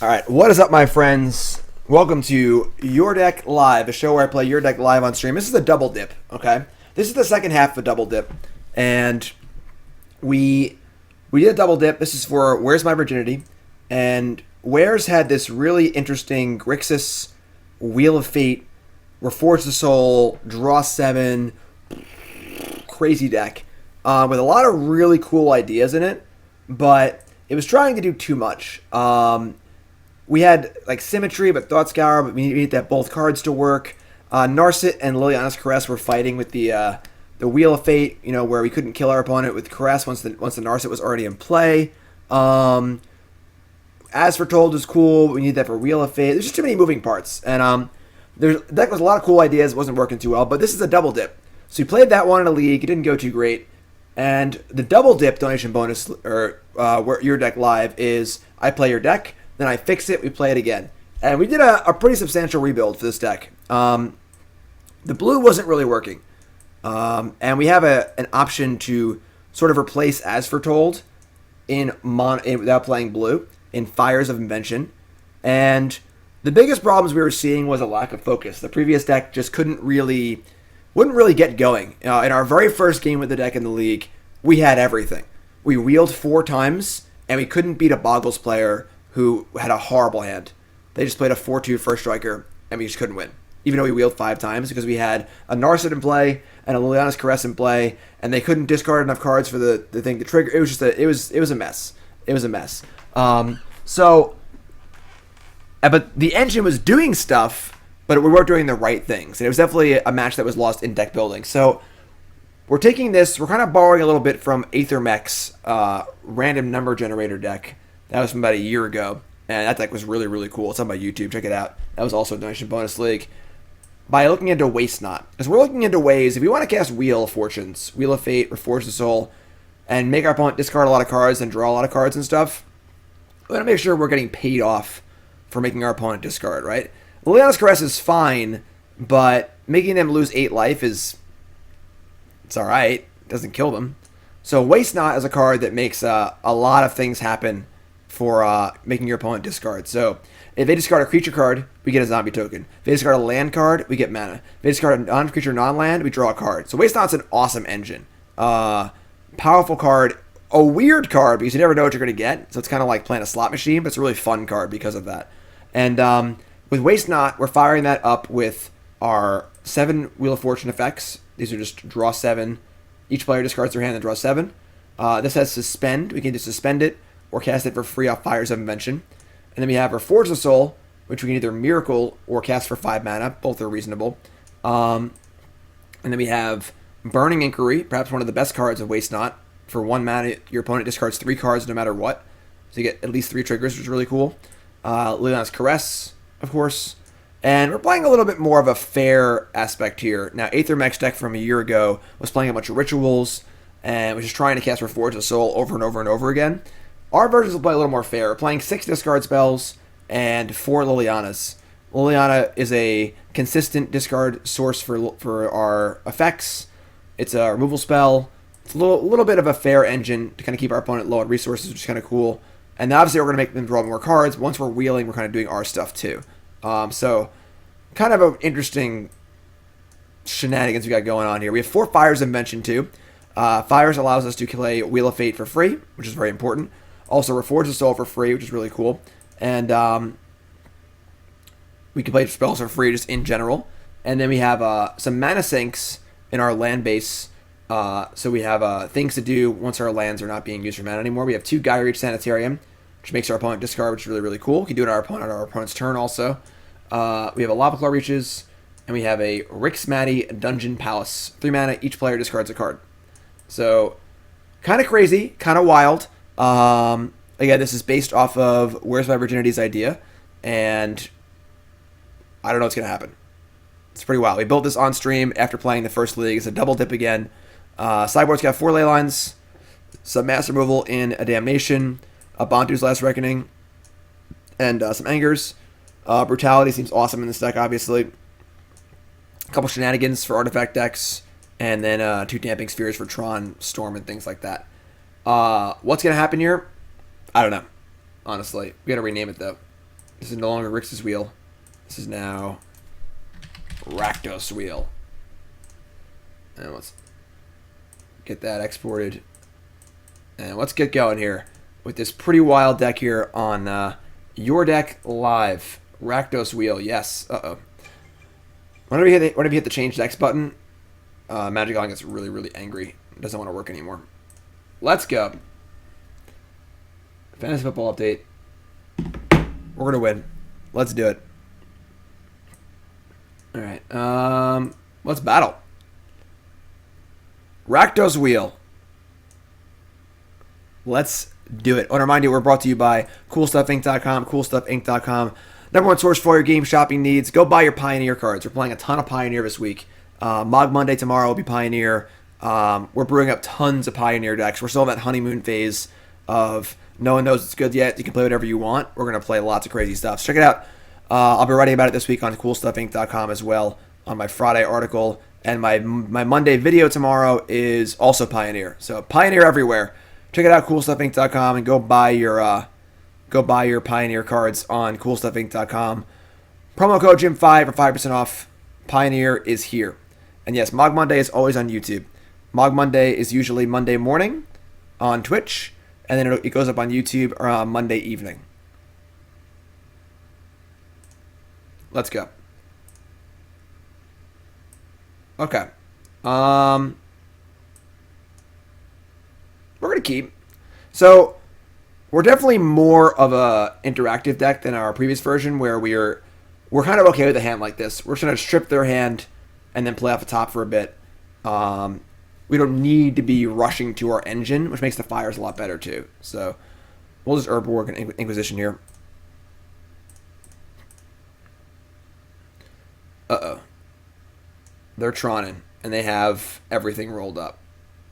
All right, what is up, my friends? Welcome to Your Deck Live, a show where I play Your Deck live on stream. This is a double dip, okay? This is the second half of a double dip, and we did a double dip. This is for Where's My Virginity, and Where's had this really interesting Grixis Wheel of Fate, Reforge the Soul, Draw 7, crazy deck, with a lot of really cool ideas in it, but it was trying to do too much. We had like symmetry, but Thoughtseize, but we needed that both cards to work. Narset and Liliana's Caress were fighting with the Wheel of Fate, you know, where we couldn't kill our opponent with Caress once the Narset was already in play. As Foretold is cool, we need that for Wheel of Fate. There's just too many moving parts, and the deck was a lot of cool ideas. It wasn't working too well, but this is a double dip. So we played that one in a league. It didn't go too great, and the double dip donation bonus, or Your Deck Live, is I play your deck. Then I fix it, we play it again. And we did a pretty substantial rebuild for this deck. The blue wasn't really working. And we have an option to sort of replace As Foretold without playing blue in Fires of Invention. And the biggest problems we were seeing was a lack of focus. The previous deck just wouldn't really get going. In our very first game with the deck in the league, we had everything. We wheeled 4 times, and we couldn't beat a Boggles player who had a horrible hand. They just played a 4-2 first striker, and we just couldn't win. Even though we wheeled 5 times, because we had a Narset in play and a Liliana's Caress in play, and they couldn't discard enough cards for the thing to trigger. It was just it was a mess. It was a mess. But the engine was doing stuff, but we weren't doing the right things. And it was definitely a match that was lost in deck building. So we're taking this, we're kind of borrowing a little bit from Aethermech's random number generator deck. That was from about a year ago, and that deck was really, really cool. It's on my YouTube. Check it out. That was also a donation bonus league. By looking into Waste Not. Because we're looking into ways, if we want to cast Wheel of Fortunes, Wheel of Fate, Reforge the Soul, and make our opponent discard a lot of cards and draw a lot of cards and stuff, we want to make sure we're getting paid off for making our opponent discard, right? Liliana's Caress is fine, but making them lose 8 life it's alright. It doesn't kill them. So Waste Not is a card that makes a lot of things happen for making your opponent discard. So if they discard a creature card, we get a zombie token. If they discard a land card, we get mana. If they discard a non-creature, non-land, we draw a card. So Waste Not's an awesome engine. Powerful card. A weird card because you never know what you're going to get. So it's kind of like playing a slot machine, but it's a really fun card because of that. And with Waste Not, we're firing that up with our 7 Wheel of Fortune effects. These are just draw 7. Each player discards their hand and draws 7. This has Suspend. We can just suspend it or cast it for free off Fires of Invention. And then we have Reforge the Soul, which we can either Miracle or cast for 5 mana. Both are reasonable. And then we have Burning Inquiry, perhaps one of the best cards of Waste Not. For 1 mana, your opponent discards 3 cards no matter what. So you get at least 3 triggers, which is really cool. Liliana's Caress, of course. And we're playing a little bit more of a fair aspect here. Now, Aethermech's deck from a year ago was playing a bunch of rituals and was just trying to cast Reforge the Soul over and over and over again. Our versions will play a little more fair. We're playing 6 discard spells and 4 Lilianas. Liliana is a consistent discard source for our effects. It's a removal spell. It's a little bit of a fair engine to kind of keep our opponent low on resources, which is kind of cool. And obviously we're going to make them draw more cards. Once we're wheeling, we're kind of doing our stuff too. So kind of an interesting shenanigans we got going on here. We have 4 Fires of Invention too. Fires allows us to play Wheel of Fate for free, which is very important. Also, Reforge the Soul for free, which is really cool. And we can play spells for free just in general. And then we have some mana sinks in our land base. So we have things to do once our lands are not being used for mana anymore. We have 2 Geier Sanitarium, which makes our opponent discard, which is really, really cool. We can do it on our opponent's turn also. We have a Lavaclaw Reaches, and we have a Maadi Dungeon Palace. 3 mana, each player discards a card. So, kind of crazy, kind of wild. Again, this is based off of Where's My Virginity's idea, and I don't know what's going to happen. It's pretty wild. We built this on stream after playing the first league. It's a double dip again. Sideboard's got 4 Leylines, some mass removal in a Damnation, a Bantu's Last Reckoning, and some Angers. Brutality seems awesome in this deck, obviously. A couple shenanigans for artifact decks, and then 2 Damping Spheres for Tron, Storm, and things like that. What's going to happen here? I don't know, honestly. We got to rename it, though. This is no longer Grixis Wheel. This is now Rakdos Wheel. And let's get that exported. And let's get going here with this pretty wild deck here on your deck live. Rakdos Wheel, yes. Uh-oh. Whenever you hit the change decks button, Magic Eye gets really, really angry. It doesn't want to work anymore. Let's go. Fantasy football update. We're gonna win. Let's do it. All right. Let's battle. Rakdos Wheel. Let's do it. I want to remind you, we're brought to you by CoolStuffInc.com. CoolStuffInc.com. Number one source for your game shopping needs. Go buy your Pioneer cards. We're playing a ton of Pioneer this week. Mog Monday tomorrow will be Pioneer. We're brewing up tons of Pioneer decks. We're still in that honeymoon phase of no one knows it's good yet. You can play whatever you want. We're going to play lots of crazy stuff. So check it out. I'll be writing about it this week on CoolStuffInc.com as well on my Friday article. And my Monday video tomorrow is also Pioneer. So Pioneer everywhere. Check it out, CoolStuffInc.com, and go buy your Pioneer cards on CoolStuffInc.com. Promo code Jim5 for 5% off. Pioneer is here. And yes, Mog Monday is always on YouTube. Mog Monday is usually Monday morning on Twitch, and then it goes up on YouTube around Monday evening. Let's go. Okay. We're going to keep. So, we're definitely more of a interactive deck than our previous version, where we're kind of okay with a hand like this. We're just going to strip their hand and then play off the top for a bit. We don't need to be rushing to our engine, which makes the fires a lot better too. So we'll just Urborg and Inquisition here. Uh-oh. They're Tronin, and they have everything rolled up.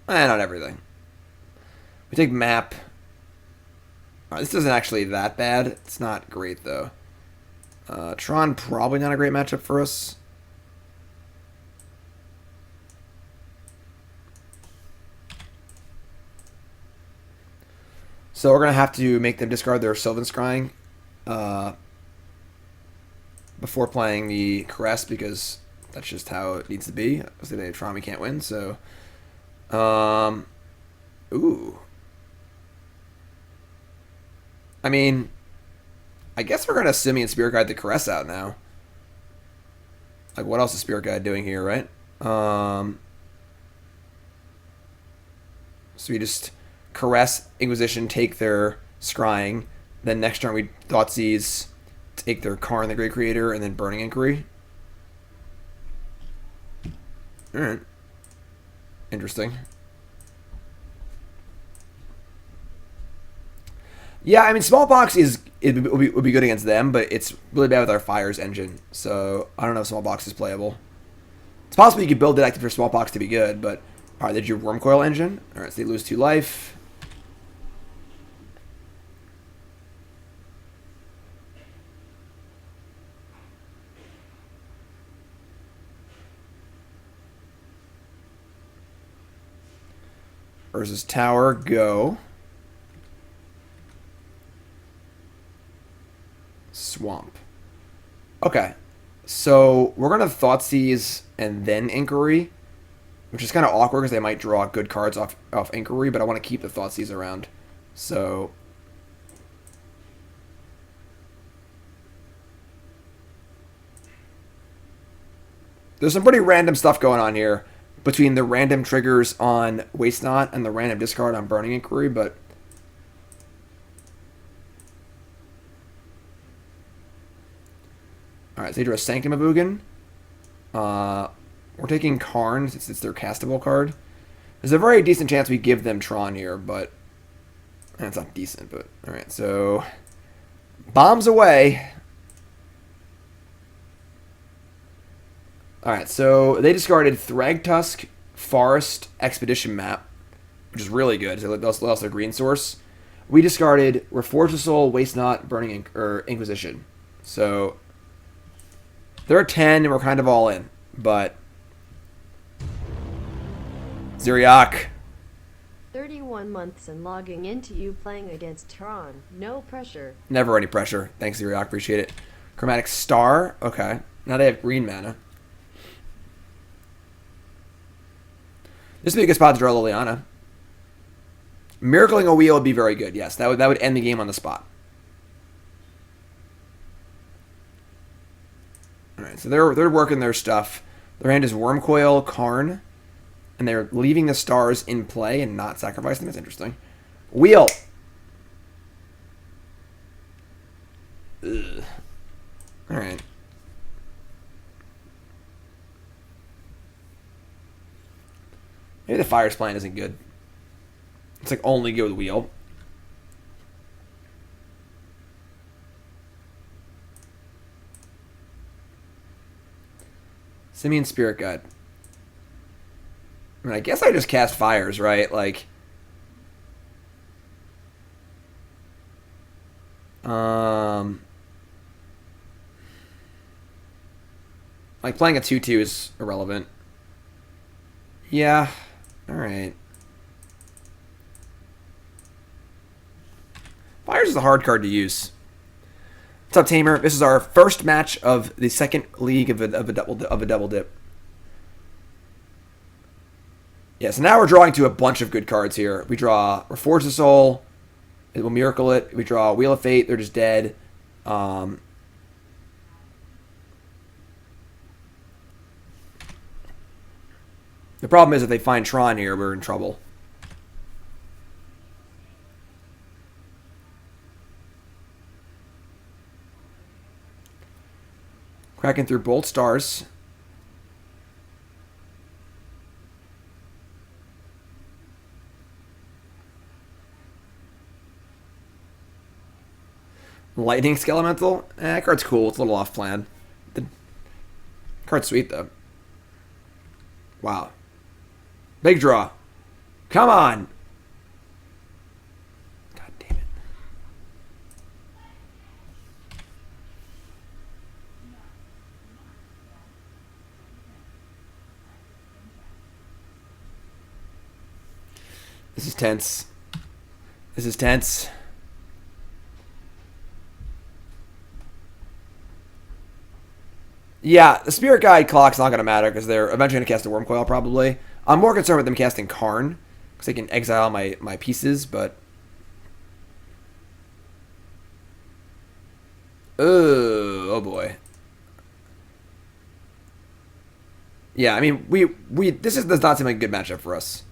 Not everything. We take map. This isn't actually that bad. It's not great, though. Tron, probably not a great matchup for us. So we're going to have to make them discard their Sylvan Scrying before playing the Caress, because that's just how it needs to be. As the day of Tron, we can't win, so... Ooh. I mean, I guess we're going to Simian Spirit Guide the Caress out now. Like, what else is Spirit Guide doing here, right? So we just Caress, Inquisition, take their Scrying. Then next turn we Thoughtseize, take their Karn, the Great Creator, and then Burning Inquiry. Alright. Interesting. Yeah, I mean, Smallbox would be good against them, but it's really bad with our Fires engine. So I don't know if Smallbox is playable. It's possible you could build it active for Smallbox to be good, but alright, there's your Wormcoil engine. Alright, so they lose 2 life. Versus Tower, go. Swamp. Okay. So we're going to Thoughtseize and then Inquiry, which is kind of awkward because they might draw good cards off Inquiry, but I want to keep the Thoughtseize around. So there's some pretty random stuff going on here between the random triggers on Waste Not and the random discard on Burning Inquiry, but alright, so they drew a Sanctum of Ugin. We're taking Karn since it's their castable card. There's a very decent chance we give them Tron here, but it's not decent, but alright, so bombs away. Alright, so they discarded Thragtusk, Forest, Expedition Map, which is really good. So they lost their green source. We discarded Reforge the Soul, Waste Not, Burning Inquisition. So they're at 10, and we're kind of all in. But Ziriak. 31 months and logging into you playing against Tron. No pressure. Never any pressure. Thanks, Zeriok. Appreciate it. Chromatic Star. Okay. Now they have green mana. This would be a good spot to draw Liliana. Miracling a Wheel would be very good. Yes, that would end the game on the spot. All right, so they're working their stuff. Their hand is Wormcoil, Karn, and they're leaving the stars in play and not sacrificing them. That's interesting. Wheel. Ugh. All right. Maybe the Fires plan isn't good. It's like only go with Wheel. Simian Spirit Guide. I mean, I guess I just cast Fires, right? Like playing a 2/2 is irrelevant. Yeah. All right. Fires is a hard card to use. What's up, Tamer? This is our first match of the second league of a double dip. Yeah, so now we're drawing to a bunch of good cards here. We draw Reforge the Soul. It will Miracle it. We draw Wheel of Fate. They're just dead. The problem is if they find Tron here, we're in trouble. Cracking through both stars. Lightning Skelemental? That card's cool. It's a little off plan. The card's sweet, though. Wow. Big draw. Come on! God damn it. This is tense. This is tense. Yeah, the Spirit Guide clock's not going to matter because they're eventually going to cast a Wormcoil probably. I'm more concerned with them casting Karn because they can exile my pieces, but... Oh boy. Yeah, I mean, this does not seem like a good matchup for us.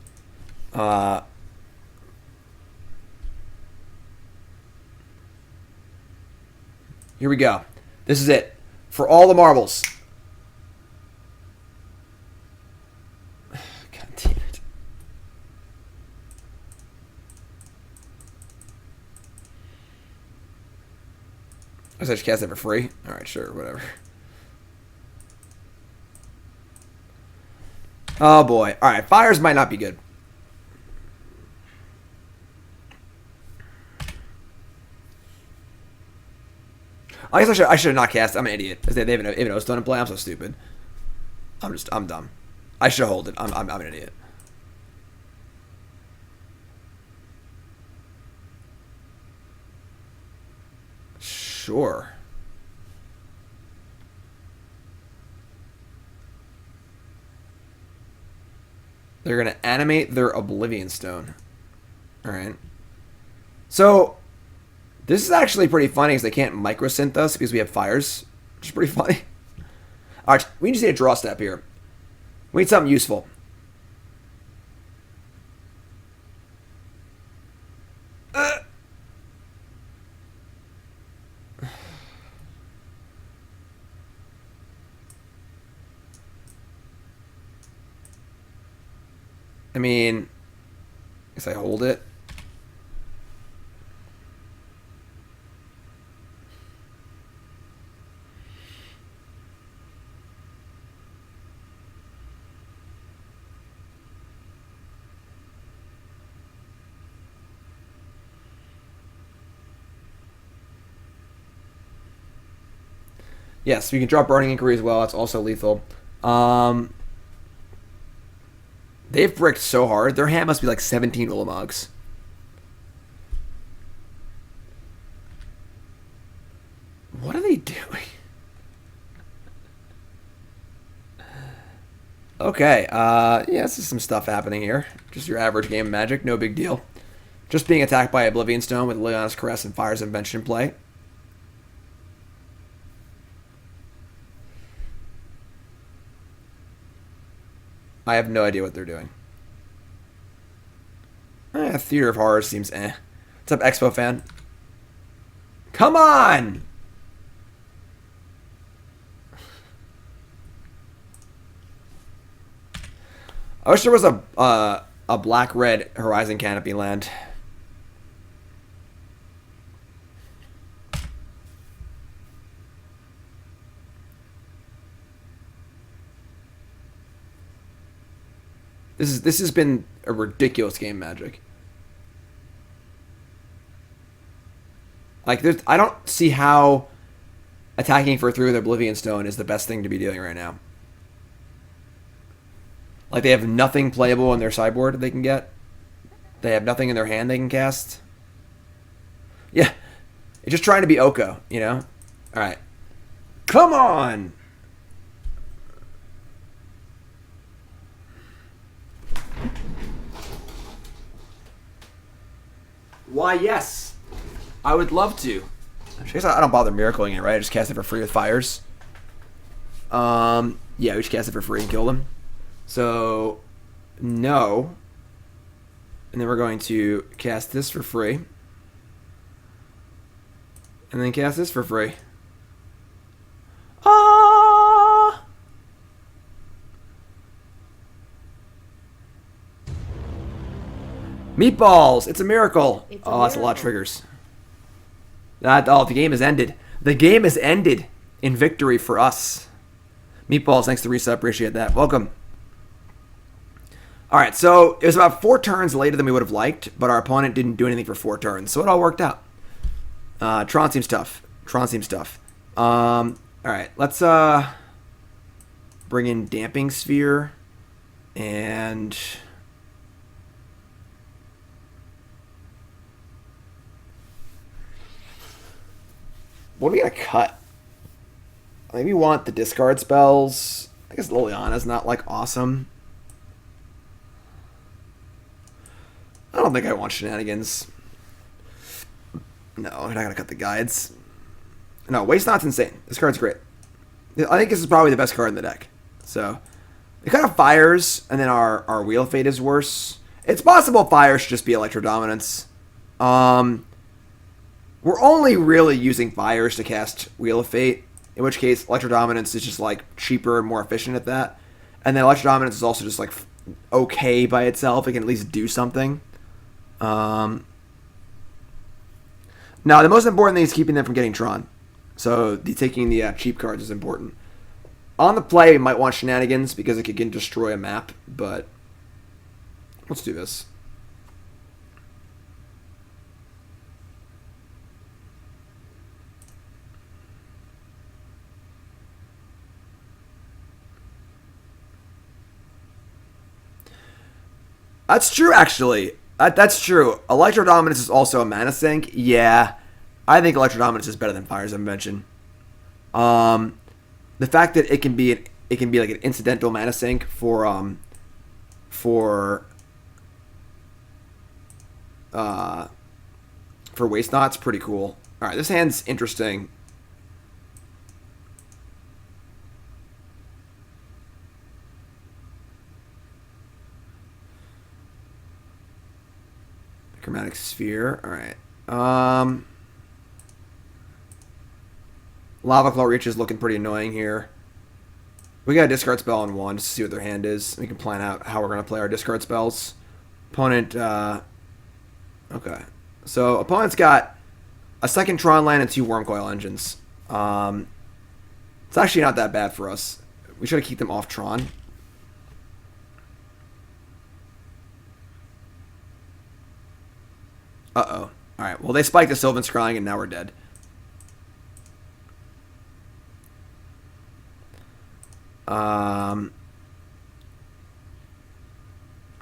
Here we go. This is it. For all the marbles. God damn it. I just cast it for free? Alright, sure, whatever. Oh boy. Alright, Fires might not be good. I guess I should have not cast. I'm an idiot. They have an O-Stone in play. I'm so stupid. I'm dumb. I should hold it. I'm an idiot. Sure. They're gonna animate their Oblivion Stone. All right. So this is actually pretty funny because they can't microsynth us because we have Fires, which is pretty funny. All right, we just need a draw step here. We need something useful. I mean, I guess I hold it. Yes, we can drop Burning Inquiry as well. That's also lethal. They've bricked so hard. Their hand must be like 17 Ullamogs. What are they doing? Okay, yeah, this is some stuff happening here. Just your average game of Magic, no big deal. Just being attacked by Oblivion Stone with Liliana's Caress and Fires of Invention in play. I have no idea what they're doing. Theater of Horrors seems eh. What's up, Expo fan? Come on! I wish there was a black-red Horizon Canopy land. This has been a ridiculous game, Magic. Like, I don't see how attacking for 3 with Oblivion Stone is the best thing to be doing right now. Like, they have nothing playable in their sideboard they can get. They have nothing in their hand they can cast. Yeah. It's just trying to be Oko, you know? Alright. Come on! Why, yes. I would love to. I guess I don't bother miracling it, right? I just cast it for free with fires. Yeah, we just cast it for free and kill them. So, no. And then we're going to cast this for free. And then cast this for free. Ah! Meatballs! It's a miracle! That's a lot of triggers. The game has ended. The game has ended in victory for us. Meatballs, thanks to reset. Appreciate that. Welcome. Alright, so it was about 4 turns later than we would have liked, but our opponent didn't do anything for 4 turns, so it all worked out. Tron seems tough. Alright, let's bring in Damping Sphere and what are we gonna cut? Maybe we want the discard spells. I guess Liliana's not like awesome. I don't think I want shenanigans. No, I'm not gonna cut the guides. No, Waste Not's insane. This card's great. I think this is probably the best card in the deck. So, it kind of fires, and then our Wheel of Fate is worse. It's possible fire should just be Electro Dominance. We're only really using fires to cast Wheel of Fate, in which case Electro Dominance is just like cheaper and more efficient at that. And then Electro Dominance is also just like okay by itself. It can at least do something. Now, the most important thing is keeping them from getting Tron. So, taking the cheap cards is important. On the play, we might want Shenanigans because it can destroy a map, but let's do this. That's true, actually. That's true. Electro Dominance is also a mana sink. Yeah, I think Electro Dominance is better than Fires of Invention. The fact that it can be like an incidental mana sink for Waste Not's pretty cool. All right, this hand's interesting. Chromatic Sphere. All right. Lavaclaw Reaches looking pretty annoying here. We got a discard spell on 1 just to see what their hand is. We can plan out how we're going to play our discard spells. Opponent, okay. So, opponent's got a second Tron land and 2 Wormcoil Engines. It's actually not that bad for us. We try to keep them off Tron. Uh-oh. Alright, well, they spiked the Sylvan Scrying, and now we're dead.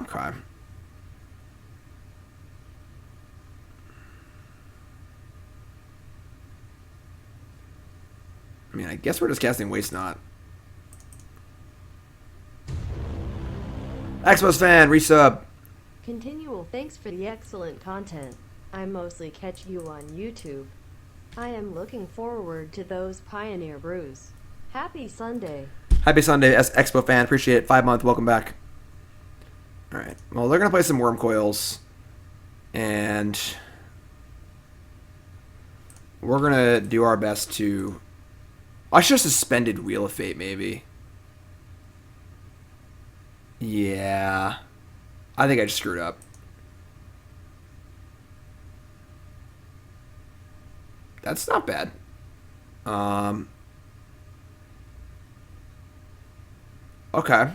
Okay. I mean, I guess we're just casting Waste Not. Expos fan, resub. Continual thanks for the excellent content. I mostly catch you on YouTube. I am looking forward to those Pioneer brews. Happy Sunday. Happy Sunday, Expo fan. Appreciate it. 5-month. Welcome back. All right. Well, they're going to play some Worm Coils. And we're going to do our best to... I should have suspended Wheel of Fate, maybe. Yeah. I think I just screwed up. That's not bad. Okay.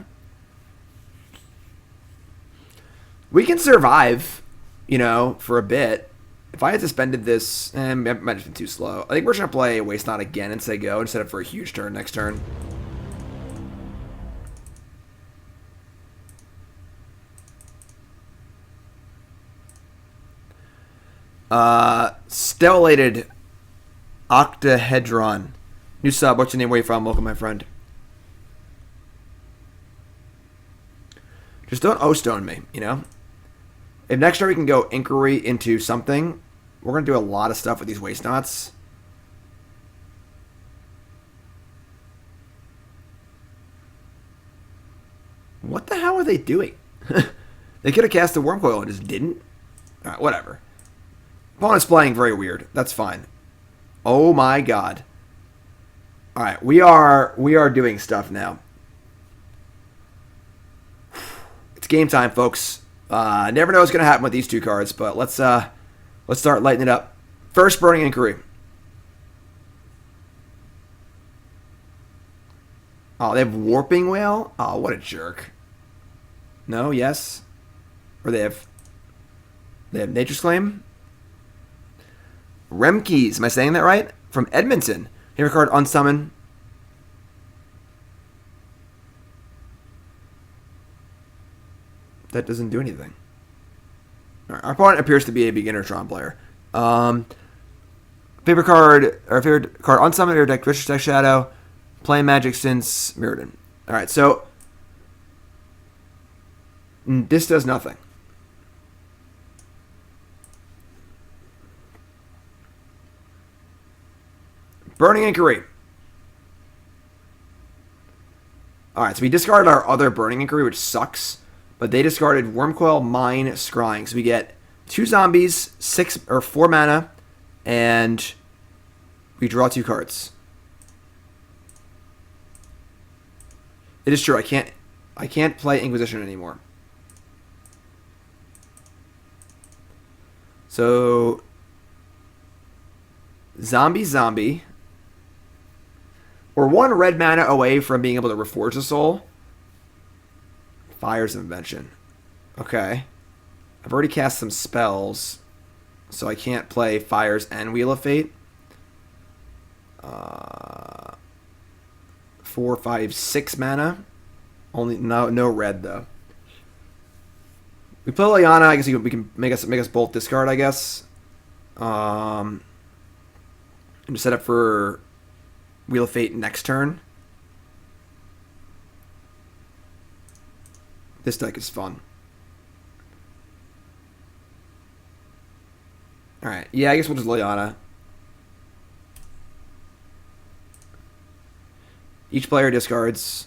We can survive, you know, for a bit. If I had suspended this, it might have been too slow. I think we're just going to play Waste Not again and say go instead of for a huge turn next turn. Stellated Octahedron. New sub, what's your name, where you from? Welcome, my friend. Just don't O-stone me, you know? If next turn we can go Inquiry into something, we're going to do a lot of stuff with these Waste Knots. What the hell are they doing? They could have cast a Worm Coil and just didn't. Alright, whatever. Opponent's playing very weird. That's fine. Oh my god. Alright, we are doing stuff now. It's game time, folks. Never know what's going to happen with these two cards, but let's start lighting it up. First, Burning Inquiry. Oh, they have Warping Whale? Oh, what a jerk. No, yes? Or they have Nature's Claim? Remkeys, am I saying that right? From Edmonton. Here card unsummon. That doesn't do anything. Our opponent appears to be a beginner Tron player. Favorite card unsummon or deck Grixis deck Shadow. Playing Magic since Mirrodin. Alright, so this does nothing. Burning Inquiry. Alright, so we discarded our other Burning Inquiry, which sucks. But they discarded Wormcoil, Mine, Scrying. So we get 2 zombies, 4 mana, and we draw 2 cards. It is true, I can't play Inquisition anymore. So zombie. We're 1 red mana away from being able to Reforge the Soul. Fires of Invention. Okay. I've already cast some spells, so I can't play Fires and Wheel of Fate. 4, 5, 6 mana. Only no red though. We play Liliana. I guess we can make us both discard. I guess. And just set up for Wheel of Fate next turn. This deck is fun. Alright, yeah, I guess we'll just Liliana. Each player discards.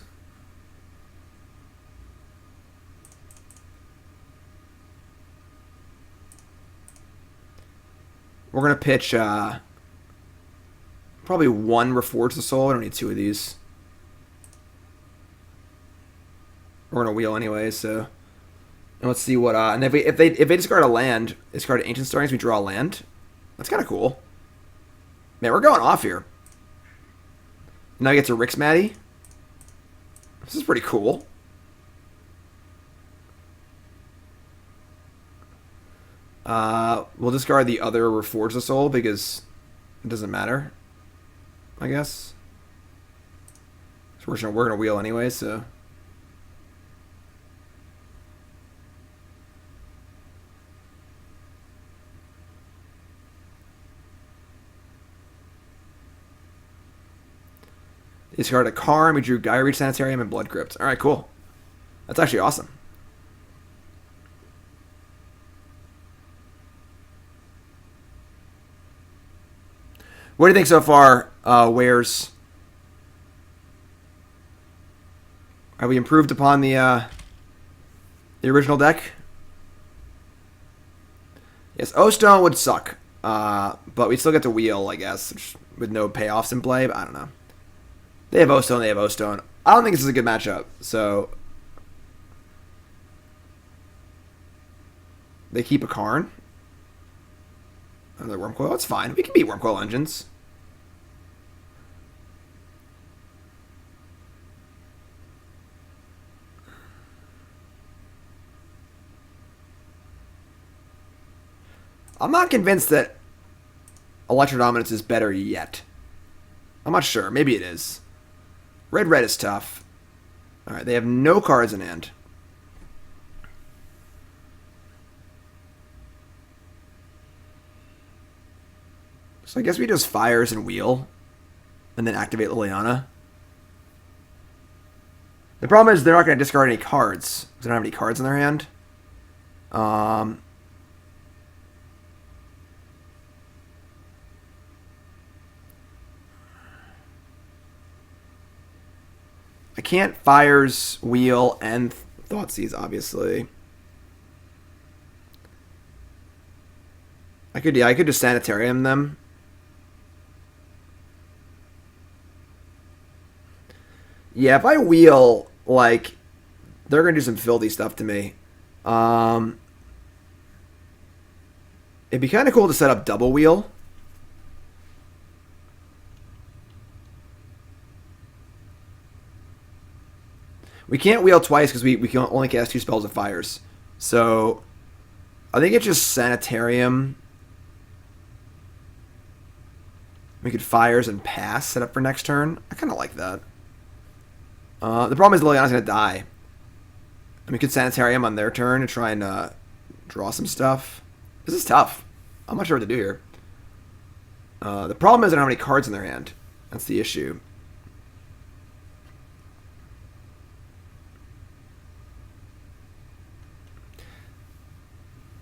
We're going to pitch probably 1 Reforge the Soul. I don't need 2 of these. We're going to wheel anyway, so... And let's see what... and if they discard a land, discard Ancient Stirrings, we draw a land. That's kind of cool. Man, we're going off here. Now I get to Rix Maadi. This is pretty cool. We'll discard the other Reforge the Soul because it doesn't matter, I guess. So we're gonna wheel anyway, so... He discarded a Karn. We drew Geier, Sanitarium, and Blood Crypt. All right, cool. That's actually awesome. What do you think so far, Wares? Have we improved upon the original deck? Yes, O-Stone would suck. But we still get to wheel, I guess, with no payoffs in play. But I don't know. They have O-Stone, they have O-Stone. I don't think this is a good matchup. So they keep a Karn. Another Wormcoil. That's fine. We can beat Wormcoil Engines. I'm not convinced that Electro Dominance is better yet. I'm not sure. Maybe it is. Red is tough. Alright, they have no cards in hand. So I guess we just Fires and Wheel. And then activate Liliana. The problem is they're not going to discard any cards. Because they don't have any cards in their hand. I can't Fires, Wheel, and Thoughtseize, obviously. I could just Sanitarium them. Yeah, if I wheel, like, they're gonna do some filthy stuff to me. It'd be kind of cool to set up double wheel. We can't wheel twice because we can only cast 2 spells of Fires. So I think it's just Sanitarium. We could Fires and pass, set up for next turn. I kind of like that. The problem is Liliana's going to die. And we could Sanitarium on their turn to try and draw some stuff. This is tough. I'm not sure what to do here. The problem is I don't have any cards in their hand. That's the issue.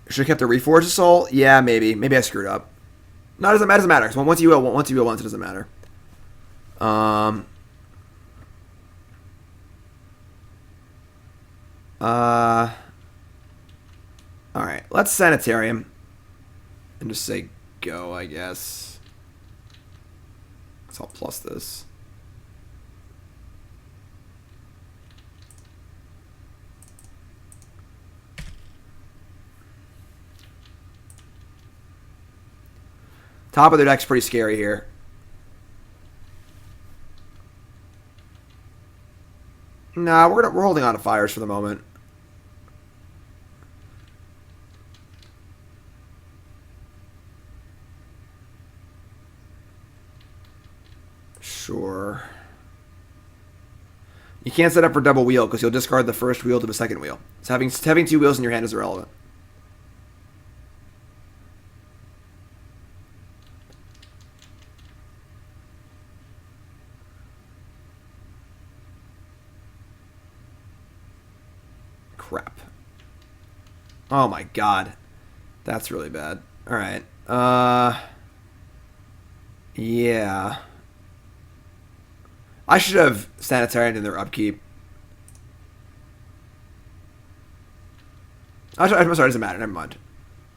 Should have kept the Reforge the Soul? Yeah, maybe. Maybe I screwed up. No, it doesn't matter. Once you will once, it doesn't matter. Alright, let's Sanitarium. And just say go, I guess. So I'll plus this. Top of their deck's pretty scary here. Nah, we're holding on to Fires for the moment. Sure. You can't set up for double wheel because you'll discard the first wheel to the second wheel. So having 2 wheels in your hand is irrelevant. Crap. Oh my god. That's really bad. Alright. Yeah. I should have Sanitarium in their upkeep. I'm sorry, it doesn't matter. Never mind.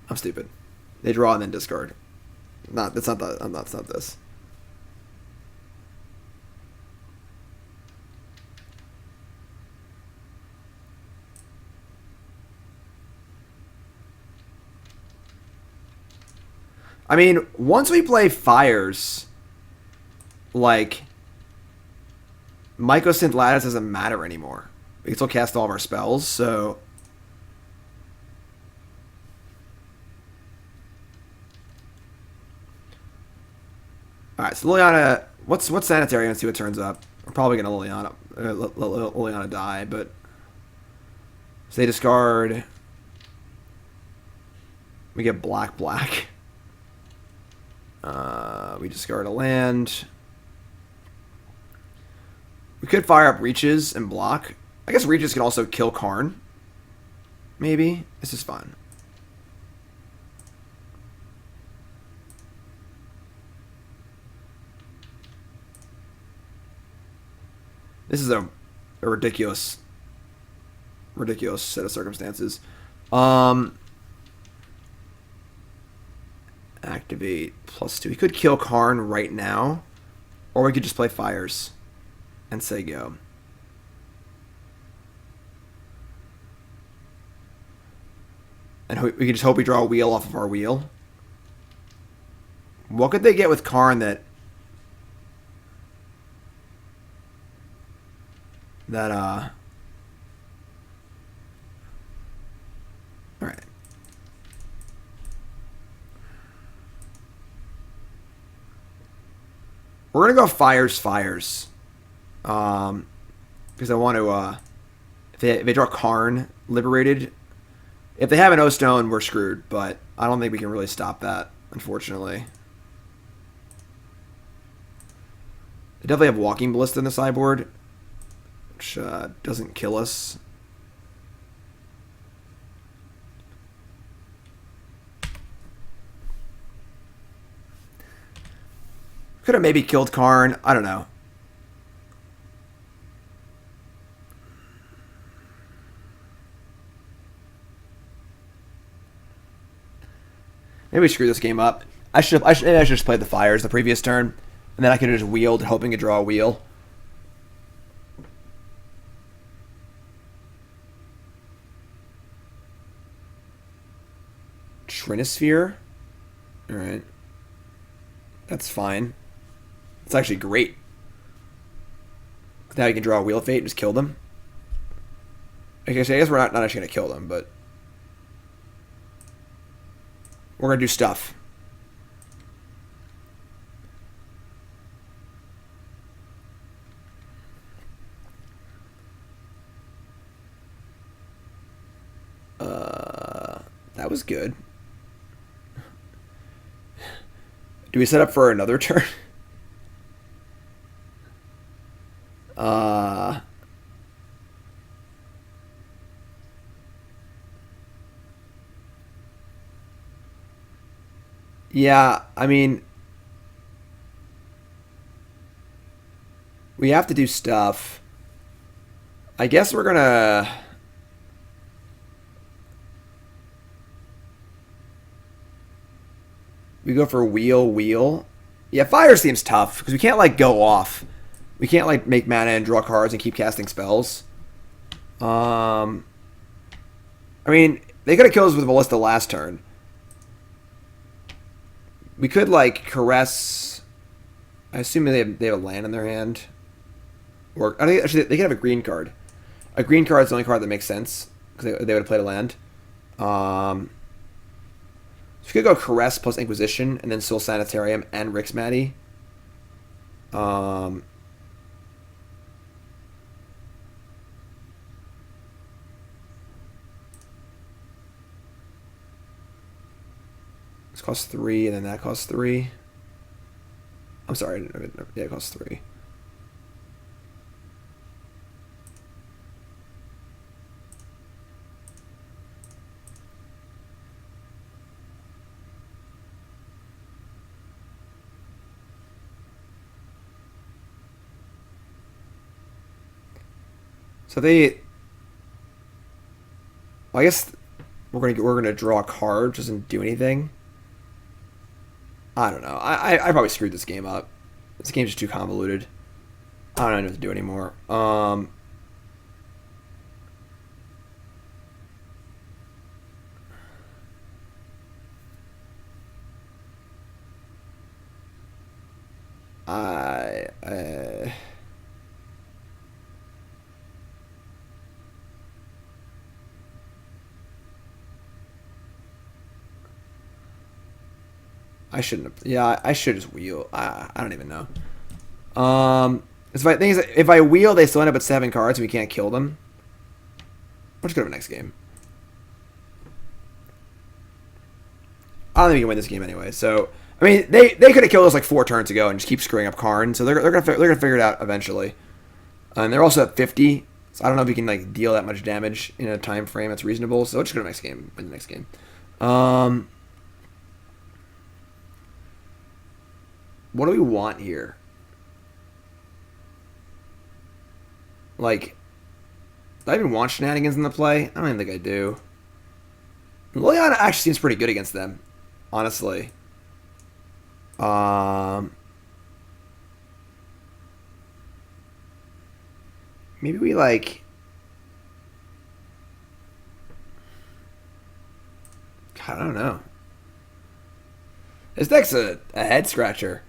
I'm stupid. They draw and then discard. That's not this. I mean, once we play Fires, like, Mycosynth Lattice doesn't matter anymore. We can still cast all of our spells, so... Alright, so Liliana... What's Sanitarium? Let's see what turns up. We're probably going to Liliana die, but... So they discard... We get black. We discard a land. We could fire up Reaches and block. I guess Reaches can also kill Karn. Maybe. This is fun. This is a ridiculous set of circumstances. Activate +2. He could kill Karn right now, or we could just play Fires and say go. And we can just hope we draw a wheel off of our wheel. What could they get with Karn that... Alright. We're gonna go Fires. Because I want to, if they draw Karn Liberated, if they have an O-Stone, we're screwed, but I don't think we can really stop that, unfortunately. They definitely have Walking Ballista in the sideboard, which doesn't kill us. Could have maybe killed Karn. I don't know. Maybe we screw this game up. I should just play the Fires the previous turn, and then I could have just wheeled, hoping to draw a wheel. Trinisphere. All right, that's fine. It's actually great. Now you can draw a Wheel of Fate and just kill them. Okay, so I guess we're not actually gonna kill them, but we're gonna do stuff. That was good. Do we set up for another turn? Yeah, I mean, we have to do stuff. I guess we're gonna... We go for wheel. Yeah, Fire seems tough, because we can't, like, go off. We can't, like, make mana and draw cards and keep casting spells. I mean, they could have killed us with Ballista last turn. We could, like, Caress... I assume they have a land in their hand. Or, I think, actually, they could have a green card. A green card is the only card that makes sense, because they would have played a land. So we could go Caress plus Inquisition, and then Soul Sanitarium and Rix Maadi. This costs 3, and then that costs 3. I'm sorry, yeah, it costs 3. So they, well, I guess we're gonna draw a card, which doesn't do anything. I don't know. I probably screwed this game up. This game's just too convoluted. I don't know what to do anymore. I shouldn't have. Yeah, I should just wheel. I don't even know. If I wheel, they still end up at 7 cards and we can't kill them. Let's go to the next game. I don't think we can win this game anyway. So I mean, they could have killed us like 4 turns ago and just keep screwing up Karn. So they're gonna figure it out eventually. And they're also at 50, so I don't know if you can like deal that much damage in a time frame that's reasonable. So let's just go to the next game. Win the next game. What do we want here? Like, do I even want shenanigans in the play? I don't even think I do. Liliana actually seems pretty good against them, honestly. Maybe we like. God, I don't know. This deck's a head scratcher.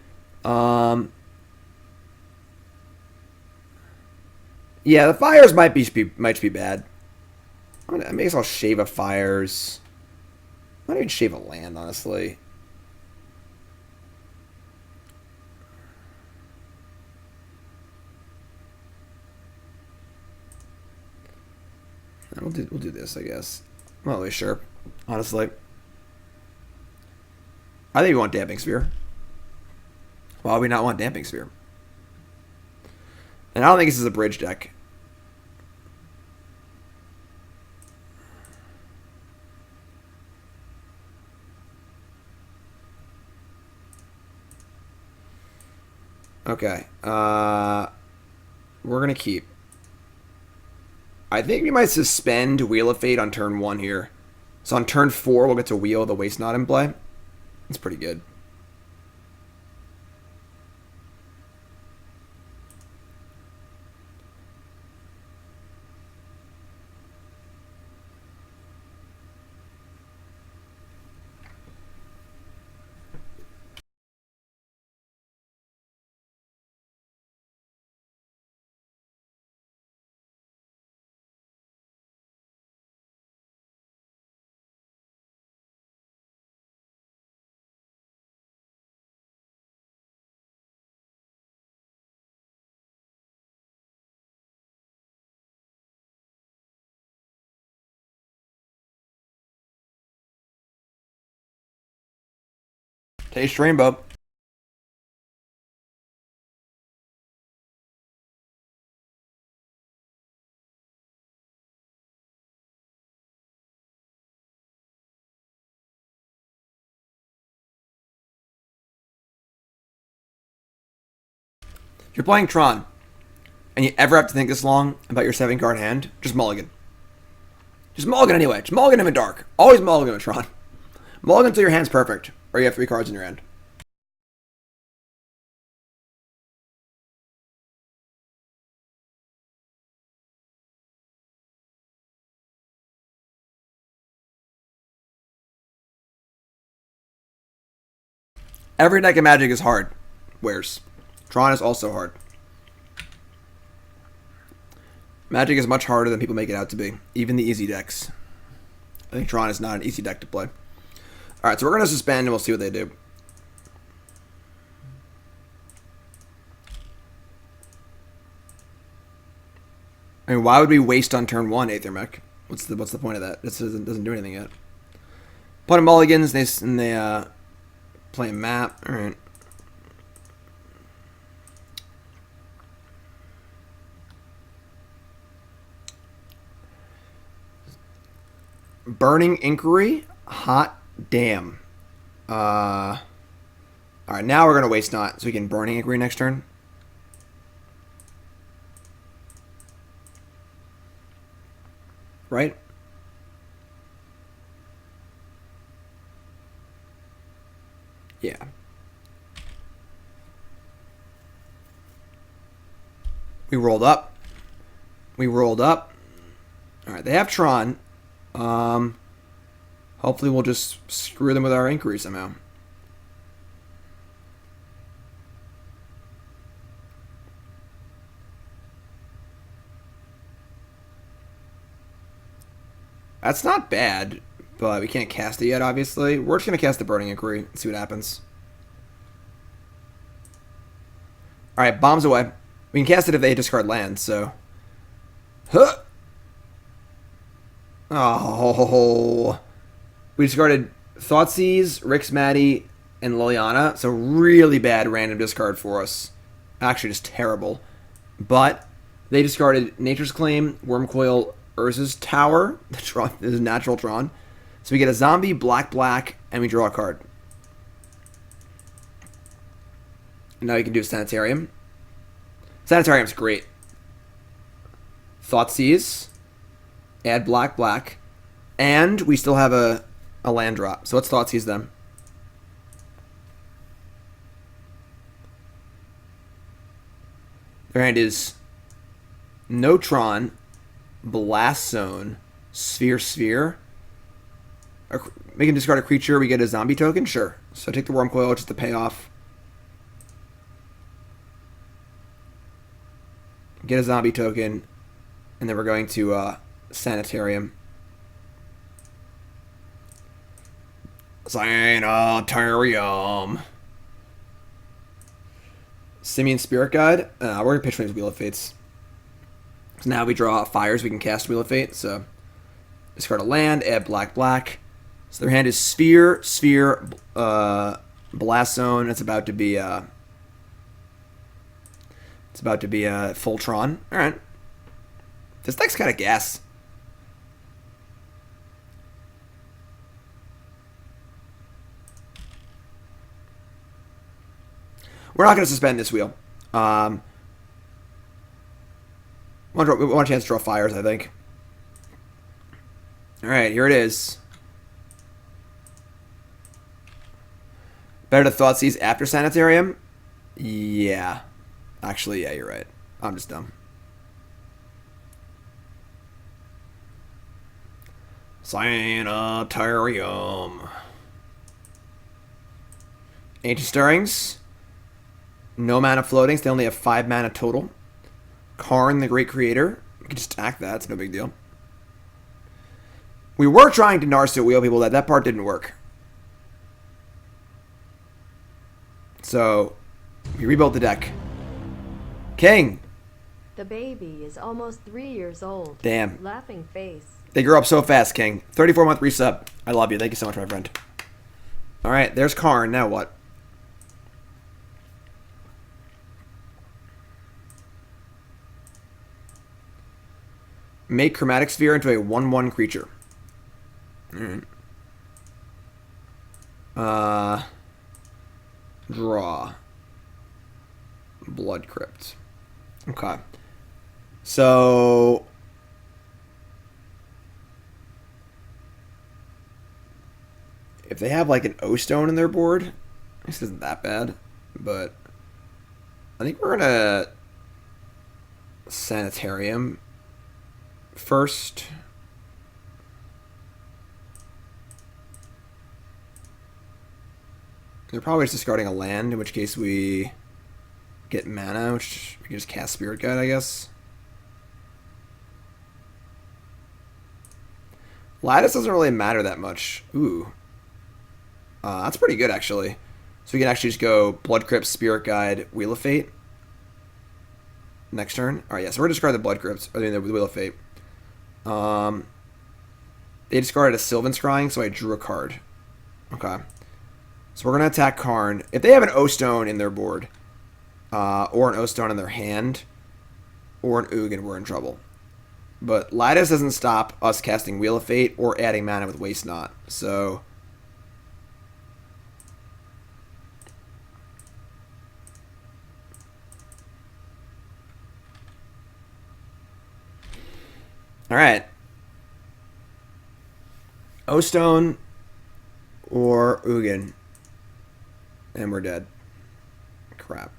Yeah, the fires might be bad. I guess I'll shave a fires. I might even shave a land, honestly. We'll do this, I guess. I'm not really sure, honestly. I think we want Damping Sphere. Why would we not want Damping Sphere? And I don't think this is a bridge deck. Okay. We're going to keep. I think we might suspend Wheel of Fate on turn 1 here. So on turn 4, we'll get to Wheel the Waste Knot in play. It's pretty good. Taste Rainbow. If you're playing Tron, and you ever have to think this long about your 7-card hand, just mulligan. Just mulligan anyway. Just mulligan him in dark. Always mulligan with Tron. Mulligan until your hand's perfect, or you have 3 cards in your hand. Every deck of Magic is hard. Where's? Tron is also hard. Magic is much harder than people make it out to be. Even the easy decks. I think Tron is not an easy deck to play. Alright, so we're going to suspend and we'll see what they do. I mean, why would we waste on turn 1 Aether Mech? What's the point of that? This doesn't do anything yet. Opponent mulligans, they play a map. Alright. Burning Inquiry? Hot damn. Alright, now we're going to waste not, so we can Burning Inquiry next turn. Right? Yeah. We rolled up. Alright, they have Tron. Hopefully we'll just screw them with our inquiry somehow. That's not bad, but we can't cast it yet, obviously. We're just going to cast the Burning Inquiry and see what happens. Alright, bombs away. We can cast it if they discard land, so... Huh! Oh... We discarded Thoughtseize, Rix, Maadi, and Liliana, so really bad random discard for us. Actually, just terrible. But They discarded Nature's Claim, Wormcoil, Urza's Tower. The Tron this is natural Tron. So we get a zombie, black, and we draw a card. And now you can do a Sanitarium. Sanitarium's great. Thoughtseize. Add black. And we still have a land drop. So let's Thoughtseize them. Their hand is no Tron, Blast Zone, Sphere. We can discard a creature, we get a zombie token? Sure. So take the Wormcoil, just to pay off. Get a zombie token, and then we're going to Sanitarium. Sanitarium. Simian Spirit Guide. We're going to pitch Wheel of Fates. So now we draw Fires, we can cast Wheel of Fate. So discard a land, add black. So their hand is Sphere, Blast Zone. It's about to be full Tron. All right. This deck's kind of gas. We're not going to suspend this wheel. We want a chance to draw Fires, I think. All right, here it is. Better to Thoughtseize after Sanitarium? Yeah. Actually, yeah, you're right. I'm just dumb. Sanitarium. Ancient Stirrings. No mana floatings. They only have 5 mana total. Karn, the Great Creator. We can just attack that. It's no big deal. We were trying to Narset wheel people. That part didn't work. So, we rebuilt the deck. King. The baby is almost 3 years old. Damn. Laughing face. They grew up so fast, King. 34-month resub. I love you. Thank you so much, my friend. All right, there's Karn. Now what? Make Chromatic Sphere into a 1/1 creature. Alright. Draw. Blood Crypt. Okay. So if they have like an O-Stone in their board, this isn't that bad, but I think we're gonna Sanitarium first. They're probably just discarding a land, in which case we get mana, which we can just cast Spirit Guide, I guess. Lattice doesn't really matter that much. Ooh. That's pretty good, actually. So we can actually just go Blood Crypt, Spirit Guide, Wheel of Fate. Next turn. Alright, yeah, so we're going to discard the Blood Crypt, I mean the Wheel of Fate. They discarded a Sylvan Scrying, so I drew a card. Okay. So we're going to attack Karn. If they have an O-Stone in their board, or an O-Stone in their hand, or an Ugin, we're in trouble. But Lattice doesn't stop us casting Wheel of Fate or adding mana with Waste Not. So alright. O-Stone or Ugin. And we're dead. Crap.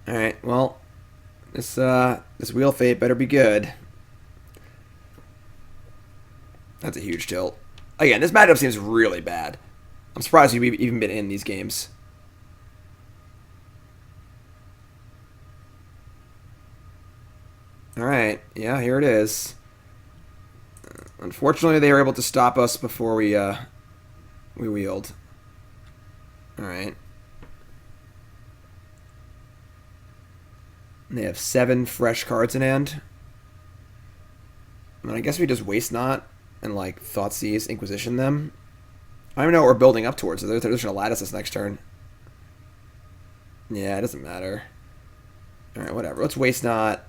Alright, well, this Wheel of Fate better be good. That's a huge tilt. Again, this matchup seems really bad. I'm surprised we've even been in these games. Alright, yeah, here it is. Unfortunately, they were able to stop us before we wheeled. Alright. They have 7 fresh cards in hand. I mean, I guess we just Waste Not and, like, Thoughtseize, Inquisition them. I don't even know what we're building up towards. So they're just going to lattice us next turn. Yeah, it doesn't matter. Alright, whatever. Let's waste not.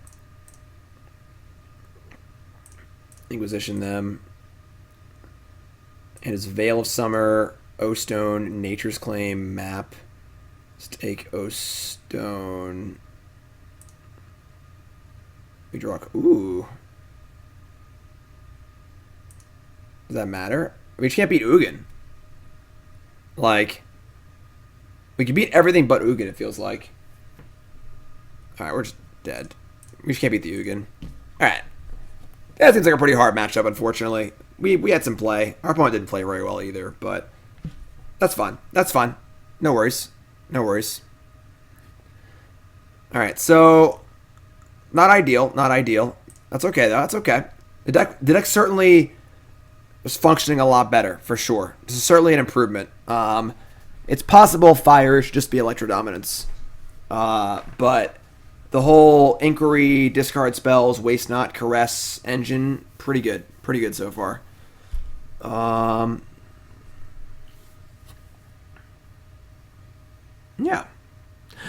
Inquisition them. And his Veil of Summer, O-Stone, Nature's Claim, map. Let's take O-Stone. We draw. Ooh. Does that matter? We can't beat Ugin. Like, we can beat everything but Ugin, it feels like. Alright, we're just dead. We just can't beat the Ugin. Alright. That seems like a pretty hard matchup, unfortunately. We had some play. Our opponent didn't play very well either, but that's fine. That's fine. No worries. No worries. Alright, so not ideal. Not ideal. That's okay, though. That's okay. The deck certainly was functioning a lot better, for sure. This is certainly an improvement. It's possible Fire should just be Electro Dominance. But the whole Inquiry, discard spells, Waste Not, Caress engine, pretty good. Pretty good so far. Yeah.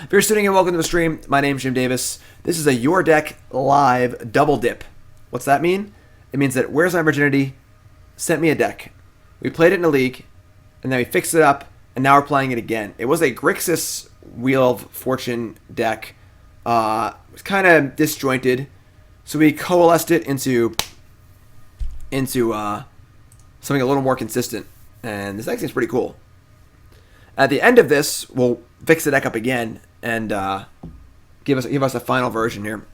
If you're sitting here, welcome to the stream. My name's Jim Davis. This is a Your Deck Live double dip. What's that mean? It means that Where's My Virginity sent me a deck. We played it in a league, and then we fixed it up, and now we're playing it again. It was a Grixis Wheel of Fortune deck. It was kind of disjointed, so we coalesced it into something a little more consistent, and this deck seems pretty cool. At the end of this, we'll fix the deck up again and give us a final version here.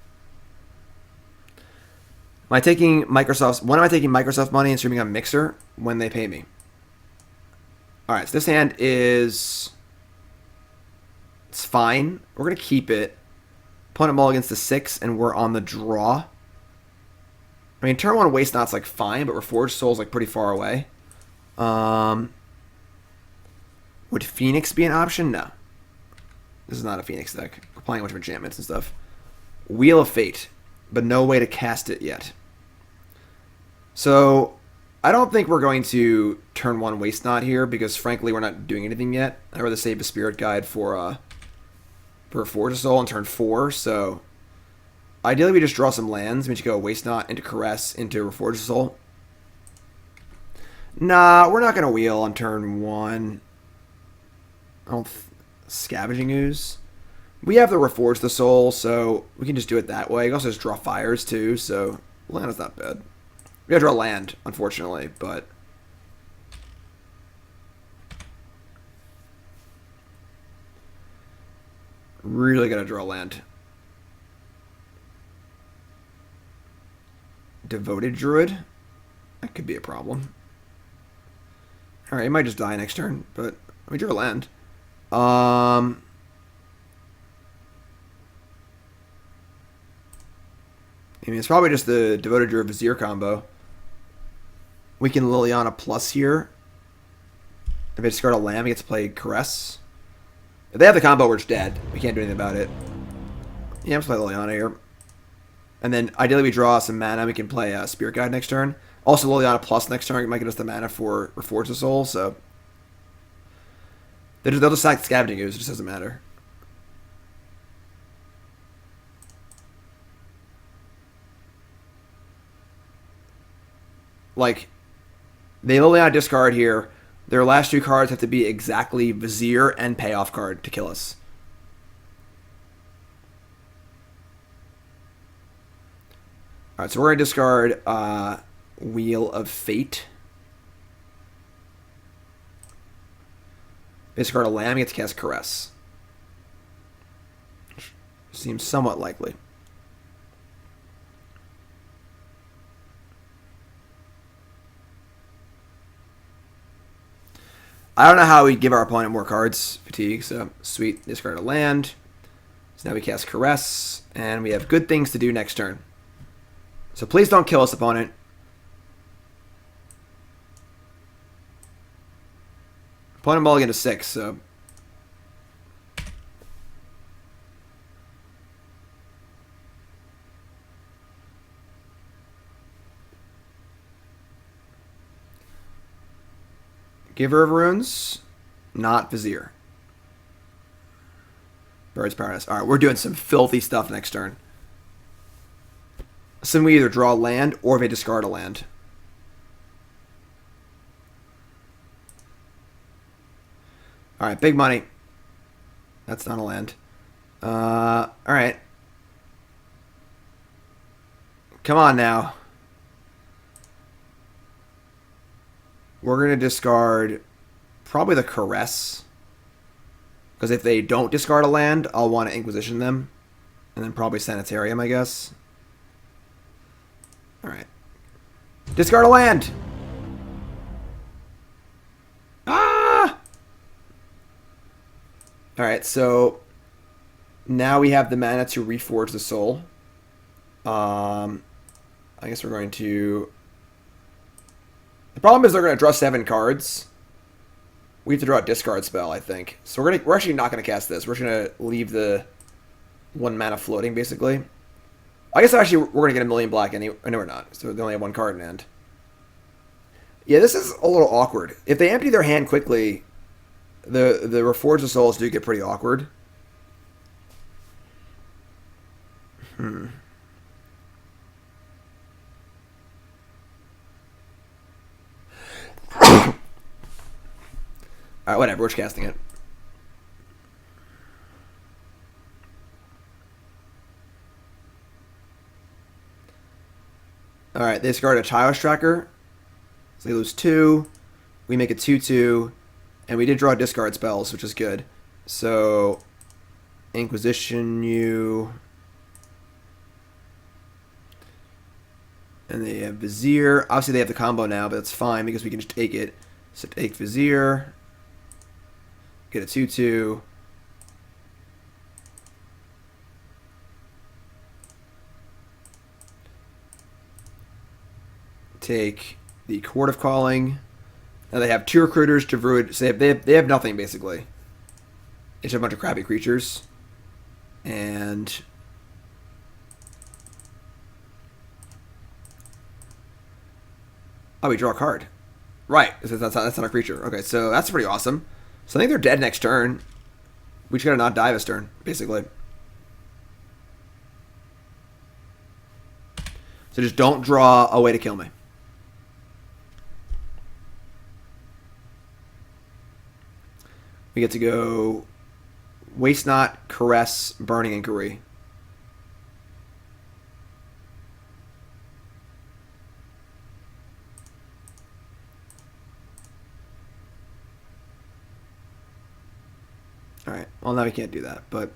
When am I taking Microsoft money and streaming on Mixer when they pay me? All right, so this hand it's fine. We're gonna keep it. Opponent mulligans to 6, and we're on the draw. I mean, turn 1 Waste Not's like fine, but Reforge Soul's like pretty far away. Would Phoenix be an option? No. This is not a Phoenix deck. We're playing a bunch of enchantments and stuff. Wheel of Fate, but no way to cast it yet. So, I don't think we're going to turn 1 Waste Not here, because frankly, we're not doing anything yet. I'd rather save a Spirit Guide for Reforge the Soul on turn 4, so ideally we just draw some lands. We should go Waste Not into Caress into Reforge the Soul. Nah, we're not going to wheel on turn 1. Scavenging Ooze. We have the Reforge the Soul, so we can just do it that way. You can also just draw fires too, so land is not bad. We gotta draw land, unfortunately, but really gotta draw land. Devoted Druid? That could be a problem. Alright, he might just die next turn, but we drew a land. I mean, it's probably just the Devoted Druid Vizier combo. We can Liliana plus here. If they discard a land, we get to play Caress. If they have the combo, we're just dead. We can't do anything about it. Yeah, let's play Liliana here. And then, ideally, we draw some mana. We can play Spirit Guide next turn. Also, Liliana plus next turn might get us the mana for Reforge the Soul, so they'll just sack Scavenging Ooze. It just doesn't matter. Like, they Liliana discard here. Their last 2 cards have to be exactly Vizier and Payoff card to kill us. Alright, so we're going to discard Wheel of Fate. Discard a land, we get to cast Caress. Seems somewhat likely. I don't know how we give our opponent more cards. Fatigue, so sweet. Discard a land. So now we cast Caress, and we have good things to do next turn. So please don't kill us, opponent. Opponent mulligan to 6, so Giver of Runes, not Vizier. Bird's Paradise. Alright, we're doing some filthy stuff next turn. So we either draw land or they discard a land. Alright, big money. That's not a land. Alright. Come on now. We're going to discard probably the Caress. Because if they don't discard a land, I'll want to Inquisition them. And then probably Sanitarium, I guess. Alright. Discard a land! Ah! Alright, so now we have the mana to Reforge the Soul. I guess we're going to... The problem is they're going to draw 7 cards. We have to draw a discard spell, I think. So we're actually not going to cast this. We're just going to leave the 1 mana floating, basically. I guess actually we're going to get a million black anyway. No, we're not. So they only have 1 card in hand. Yeah, this is a little awkward. If they empty their hand quickly, the Reforge the Souls do get pretty awkward. Alright, whatever. We're just casting it. Alright, they discard a Child's Tracker. So they lose 2. We make a 2/2. And we did draw discard spells, which is good. So, Inquisition you. And they have Vizier. Obviously, they have the combo now, but that's fine because we can just take it. So, take Vizier. Get a 2/2. Take the Court of Calling. Now they have 2 recruiters to Druid. So they have nothing, basically. It's a bunch of crappy creatures. And... Oh, we draw a card. Right. That's not a creature. Okay, so that's pretty awesome. So I think they're dead next turn. We just gotta not die this turn, basically. So just don't draw a way to kill me. We get to go Waste Not, Caress, Burning, and Inquiry. Alright, well now we can't do that, but...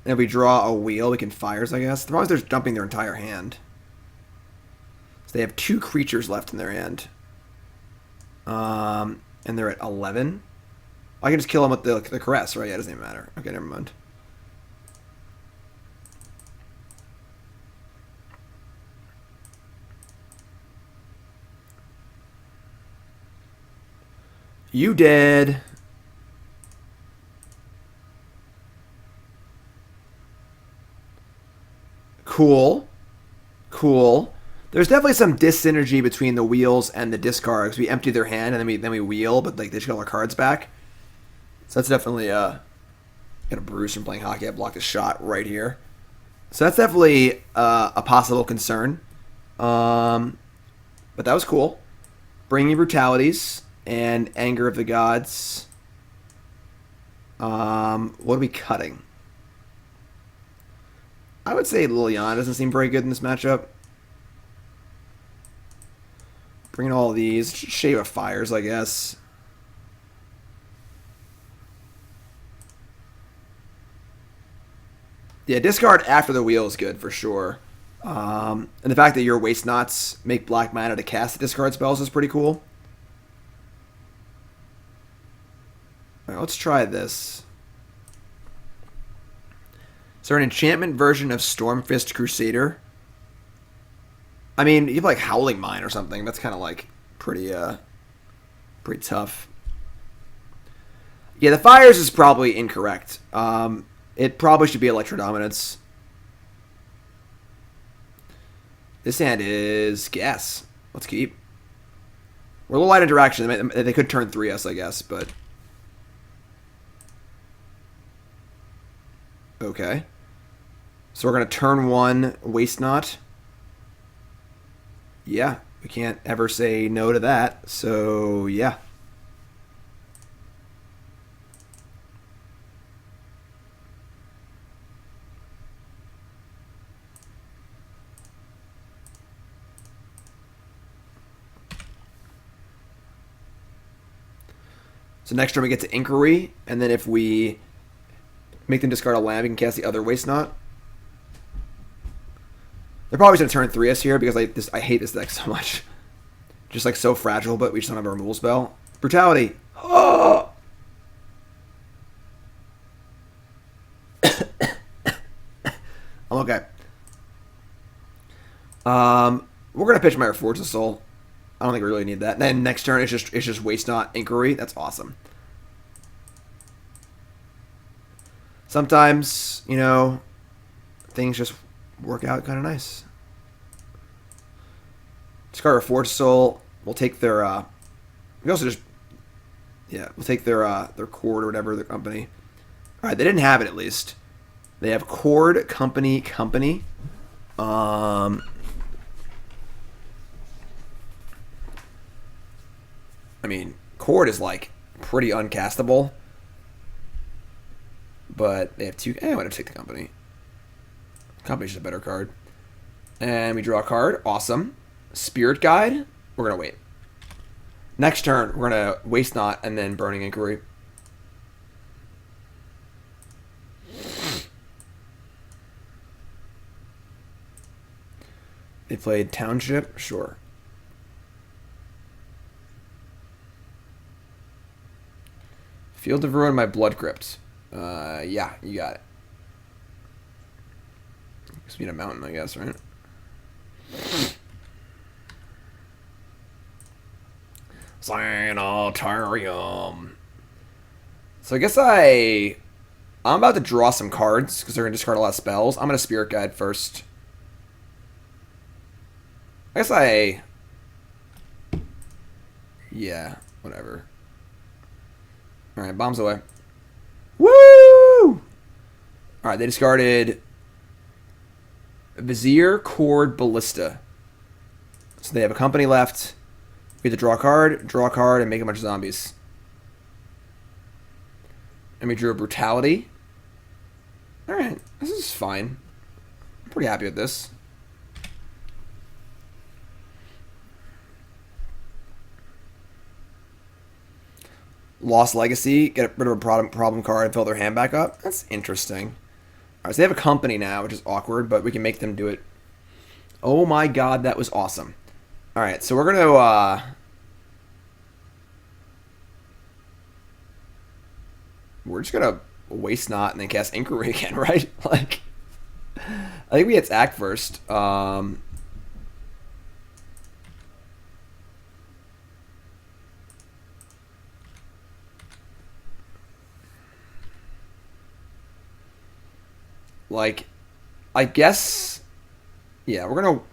And if we draw a wheel, we can Fires, I guess. The problem is they're dumping their entire hand. So they have 2 creatures left in their hand. And they're at 11. I can just kill them with the Caress, right? Yeah, it doesn't even matter. Okay, never mind. You dead. Cool. Cool. There's definitely some dyssynergy between the wheels and the discards. We empty their hand and then we wheel, but like they just get all our cards back. So that's definitely got a bruise from playing hockey. I blocked a shot right here. So that's definitely a possible concern. But that was cool. Bringing Brutalities and Anger of the Gods. What are we cutting? I would say Liliana doesn't seem very good in this matchup. Bringing all these. Shave of Fires, I guess. Yeah, discard after the wheel is good for sure. And the fact that your Waste Nots make black mana to cast the discard spells is pretty cool. Alright, let's try this. Is there an enchantment version of Stormfist Crusader? I mean, you have like Howling Mine or something. That's kind of like pretty tough. Yeah, the Fires is probably incorrect. It probably should be Electrodominance. This hand is Gas. Let's keep. We're a little light in direction. They could turn 3 us, I guess, but... Okay. So we're going to turn 1 Waste Not. Yeah, we can't ever say no to that. So, yeah. So next turn we get to Inquiry, and then if we make them discard a land, we can cast the other Waste Not. They're probably going to turn 3 us here because I hate this deck so much. Just like so fragile, but we just don't have a removal spell. Brutality. Oh! I'm okay. We're gonna pitch my Reforge the Soul. I don't think we really need that. And then next turn it's just Waste Not Inquiry. That's awesome. Sometimes, you know, things just work out kind of nice. Discard Reforge the Soul. We'll take their we also just we'll take their Cord or whatever, their company. Alright, they didn't have it at least. They have Cord, Company. I mean, Cord is like pretty uncastable. But they have 2. I'm going to take the Company. Company's just a better card. And we draw a card. Awesome. Spirit Guide. We're going to wait. Next turn, we're going to Waste Not and then Burning Inquiry. They played Township? Sure. Field of Ruin, my Blood Crypt. Yeah, you got it. Just need a mountain, I guess, right? Sanitarium. So I guess I'm about to draw some cards because they're going to discard a lot of spells. I'm going to Spirit Guide first. I guess yeah, whatever. Alright, bombs away. Woo! Alright, they discarded Vizier, Cord, Ballista. So they have a Company left. We have to draw a card, and make a bunch of zombies. And we drew a Brutality. Alright, this is fine. I'm pretty happy with this. Lost Legacy, get rid of a problem card and fill their hand back up. That's interesting. Alright, so they have a Company now, which is awkward, but we can make them do it. Oh my god, that was awesome. Alright, so we're going to, we're just going to Waste Not and then cast Inquiry again, right? Like, I think we attack first. Like, I guess, yeah, we're going to,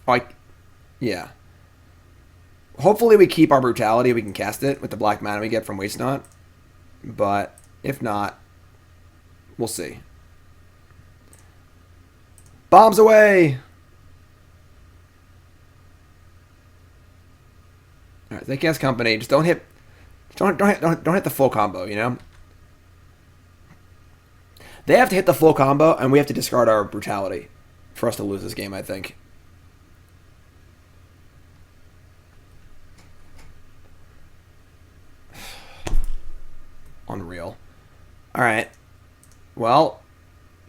like, yeah. Hopefully we keep our Brutality. We can cast it with the black mana we get from Waste Not. But if not, we'll see. Bombs away! Alright, they cast Company. Just don't hit the full combo, you know? They have to hit the full combo, and we have to discard our Brutality for us to lose this game, I think. Unreal. Alright. Well,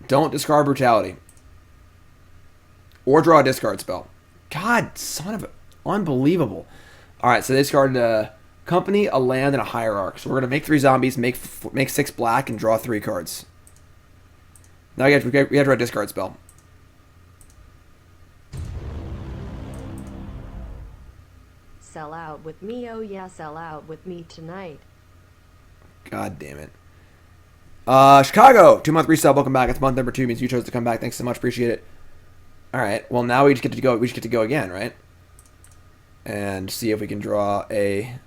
don't discard Brutality. Or draw a discard spell. God, son of a... Unbelievable. Alright, so they discarded a Company, a land, and a Hierarch. So we're going to make 3 zombies, make 6 black, and draw 3 cards. Now we have to draw a discard spell. Sell out with me, oh yeah, sell out with me tonight. God damn it. Chicago, 2-month resale, welcome back. It's month number 2, means you chose to come back. Thanks so much, appreciate it. Alright, well now we just get to go again, right? and see if we can draw a... I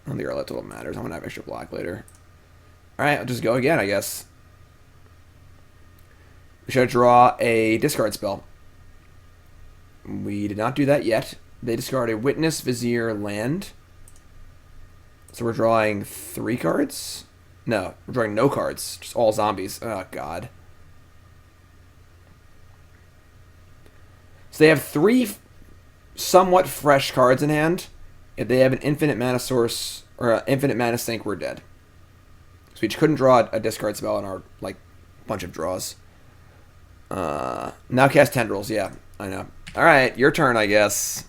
don't think our left total matters. I'm going to have extra black later. Alright, I'll just go again, I guess. We should draw a discard spell. We did not do that yet. They discarded Witness, Vizier, Land. So we're drawing 3 cards? No, we're drawing no cards. Just all zombies. Oh, God. So they have 3 somewhat fresh cards in hand. If they have an infinite mana source or an infinite mana sink, we're dead. So we just couldn't draw a discard spell in our bunch of draws. Now cast Tendrils. Yeah, I know. All right, your turn, I guess.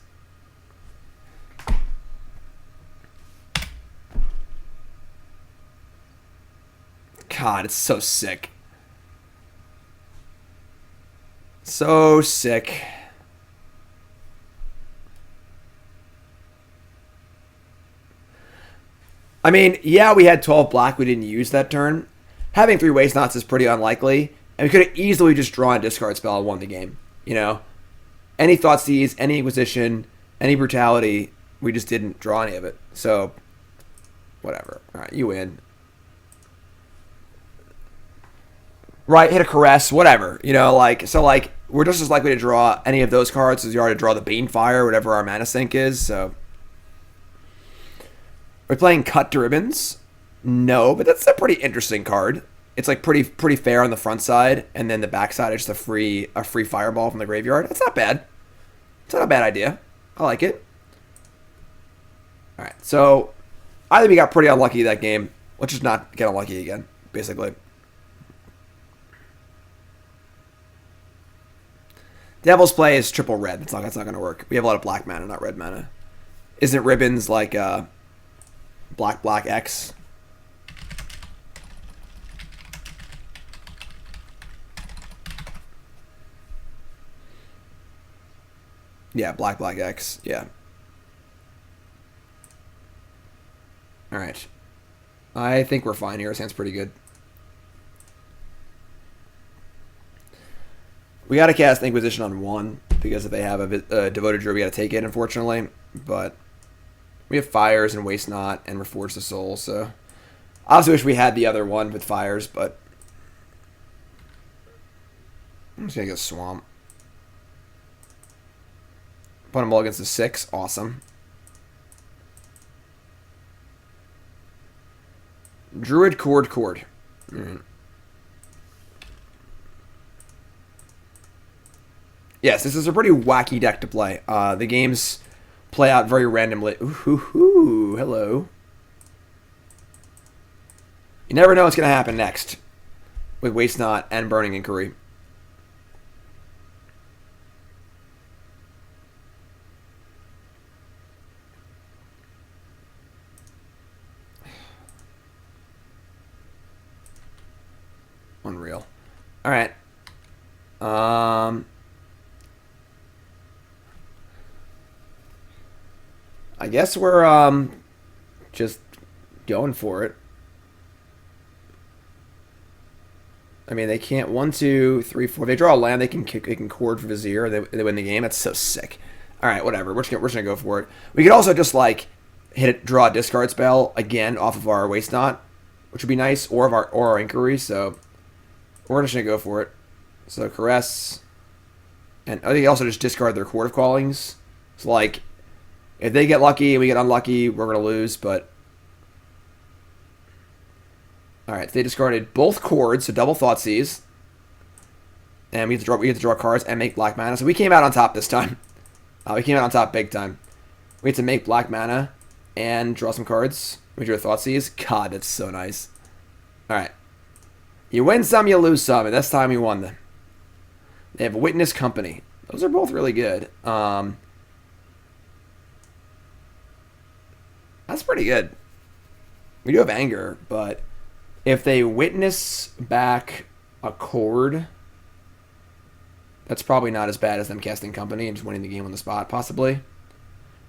God, it's so sick. So sick. I mean, yeah, we had 12 black we didn't use that turn. Having 3 Waste Knots is pretty unlikely. And we could have easily just drawn a discard spell and won the game. You know? Any Thoughtseize, any Inquisition, any Brutality, we just didn't draw any of it. So, whatever. Alright, you win. Right, hit a Caress, whatever. You know, we're just as likely to draw any of those cards as you are to draw the Banefire, whatever our mana sink is, so... We're playing Cut to Ribbons? No, but that's a pretty interesting card. It's pretty fair on the front side, and then the back side is just a free fireball from the graveyard. That's not bad. It's not a bad idea. I like it. Alright, so I think we got pretty unlucky that game. Let's just not get unlucky again, basically. Devil's Play is triple red. That's not going to work. We have a lot of black mana, not red mana. Isn't Ribbons like black X? Yeah, black X. Yeah. Alright. I think we're fine here. Our hand's pretty good. We got to cast Inquisition on 1, because if they have a Devoted Druid, we got to take it, unfortunately. But we have Fires and Waste Not and Reforge the Soul, so... I also wish we had the other one with Fires, but... I'm just going to go Swamp. Put them all against the 6. Awesome. Druid Cord. Yes, this is a pretty wacky deck to play. The games play out very randomly. Ooh, hello. You never know what's going to happen next with Waste Not and Burning Inquiry. Unreal. Alright. I guess we're just going for it. I mean, they can't 1, 2, 3, 4. If they draw a land, they can cord for Vizier, and they win the game. That's so sick. All right, whatever. We're just gonna go for it. We could also just draw a discard spell again off of our Waste Not, which would be nice, or our Inquiry. So we're just gonna go for it. So Caress, and I think also just discard their Court of Callings. So if they get lucky and we get unlucky, we're going to lose, but... Alright, they discarded both chords, so double Thoughtseize. And we have to draw cards and make black mana. So we came out on top this time. We came out on top big time. We had to make black mana and draw some cards. We drew a Thoughtseize. God, that's so nice. Alright. You win some, you lose some, and this time we won them. They have Witness Company. Those are both really good. That's pretty good. We do have Anger, but if they witness back a chord, that's probably not as bad as them casting Company and just winning the game on the spot, possibly.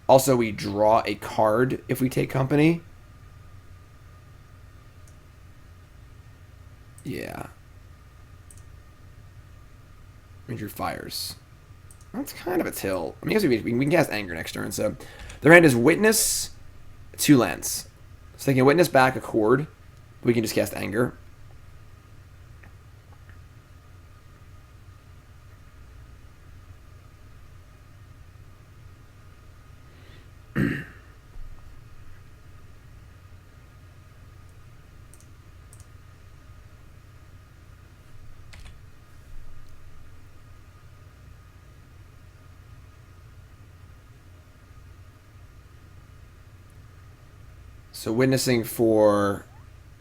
Also, we draw a card if we take Company. Yeah. We drew Fires. That's kind of a till. I mean, I guess we can cast Anger next turn. So their hand is Witness, 2 lands. So they can Witness back Accord. We can just cast Anger. So Witnessing for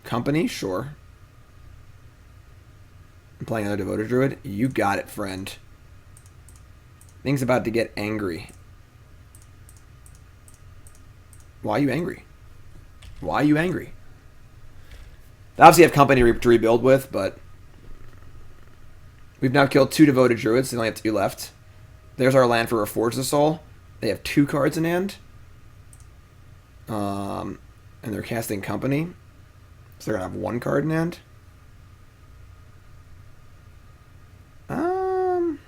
company, sure. I'm playing another Devoted Druid. You got it, friend. Thing's about to get angry. Why are you angry? Why are you angry? They obviously have company to rebuild with, but we've now killed 2 Devoted Druids. They only have 2 left. There's our land for Reforge the Soul. They have 2 cards in hand. And they're casting company. So they're going to have 1 card in hand. I'm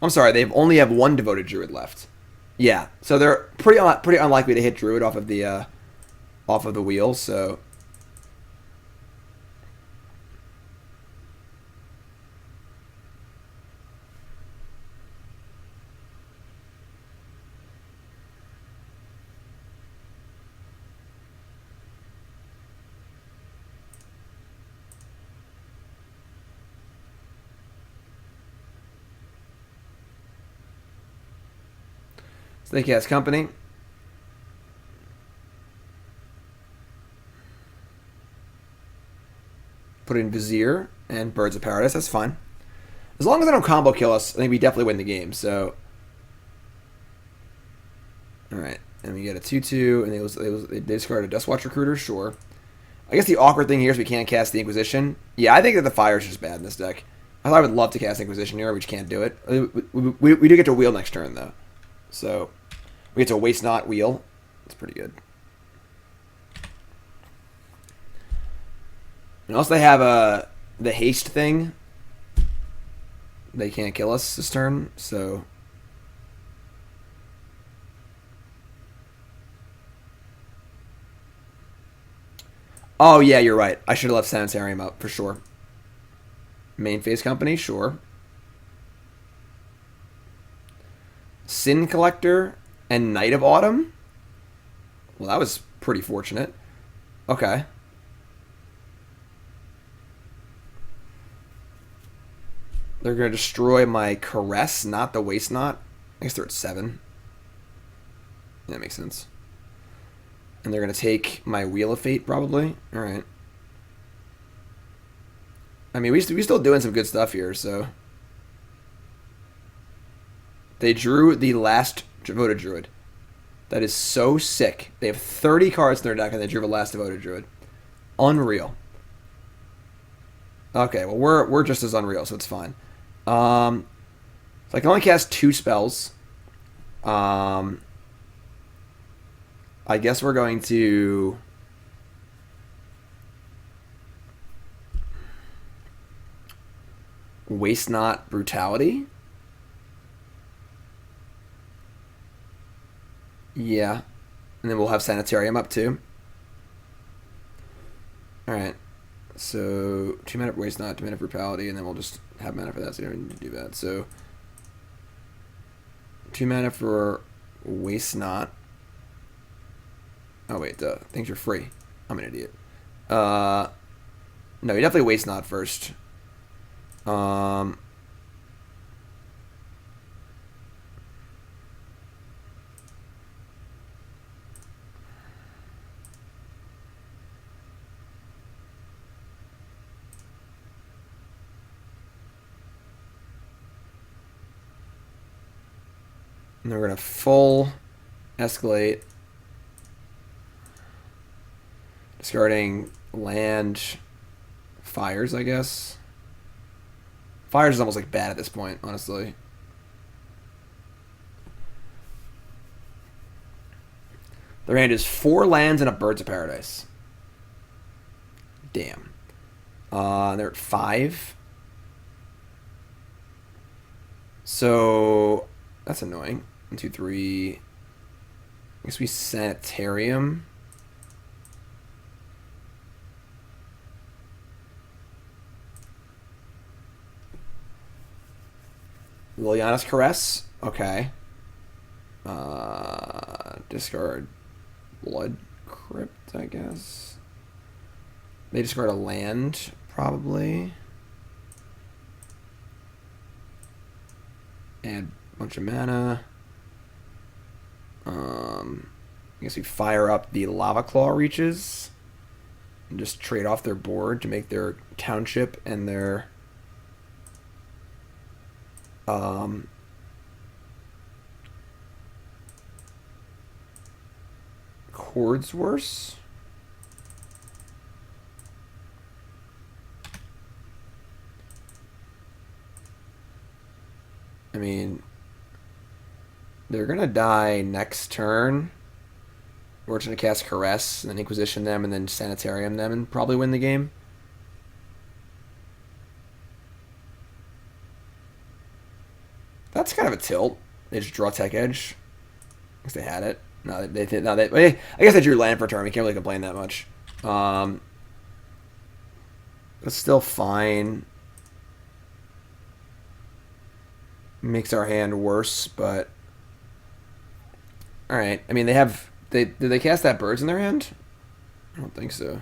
sorry, they only have 1 Devoted Druid left. Yeah, so they're pretty unlikely to hit Druid off of the wheel, so... So they cast company. Put in Vizier and Birds of Paradise. That's fine. As long as they don't combo kill us, I think we definitely win the game. So, all right, and we get a 2/2, and they discard a Dustwatch Recruiter. Sure. I guess the awkward thing here is we can't cast the Inquisition. Yeah, I think that the Fire is just bad in this deck. I thought I would love to cast Inquisition here, we just can't do it. We do get to wheel next turn though, so we get to Waste Not wheel. That's pretty good. And also they have the haste thing. They can't kill us this turn, so... Oh, yeah, you're right. I should have left Sanitarium up, for sure. Main phase company, sure. Sin Collector and Night of Autumn? Well, that was pretty fortunate. Okay. They're going to destroy my Caress, not the Waste Not. I guess they're at 7. That makes sense. And they're going to take my Wheel of Fate, probably. Alright. I mean, we still doing some good stuff here, so... They drew the last Devoted Druid. That is so sick. They have 30 cards in their deck, and they drew the last Devoted Druid. Unreal. Okay, well, we're just as unreal, so it's fine. So I can only cast 2 spells. I guess we're going to... Waste Not Brutality? Yeah. And then we'll have Sanitarium up too. Alright. So, 2 mana for Waste Not, 2 mana for Brutality, and then we'll just have mana for that, so we don't need to do that. So, 2 mana for Waste Not. Oh, wait, duh. Things are free. I'm an idiot. No, you definitely Waste Not first. And then we're going to full escalate. Discarding land Fires, I guess. Fires is almost like bad at this point, honestly. Their hand is 4 lands and a Birds of Paradise. Damn. They're at 5. So that's annoying. 1, 2, 3. I guess we Sanitarium. Liliana's Caress. Okay. Discard Blood Crypt, I guess. They discard a land, probably. Add a bunch of mana. I guess we fire up the Lavaclaw Reaches and just trade off their board to make their township and their chords worse. I mean, they're gonna die next turn. We're just gonna cast Caress, and then Inquisition them, and then Sanitarium them, and probably win the game. That's kind of a tilt. They just draw Tech Edge. I guess they had it. No, I guess they drew land for turn. We can't really complain that much. It's still fine. Makes our hand worse, but all right. I mean, did they cast that birds in their hand? I don't think so.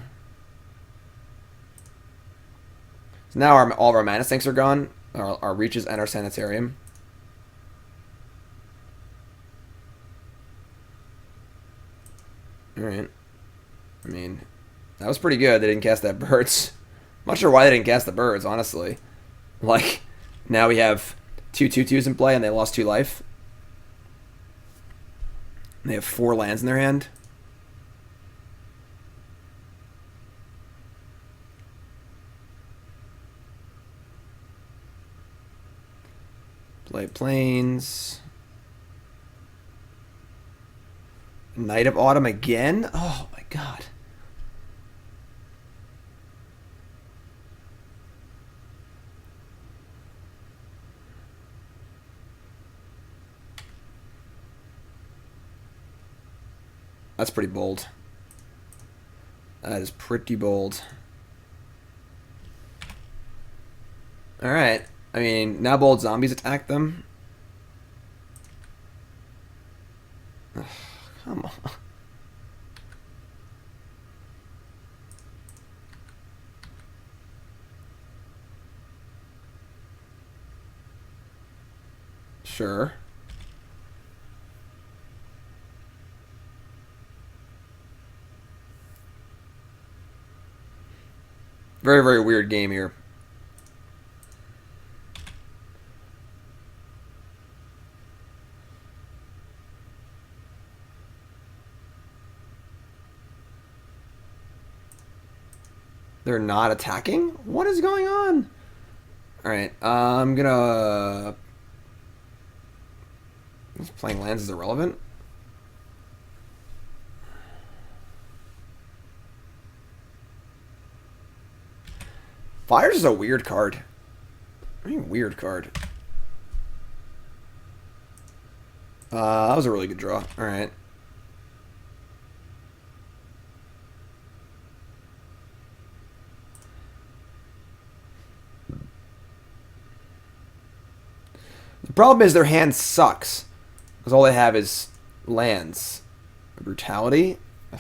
So now all of our mana sinks are gone. Our reaches and our Sanitarium. All right. I mean, that was pretty good. They didn't cast that birds. I'm not sure why they didn't cast the birds, honestly. Like, now we have 2 2/2s in play, and they lost 2 life. And they have 4 lands in their hand. Play Plains. Night of Autumn again? Oh my god. That's pretty bold. That is pretty bold. Alright. I mean, now bold zombies attack them. Ugh, come on. Sure. Very, very weird game here. They're not attacking? What is going on? Alright, I'm gonna... Playing lands is irrelevant. Fires is a weird card. I mean, weird card. That was a really good draw. Alright. The problem is their hand sucks. Because all they have is lands. Brutality? I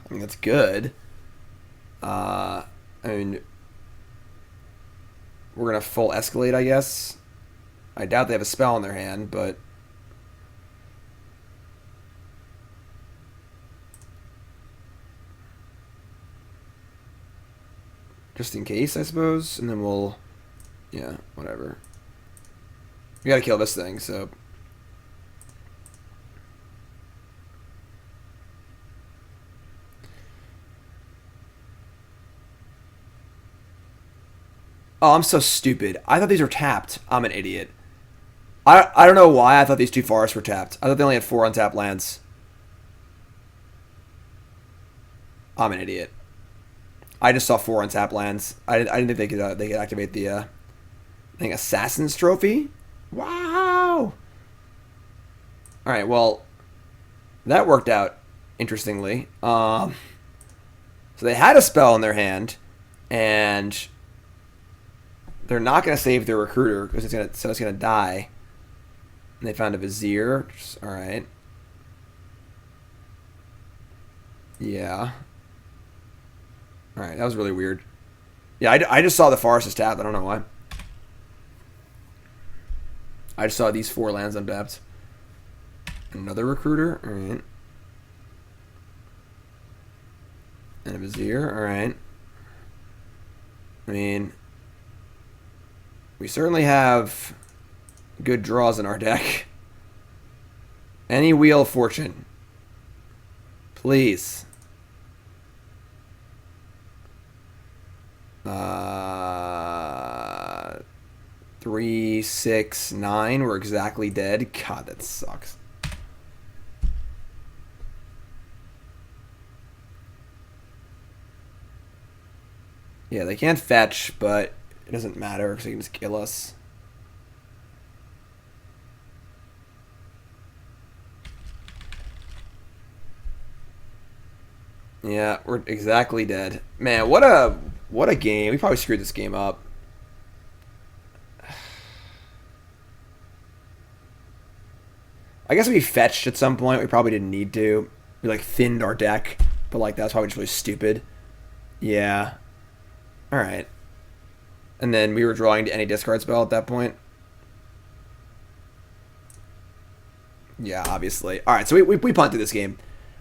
mean, that's good. I mean... We're going to full escalate, I guess. I doubt they have a spell in their hand, but... Just in case, I suppose. And then we'll... Yeah, whatever. We gotta kill this thing, so... Oh, I'm so stupid. I thought these were tapped. I'm an idiot. I don't know why I thought these 2 forests were tapped. I thought they only had 4 untapped lands. I'm an idiot. I just saw 4 untapped lands. I didn't think they could activate the I think Assassin's Trophy. Wow! Alright, well, that worked out interestingly. So they had a spell in their hand, and they're not going to save their recruiter because it's gonna die. And they found a Vizier. Alright. Yeah. Alright, that was really weird. Yeah, I just saw the Forest's tapped. I don't know why. I just saw these 4 lands untapped. Another recruiter. Alright. And a Vizier. Alright. I mean, we certainly have good draws in our deck. Any Wheel of Fortune. Please. 3, 6, 9. We're exactly dead. God, that sucks. Yeah, they can't fetch, but it doesn't matter because they can just kill us. Yeah, we're exactly dead. Man, what a game. We probably screwed this game up. I guess we fetched at some point. We probably didn't need to. We like thinned our deck, but like that's probably just really stupid. Yeah. All right. And then we were drawing to any discard spell at that point. Yeah, obviously. All right, so we punted this game.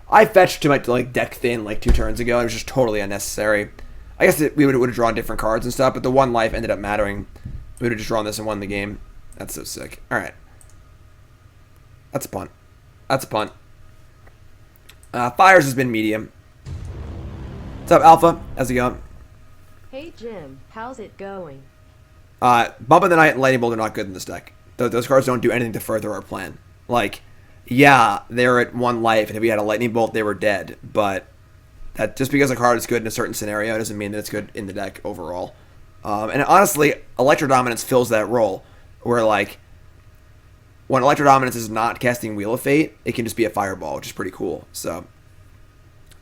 I fetched to my like deck thin like 2 turns ago. It was just totally unnecessary. I guess we would have drawn different cards and stuff, but the 1 life ended up mattering. We would have just drawn this and won the game. That's so sick. All right. That's a punt. That's a punt. Fires has been medium. What's up, Alpha? How's it going? Hey Jim, how's it going? Bump of the Night and Lightning Bolt are not good in this deck. Those cards don't do anything to further our plan. Like, yeah, they're at 1 life, and if we had a Lightning Bolt, they were dead. But that just because a card is good in a certain scenario doesn't mean that it's good in the deck overall. And honestly, Electro Dominance fills that role, where like when Electro Dominance is not casting Wheel of Fate, it can just be a Fireball, which is pretty cool. So,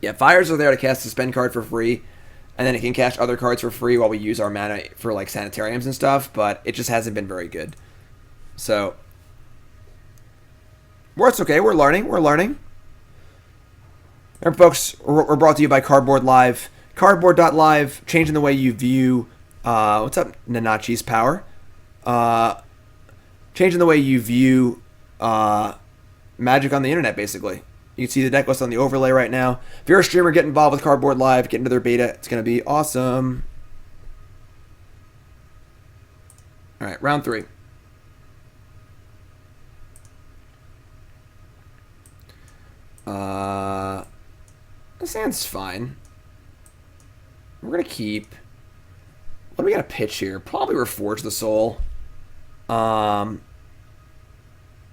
yeah, Fires are there to cast a spend card for free, and then it can cast other cards for free while we use our mana for like Sanitariums and stuff, but it just hasn't been very good. So, well, it's okay. We're learning. We're learning. Remember, folks, we're brought to you by Cardboard Live. Cardboard.live, changing the way you view... what's up, Nanachi's Power? Changing the way you view Magic on the internet, basically. You can see the deck list on the overlay right now. If you're a streamer, get involved with Cardboard Live. Get into their beta. It's going to be awesome. All right, round 3. This hand's fine. We're going to keep... What do we got to pitch here? Probably Reforge the Soul.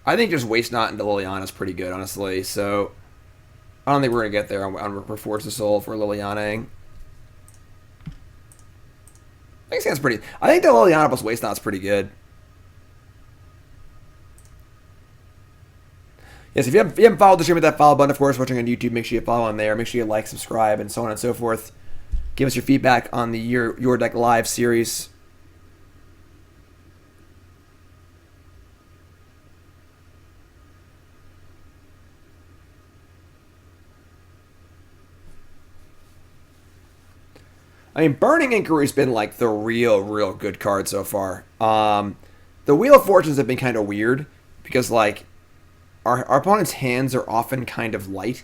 I think just Waste Not into Liliana is pretty good, honestly. So, I don't think we're going to get there on Reforge the Soul for Liliana-ing. I think that's pretty... I think the Liliana plus Waste Not is pretty good. Yes, if you haven't followed the stream, hit that follow button. Of course, watching on YouTube, make sure you follow on there. Make sure you like, subscribe, and so on and so forth. Give us your feedback on the Your Deck Live series. I mean, Burning Inquiry's been like the real good card so far. The Wheel of Fortunes have been kind of weird because like our opponent's hands are often kind of light,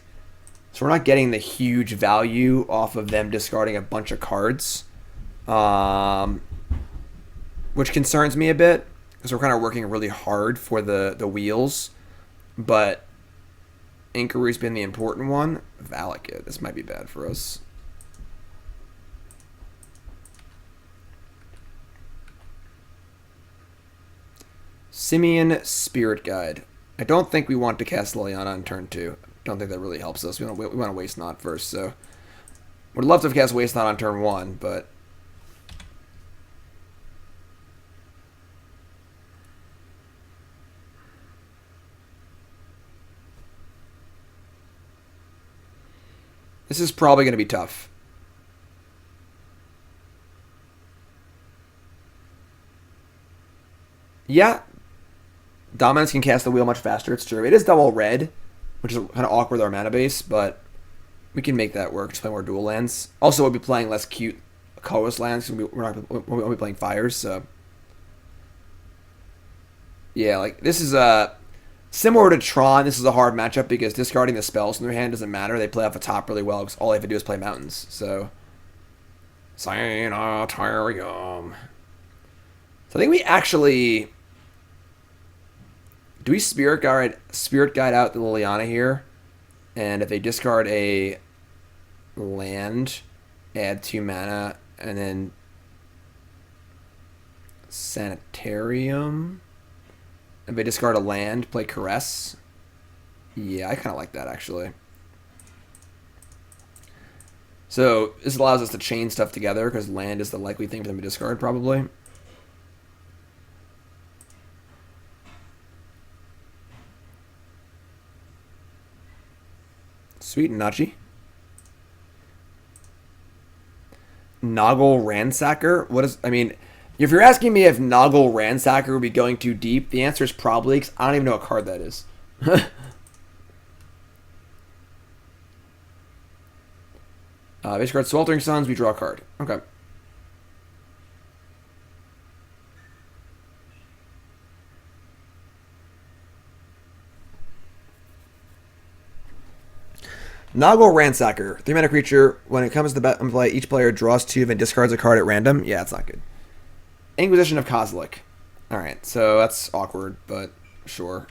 so we're not getting the huge value off of them discarding a bunch of cards, which concerns me a bit because we're kind of working really hard for the wheels, but Inquiry's been the important one. Valakut, this might be bad for us. Simian Spirit Guide. I don't think we want to cast Liliana on turn 2. Don't think that really helps us. We want to Waste Not first, so... Would love to have cast Waste Not on turn 1, but... This is probably going to be tough. Yeah. Dominance can cast the wheel much faster, it's true. It is double red, which is kind of awkward with our mana base, but we can make that work. Just play more dual lands. Also, we'll be playing less cute colorless lands. We'll be playing fires, so... Yeah, like, this is similar to Tron. This is a hard matchup because discarding the spells in their hand doesn't matter. They play off the top really well because all they have to do is play mountains. So, Sanitarium. So I think we actually... Do we Spirit Guide out the Liliana here? And if they discard a land, add 2 mana, and then Sanitarium... If they discard a land, play Caress. Yeah, I kind of like that, actually. So, this allows us to chain stuff together, because land is the likely thing for them to discard, probably. Sweet Nachi. Noggle Ransacker? What is... I mean... If you're asking me if Noggle Ransacker would be going too deep, the answer is probably, because I don't even know what card that is. Base card Sweltering Suns, we draw a card. Okay. Noggle Ransacker, 3-mana creature. When it comes to play, each player draws 2 and discards a card at random. Yeah, that's not good. Inquisition of Kozilek. Alright, so that's awkward, but sure.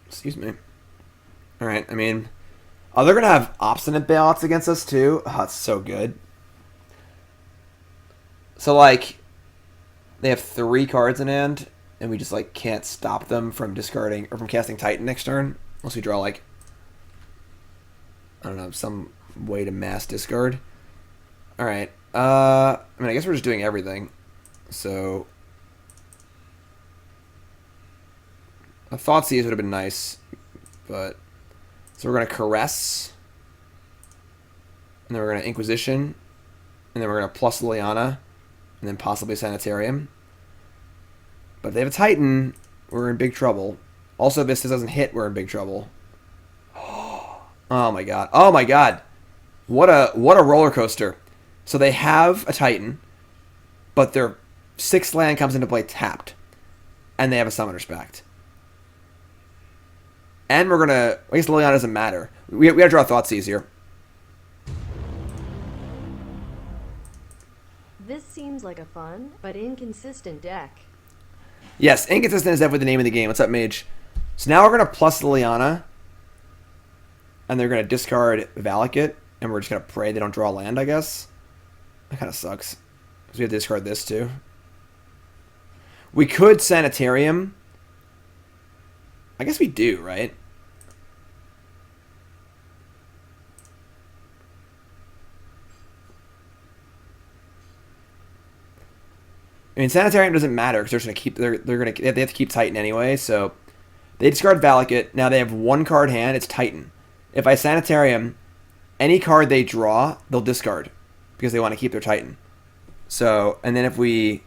Excuse me. Alright, I mean... Oh, they're going to have Obstinate Bailouts against us, too? Oh, that's so good. So, like... They have 3 cards in hand... And we just, like, can't stop them from discarding... Or from casting Titan next turn. Unless we draw, like... I don't know, some way to mass discard. Alright. I mean, I guess we're just doing everything. So... A Thoughtseize would have been nice. But... So we're going to Caress. And then we're going to Inquisition. And then we're going to plus Liliana. And then possibly Sanitarium. But if they have a Titan, we're in big trouble. Also, if this doesn't hit, we're in big trouble. Oh my god. Oh my god. What a roller coaster. So they have a Titan, but their 6th land comes into play tapped. And they have a Summoner's Pact. And we're gonna... I guess Liliana doesn't matter. We gotta draw Thoughtseize here. This seems like a fun, but inconsistent deck. Yes, inconsistent is definitely the name of the game. What's up, Mage? So now we're going to plus Liliana. And they're going to discard Valakut. And we're just going to pray they don't draw land, I guess. That kind of sucks. Because we have to discard this, too. We could Sanitarium. I guess we do, right? I mean, Sanitarium doesn't matter because they're going to keep. They have to keep Titan anyway. So they discard Valakut. Now they have 1 card hand. It's Titan. If I Sanitarium, any card they draw, they'll discard because they want to keep their Titan. So and then if we,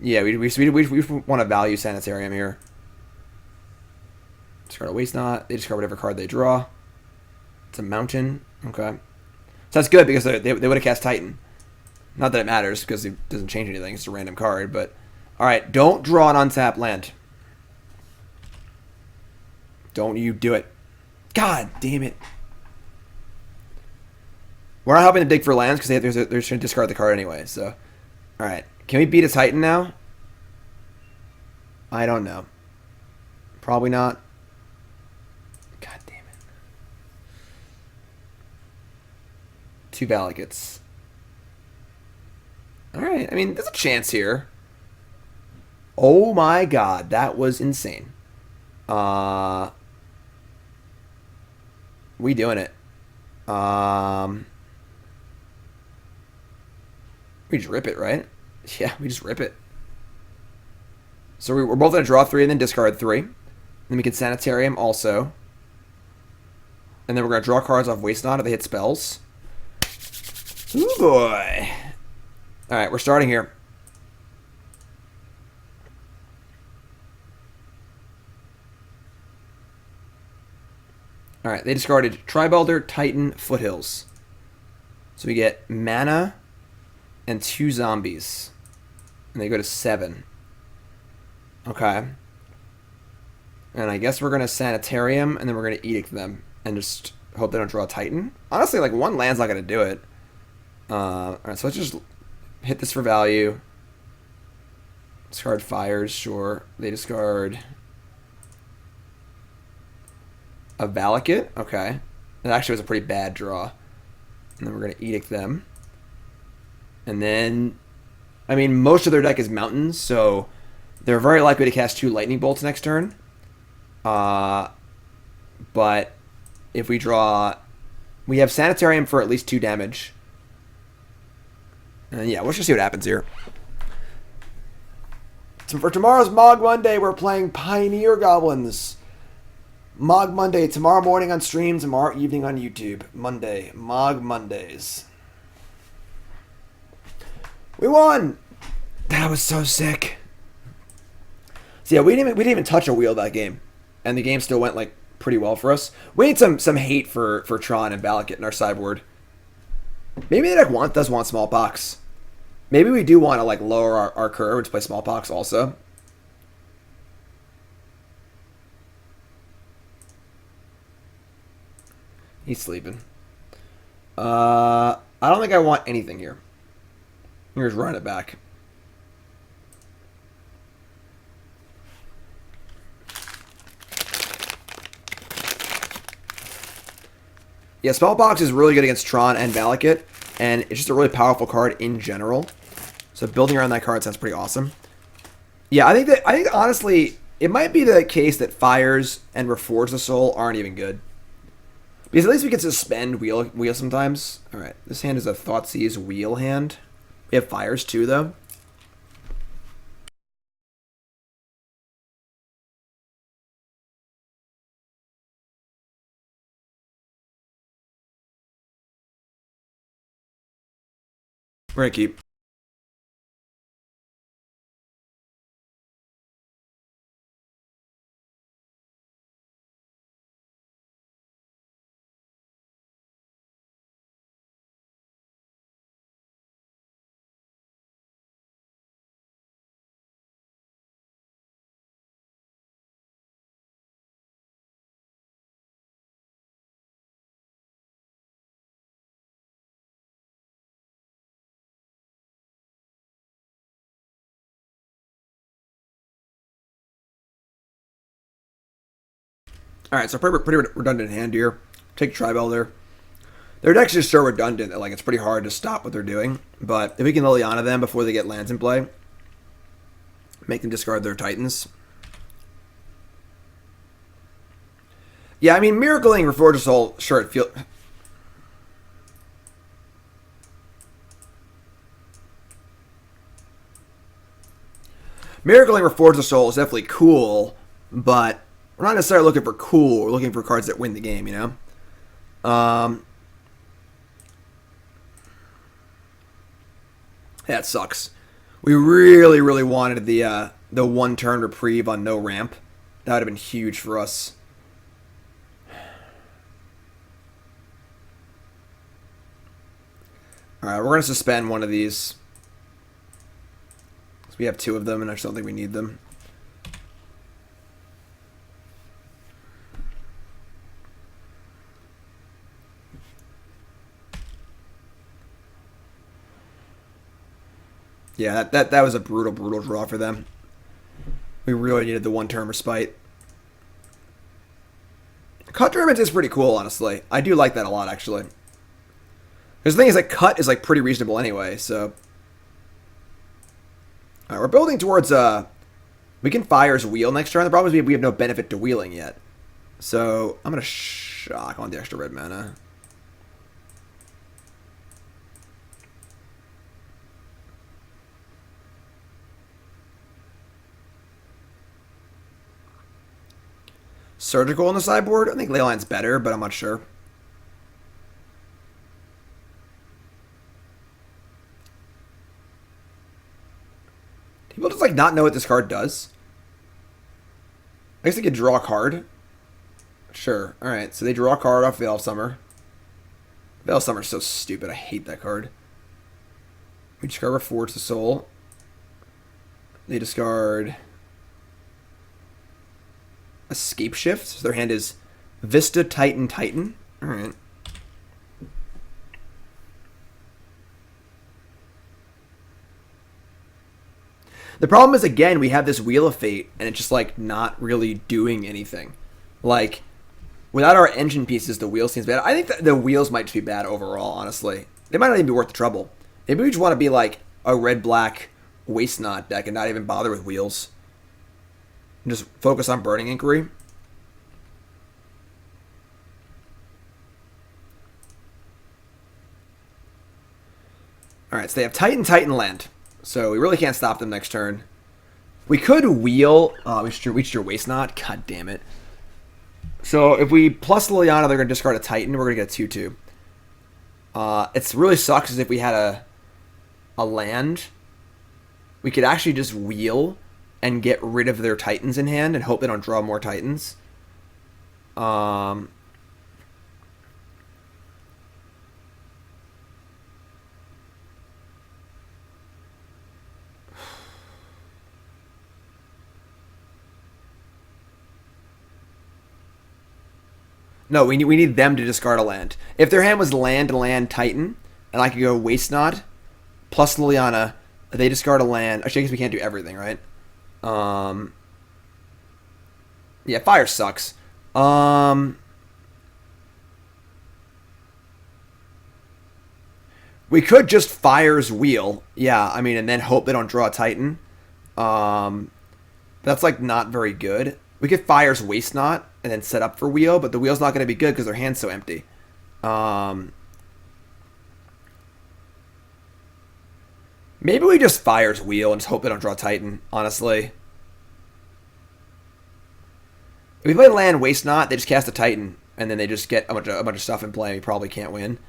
yeah, we want to value Sanitarium here. Discard a Waste Not. They discard whatever card they draw. It's a mountain. Okay, so that's good because they would have cast Titan. Not that it matters, because it doesn't change anything. It's a random card, but... Alright, don't draw an untapped land. Don't you do it. God damn it. We're not helping them dig for lands, because they're just going to discard the card anyway, so... Alright, can we beat a Titan now? I don't know. Probably not. God damn it. 2 Valakuts. Alright, I mean, there's a chance here. Oh my god, that was insane. We doing it. We just rip it, right? Yeah, we just rip it. So we're both going to draw 3 and then discard 3. Then we can Sanitarium also. And then we're going to draw cards off Waste Not if they hit spells. Ooh, boy. Alright, we're starting here. Alright, they discarded Tribelder, Titan, Foothills. So we get mana and 2 zombies. And they go to 7. Okay. And I guess we're going to Sanitarium, and then we're going to Edict them. And just hope they don't draw a Titan. Honestly, like, 1 land's not going to do it. Alright, so let's just hit this for value. Discard Fires, sure. They discard a Valakut. Okay. That actually was a pretty bad draw. And then we're going to Edict them. And then, I mean, most of their deck is mountains, so they're very likely to cast 2 lightning bolts next turn. But if we draw, we have Sanitarium for at least 2 damage. And yeah, let's just see what happens here. So for tomorrow's Mog Monday, we're playing Pioneer Goblins. Mog Monday, tomorrow morning on stream, tomorrow evening on YouTube. Monday, Mog Mondays. We won! That was so sick. So yeah, we didn't even touch a wheel that game. And the game still went like pretty well for us. We need some hate for Tron and Valakut in our sideboard. Maybe the deck does want Smallpox. Maybe we do want to like lower our curve to play Smallpox also. He's sleeping. I don't think I want anything here. Here's run it back. Yeah, Smallpox is really good against Tron and Valakut, and it's just a really powerful card in general. So building around that card sounds pretty awesome. Yeah, I think honestly, it might be the case that Fires and Reforge the Soul aren't even good. Because at least we can suspend wheel sometimes. Alright, this hand is a Thoughtseize wheel hand. We have Fires too, though. We're gonna keep. Alright, so pretty redundant hand here. Take Tribelder. Their deck's just so redundant that like it's pretty hard to stop what they're doing. But if we can Liliana them before they get lands in play, make them discard their Titans. Yeah, I mean, Miracling Reforge the Soul, sure, it feels... Miracling Reforge the Soul is definitely cool, but we're not necessarily looking for cool. We're looking for cards that win the game, you know? That sucks. We really, really wanted the 1-turn reprieve on no ramp. That would have been huge for us. Alright, we're going to suspend one of these. We have 2 of them, and I just don't think we need them. Yeah, that was a brutal draw for them. We really needed the 1-turn respite. Cut Tournament is pretty cool, honestly. I do like that a lot, actually. Because the thing is, like, cut is, like, pretty reasonable anyway, so... Alright, we're building towards, we can Fires Wheel next turn. The problem is we have no benefit to wheeling yet. So, I'm going to shock on the extra red mana. Surgical on the sideboard? I think Leyline's better, but I'm not sure. People just like not know what this card does. I guess they could draw a card. Sure. Alright, so they draw a card off Veil of Summer. Veil of Summer's so stupid. I hate that card. We discard Reforge the Soul. They discard Escape Shift. So their hand is Vista Titan Titan. Alright. The problem is, again, we have this Wheel of Fate, and it's just, like, not really doing anything. Like, without our engine pieces, the wheel seems bad. I think that the wheels might just be bad overall, honestly. They might not even be worth the trouble. Maybe we just want to be, like, a red-black Waste Not deck and not even bother with wheels. And just focus on Burning Inquiry. Alright, so they have Titan land. So we really can't stop them next turn. We could wheel. We reached your Waste Not. God damn it. So if we plus Liliana, they're going to discard a Titan. We're going to get a 2-2. It really sucks is if we had a land. We could actually just wheel and get rid of their Titans in hand and hope they don't draw more Titans. No, we need them to discard a land. If their hand was land, Titan, and I could go Waste Not, plus Liliana, they discard a land. Actually, I guess we can't do everything, right? Yeah, Fire sucks. We could just Fire's Wheel. Yeah, I mean, and then hope they don't draw a Titan. That's, like, not very good. We could Fire's Waste Not and then set up for Wheel, but the Wheel's not going to be good because their hand's so empty. Maybe we just Fire's Wheel and just hope they don't draw Titan, honestly. If we play land Waste Not, they just cast a Titan, and then they just get a bunch of stuff in play. We probably can't win.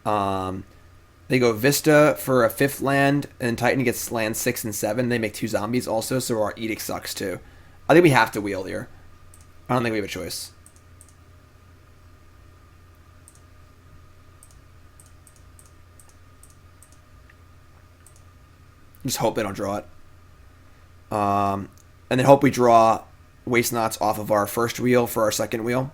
They go Vista for a 5th land, and then Titan gets land 6 and 7. They make 2 zombies also, so our Edict sucks too. I think we have to wheel here. I don't think we have a choice. Just hope they don't draw it. And then hope we draw Waste Nots off of our first wheel for our second wheel.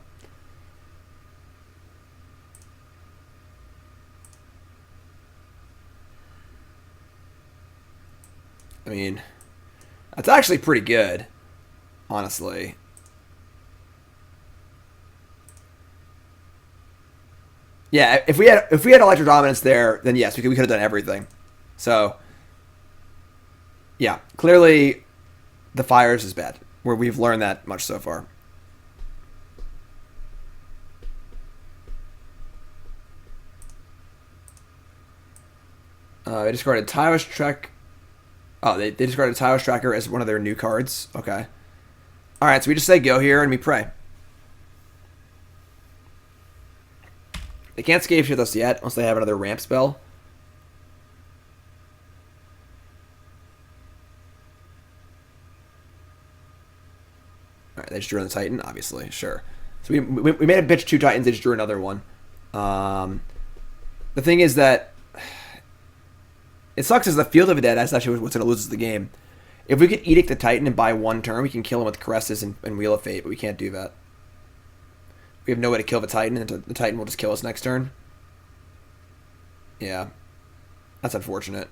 I mean, that's actually pretty good, honestly. Yeah, if we had Electro Dominance there, then yes, we could have done everything. So, yeah, clearly the Fires is bad. Where we've learned that much so far. They discarded Taoist Trek. Oh, they discarded Taoist Tracker as one of their new cards. Okay. Alright, so we just say go here and we pray. They can't Scave Shift us yet, unless they have another ramp spell. Alright, they just drew on the Titan, obviously, sure. So we made a bitch 2 Titans, they just drew another one. The thing is that it sucks as the Field of the Dead, that's actually what's going to lose us the game. If we could Edict the Titan and buy 1 turn, we can kill him with Caresses and Wheel of Fate, but we can't do that. We have no way to kill the Titan, and the Titan will just kill us next turn. Yeah. That's unfortunate.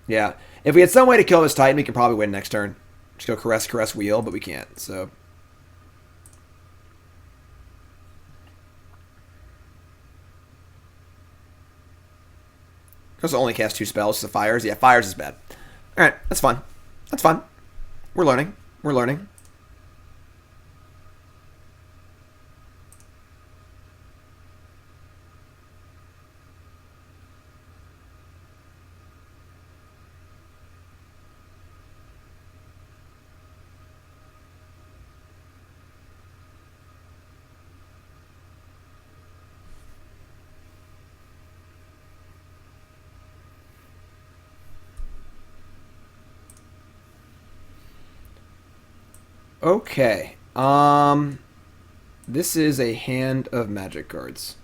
Yeah. If we had some way to kill this Titan, we could probably win next turn. Just go Caress, Wheel, but we can't, so. Because only cast 2 spells, so Fires. Yeah, Fires is bad. Alright, that's fun. That's fun. We're learning. We're learning. Okay. This is a hand of magic cards.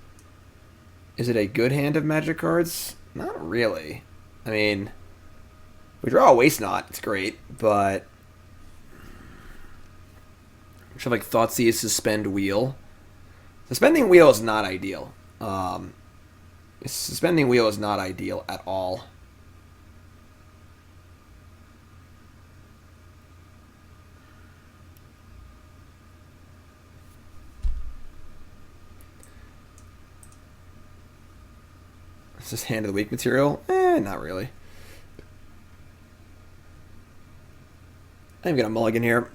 Is it a good hand of magic cards? Not really. I mean, we draw a Waste Not. It's great, but we should have like Thoughtseize, Suspend Wheel. Suspending Wheel is not ideal. Suspending Wheel is not ideal at all. Is this hand of the weak material? Not really. I'm gonna mulligan here.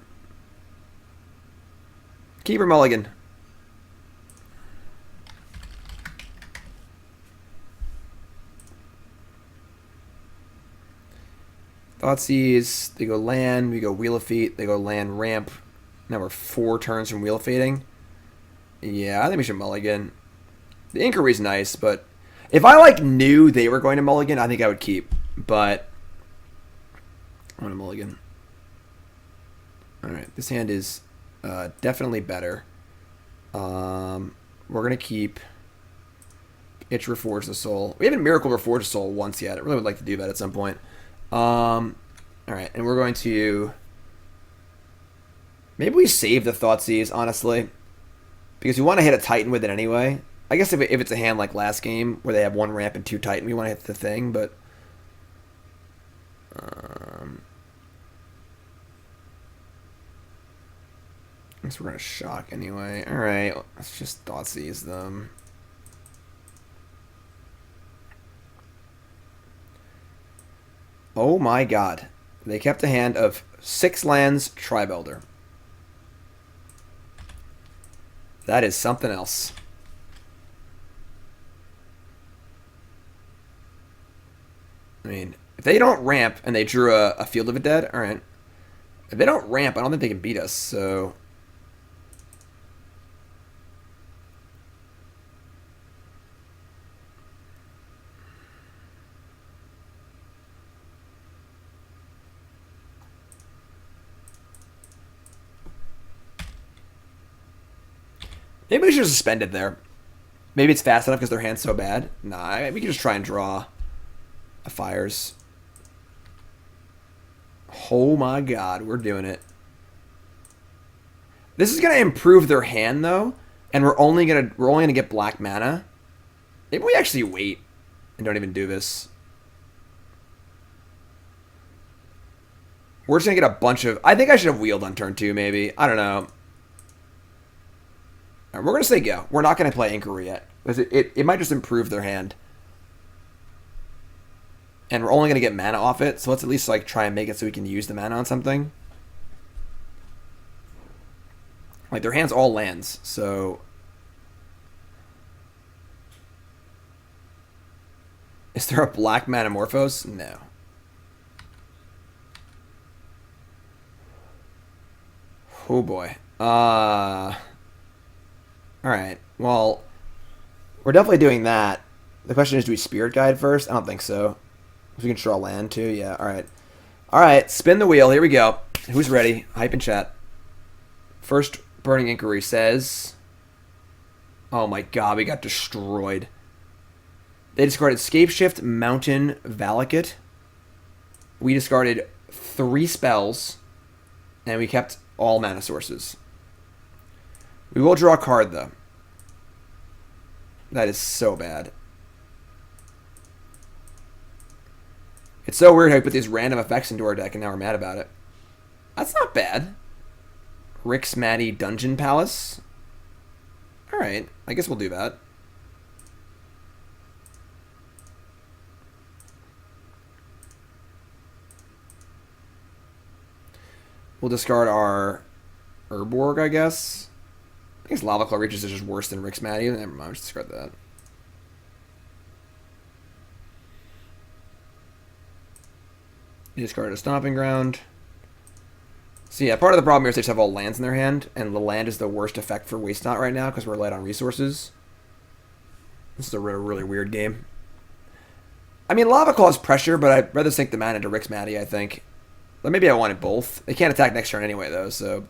Keeper mulligan. Thoughtseize. They go land. We go Wheel of Fate. They go land ramp. Now we're 4 turns from Wheel of Fating. Yeah, I think we should mulligan. The Inquiry's nice, but if I like knew they were going to mulligan, I think I would keep. But I'm gonna mulligan. All right, this hand is definitely better. We're gonna keep Itch Reforge the Soul. We haven't Miracle Reforge the Soul once yet. I really would like to do that at some point. All right, and we're going to maybe we save the Thoughtseize, honestly, because we want to hit a Titan with it anyway. I guess if it's a hand like last game where they have 1 ramp and 2 Titan, we want to hit the thing, but I guess we're going to shock anyway. Alright, let's just Thoughtseize them. Oh my god. They kept a hand of 6 lands, Tribe Elder. That is something else. I mean, if they don't ramp and they drew a Field of the Dead, alright. If they don't ramp, I don't think they can beat us, so maybe we should suspend it there. Maybe it's fast enough because their hand's so bad. Nah, we can just try and draw a Fires. Oh my god, we're doing it. This is gonna improve their hand though, and we're only gonna get black mana. Maybe we actually wait and don't even do this. We're just gonna get a bunch of. I think I should have wheeled on turn 2, maybe. I don't know. We're going to say go. We're not going to play Inquiry yet. Because it might just improve their hand. And we're only going to get mana off it. So let's at least like try and make it so we can use the mana on something. Like their hand's all lands. So is there a black Manamorphose? No. Oh boy. Alright, well, we're definitely doing that. The question is, do we Spirit Guide first? I don't think so. We can draw land too, yeah, alright. Alright, spin the wheel, here we go. Who's ready? Hype in chat. First Burning Inquiry says... Oh my god, we got destroyed. They discarded Scapeshift, Mountain, Valakut. We discarded 3 spells, and we kept all mana sources. We will draw a card, though. That is so bad. It's so weird how we put these random effects into our deck and now we're mad about it. That's not bad. Rick's Maadi Dungeon Palace. Alright, I guess we'll do that. We'll discard our Urborg, I guess. I guess Lavaclaw Reaches is just worse than Rick's Maadi. Never mind, just discard that. You discarded a Stomping Ground. So yeah, part of the problem here is they just have all lands in their hand, and the land is the worst effect for Waste Not right now because we're light on resources. This is a really weird game. I mean, Lavaclaw is pressure, but I'd rather sink the mana into Rick's Maadi, I think. But maybe I wanted both. They can't attack next turn anyway, though, so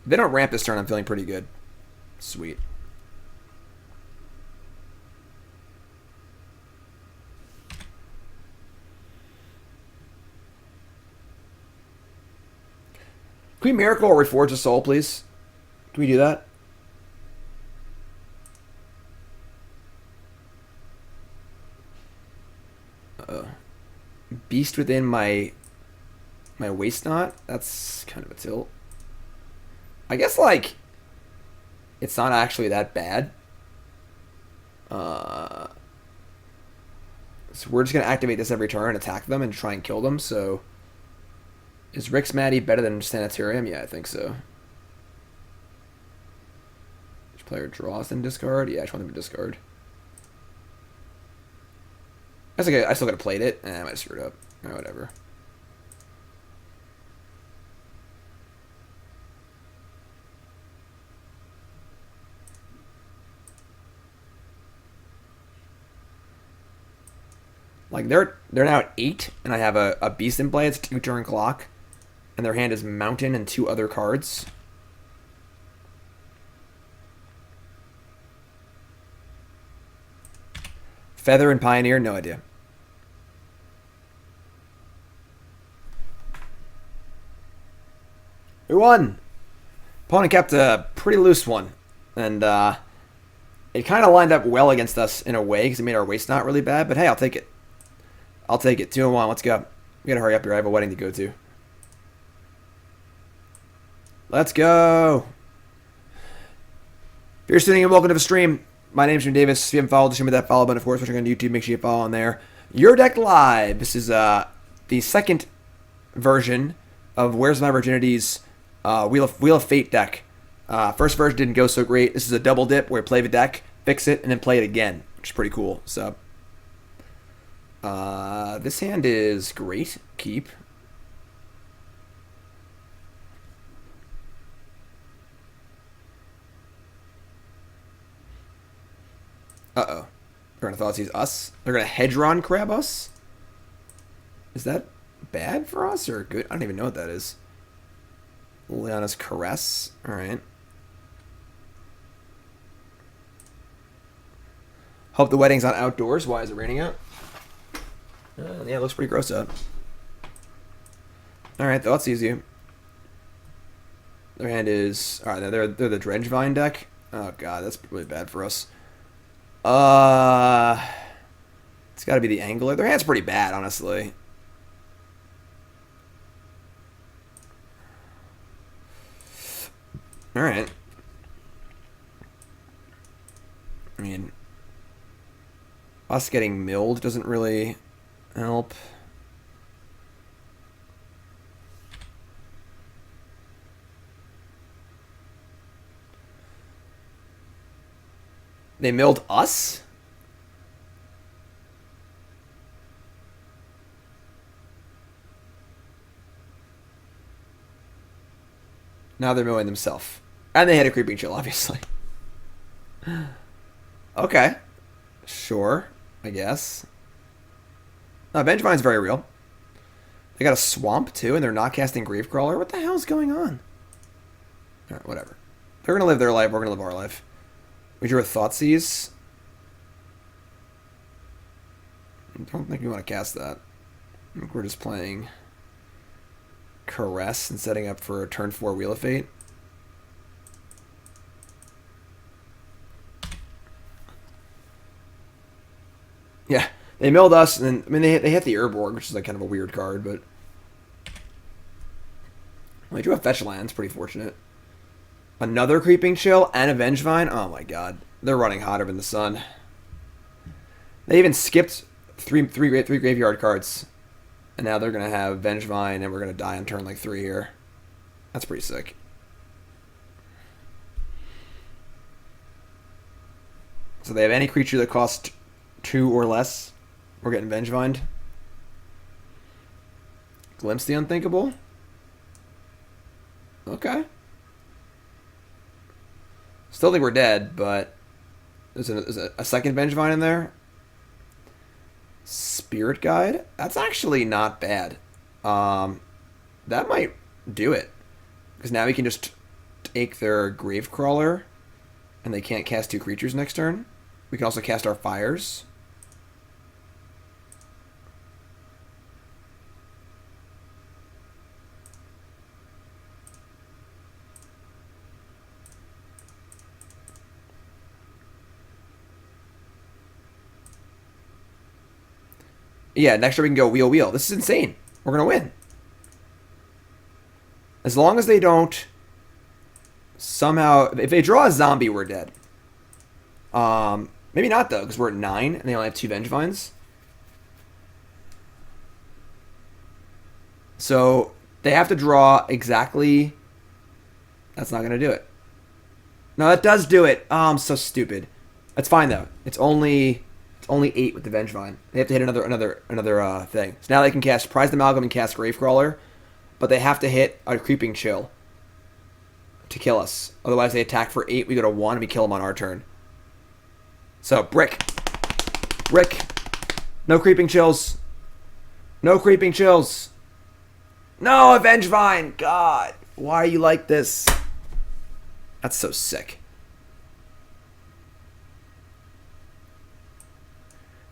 If they don't ramp this turn, I'm feeling pretty good. Sweet. Can we Miracle or Reforge the Soul, please? Can we do that? Beast within my waist knot? That's kind of a tilt. I guess, like, it's not actually that bad. So we're just going to activate this every turn, attack them, and try and kill them, so... Is Rick's Maadi better than Sanitarium? Yeah, I think so. Each player draws then discard? Yeah, I just want them to discard. That's okay. I still could have played it. I might have screwed up. Or whatever. Like, they're now at 8, and I have a beast in play. It's 2-turn clock. And their hand is Mountain and 2 other cards. Feather and Pioneer? No idea. We won! Opponent kept a pretty loose one. And it kind of lined up well against us in a way, because it made our waist knot really bad. But hey, I'll take it. I'll take it. 2-1. Let's go. We gotta hurry up here. I have a wedding to go to. Let's go. If you're tuning in, welcome to the stream. My name's Jim Davis. If you haven't followed the stream with that follow button, of course, watching on YouTube, make sure you follow on there. Your Deck Live. This is the second version of Where's My Virginity's Wheel of Fate deck. First version didn't go so great. This is a double dip where you play the deck, fix it, and then play it again, which is pretty cool. So, this hand is great. Keep. Uh-oh. They're going to Thoughtseize us? They're going to Hedron crab us? Is that bad for us or good? I don't even know what that is. Liliana's Caress. Alright. Hope the wedding's not outdoors. Why is it raining out? Yeah, it looks pretty gross out. Alright, Thoughtseize you. Their hand is... Alright, they're the Dredgevine deck. Oh god, that's really bad for us. It's got to be the Angler. Their hand's pretty bad, honestly. All right. I mean, us getting milled doesn't really help. They milled us? Now they're milling themselves. And they had a Creeping Chill, obviously. Okay. Sure, I guess. No, Vengevine's very real. They got a Swamp, too, and they're not casting Gravecrawler. What the hell's going on? Alright, whatever. They're going to live their life. We're going to live our life. We drew a Thoughtseize. I don't think we want to cast that. I think we're just playing Caress and setting up for a turn 4 Wheel of Fate. Yeah, they milled us, and then, I mean, they hit the Urborg, which is like kind of a weird card, but... Well, they drew a Fetch Land. It's pretty fortunate. Another Creeping Chill and a Vengevine? Oh my god. They're running hotter than the sun. They even skipped three graveyard cards. And now they're going to have Vengevine and we're going to die on turn like 3 here. That's pretty sick. So they have any creature that costs 2 or less. We're getting Vengevined. Glimpse the Unthinkable. Okay. Still think we're dead, but there's a second Vengevine in there. Spirit Guide? That's actually not bad. That might do it. Because now we can just take their Gravecrawler, and they can't cast 2 creatures next turn. We can also cast our Fires. Yeah, next turn we can go wheel, wheel. This is insane. We're going to win. As long as they don't somehow... If they draw a zombie, we're dead. Maybe not, though, because we're at 9, and they only have 2 Vengevines. So, they have to draw exactly... That's not going to do it. No, that does do it. Oh, I'm so stupid. That's fine, though. It's only 8 with the Vengevine. They have to hit another thing. So now they can cast Prized Amalgam and cast Gravecrawler, but they have to hit a Creeping Chill to kill us. Otherwise, they attack for 8. We go to 1, and we kill them on our turn. So, Brick. No Creeping Chills. No Creeping Chills. No, Vengevine. God, why are you like this? That's so sick.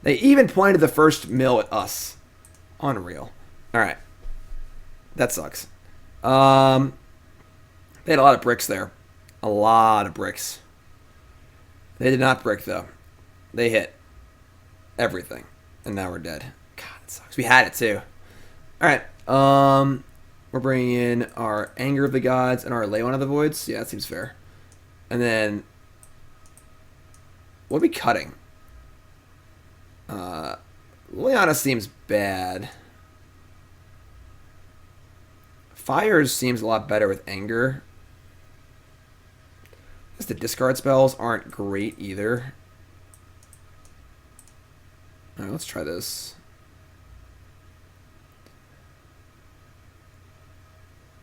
They even pointed the first mill at us. Unreal. Alright. That sucks. They had a lot of bricks there. A lot of bricks. They did not brick, though. They hit everything. And now we're dead. God, it sucks. We had it, too. Alright. We're bringing in our Anger of the Gods and our Leyline of the Voids. Yeah, that seems fair. And then... What are we cutting? Liliana seems bad. Fires seems a lot better with Anger. I guess the discard spells aren't great either. Alright, let's try this.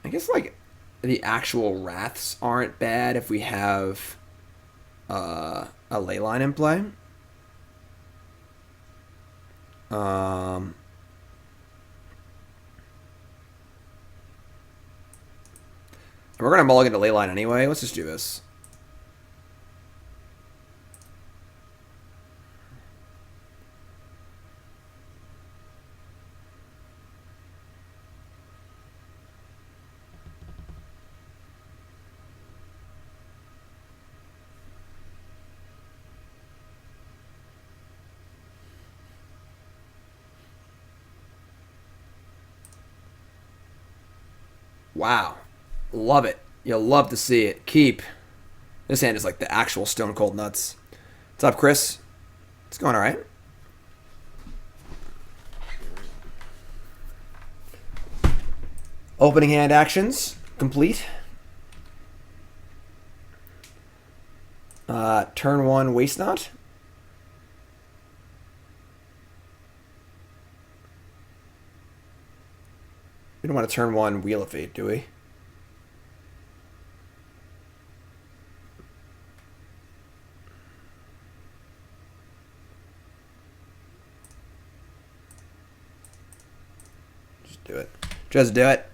I guess, like, the actual Wraths aren't bad if we have a Leyline in play. We're going to mulligan to Leyline anyway. Let's just do this. Wow. Love it. You'll love to see it. Keep. This hand is like the actual stone cold nuts. What's up, Chris? It's going alright. Opening hand actions complete. Turn 1 Waste Not. We don't want to turn 1 Wheel of Fate, do we? Just do it. Just do it.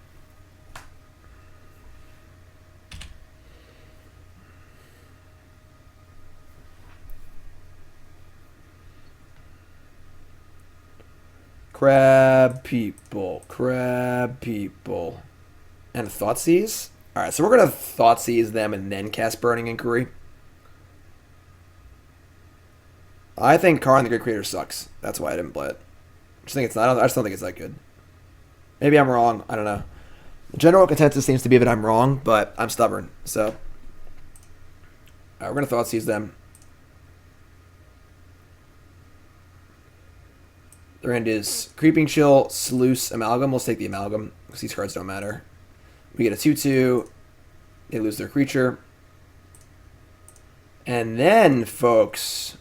Crab people. And Thoughtseize? Alright, so we're going to Thoughtseize them and then cast Burning Inquiry. I think Karn the Great Creator sucks. That's why I didn't play it. I just don't think it's that good. Maybe I'm wrong. I don't know. The general consensus seems to be that I'm wrong, but I'm stubborn. So, alright, we're going to Thoughtseize them. Their end is Creeping Chill, Sluice, Amalgam. Let's take the Amalgam, because these cards don't matter. We get a 2/2. They lose their creature. And then, folks,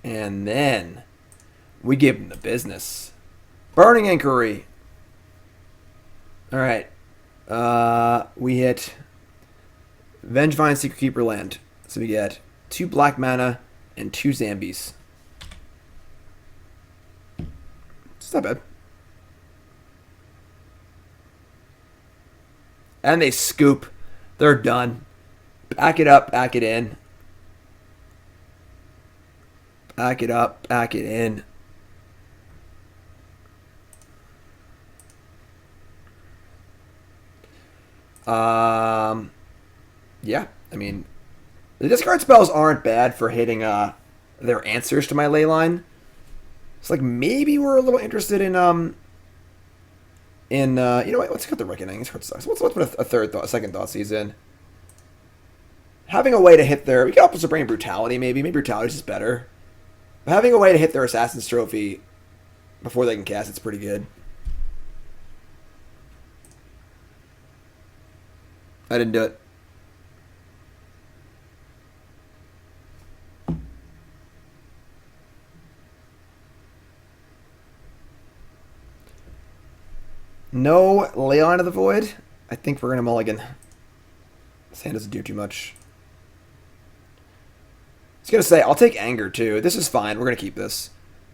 we give them the business. Burning Inquiry. Alright. We hit Vengevine, Secret Keeper land. So we get 2 black mana and 2 Zambies. It's not bad. And they scoop. They're done. Back it up, back it in. Back it up, back it in. Yeah, I mean, the discard spells aren't bad for hitting their answers to my Leyline. It's like maybe we're a little interested in you know what? Let's cut the Reckoning. This card sucks. Let's put a second Thoughtseize in. Having a way to hit their, we could also bring Brutality maybe. Maybe Brutality is just better. But having a way to hit their Assassin's Trophy before they can cast it's pretty good. I didn't do it. No Leon of the Void. I think we're going to mulligan. This hand doesn't do too much. I was going to say, I'll take Anger too. This is fine. We're going to keep this.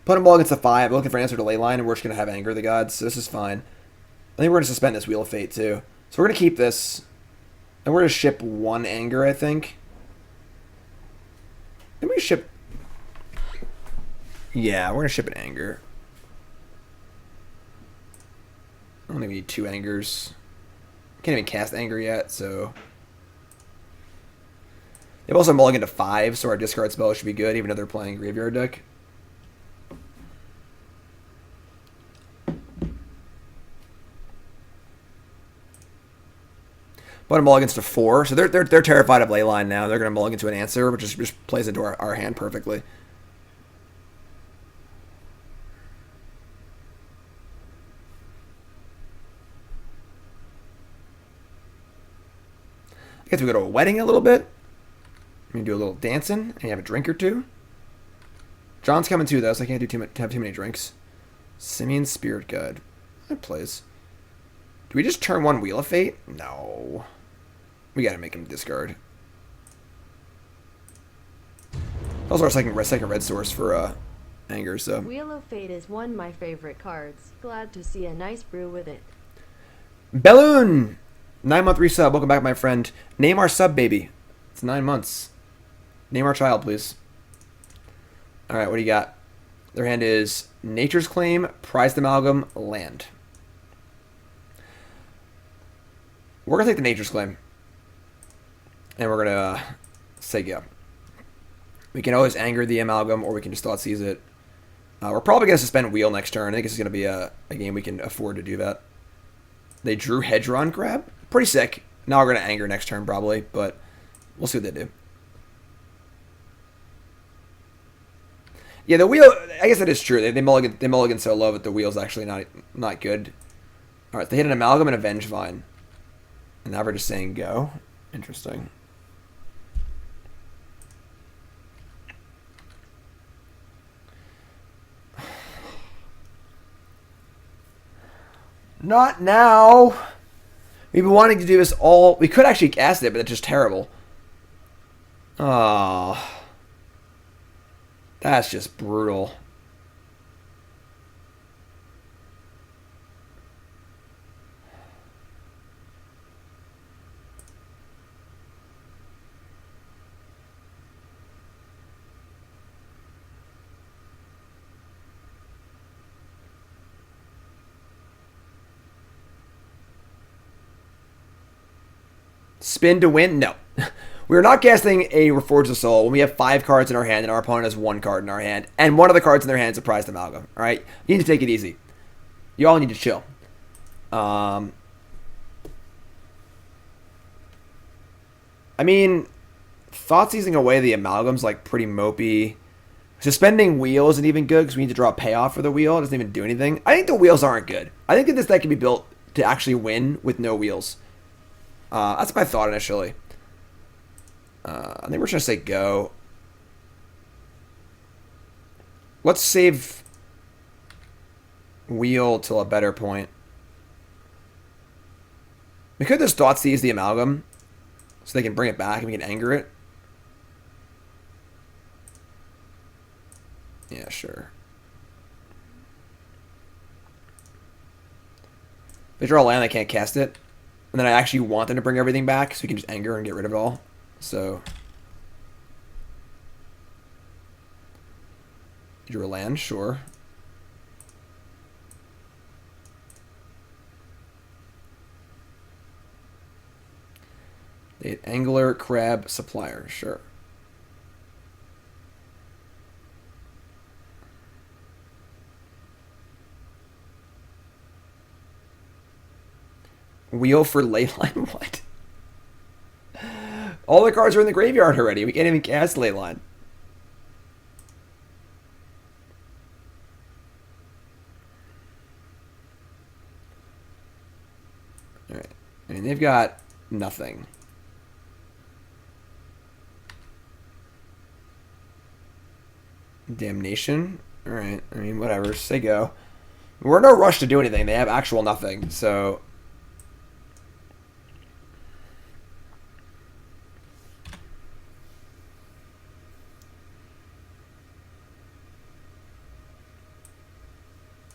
Put him all against the 5. We're looking for an answer to Leyline, and we're just going to have Anger of the Gods, so this is fine. I think we're going to suspend this Wheel of Fate too. So we're going to keep this. And we're going to ship 1 Anger, I think. Then we ship... Yeah, we're going to ship an Anger. I don't think we need 2 Angers. Can't even cast Anger yet, so... They've also mulliganed to 5, so our discard spell should be good, even though they're playing Graveyard deck. But a mulligan's to 4, so they're terrified of Leyline now. They're going to mulligan to an answer, which just plays into our hand perfectly. I guess we go to a wedding a little bit. We can do a little dancing and have a drink or two. John's coming too, though, so I can't have too many drinks. Simian Spirit Guide. That plays. Do we just turn 1 Wheel of Fate? No. We gotta make him discard. Also our second red source for Anger, so. Wheel of Fate is one of my favorite cards. Glad to see a nice brew with it. Belloon! 9-month resub. Welcome back, my friend. Name our sub baby. It's 9 months. Name our child, please. Alright, what do you got? Their hand is Nature's Claim, Prized Amalgam, Land. We're going to take the Nature's Claim. And we're going to say go. We can always Anger the Amalgam, or we can just Thoughtseize it. We're probably going to suspend Wheel next turn. I think this is going to be a game we can afford to do that. They drew Hedron Grab. Pretty sick. Now we're going to Anger next turn, probably, but we'll see what they do. Yeah, the Wheel, I guess that is true. They mulligan so low that the Wheel's actually not good. Alright, they hit an Amalgam and a Vengevine. And now we're just saying go. Interesting. Not now. We've been wanting to do this all... We could actually cast it, but it's just terrible. Oh. That's just brutal. Spin to win? No. We're not casting a Reforge the Soul when we have 5 cards in our hand and our opponent has 1 card in our hand. And one of the cards in their hand is a Prized Amalgam. Alright? You need to take it easy. You all need to chill. I mean, Thoughtseizing away the Amalgam's like pretty mopey. Suspending Wheel isn't even good because we need to draw a payoff for the Wheel. It doesn't even do anything. I think the Wheels aren't good. I think that this deck can be built to actually win with no Wheels. That's my thought initially. I think we're just going to say go. Let's save Wheel till a better point. We could just Thoughtseize the Amalgam so they can bring it back and we can Anger it. Yeah, sure. If they draw a land, I can't cast it. And then I actually want them to bring everything back so we can just Anger and get rid of it all. So draw land, sure. They had Angler, Crab, Supplier, sure. Wheel for Leyline, what? All the cards are in the graveyard already. We can't even cast Leyline. Alright. I mean, they've got nothing. Damnation. Alright. I mean, whatever. Say go. We're in no rush to do anything. They have actual nothing, so...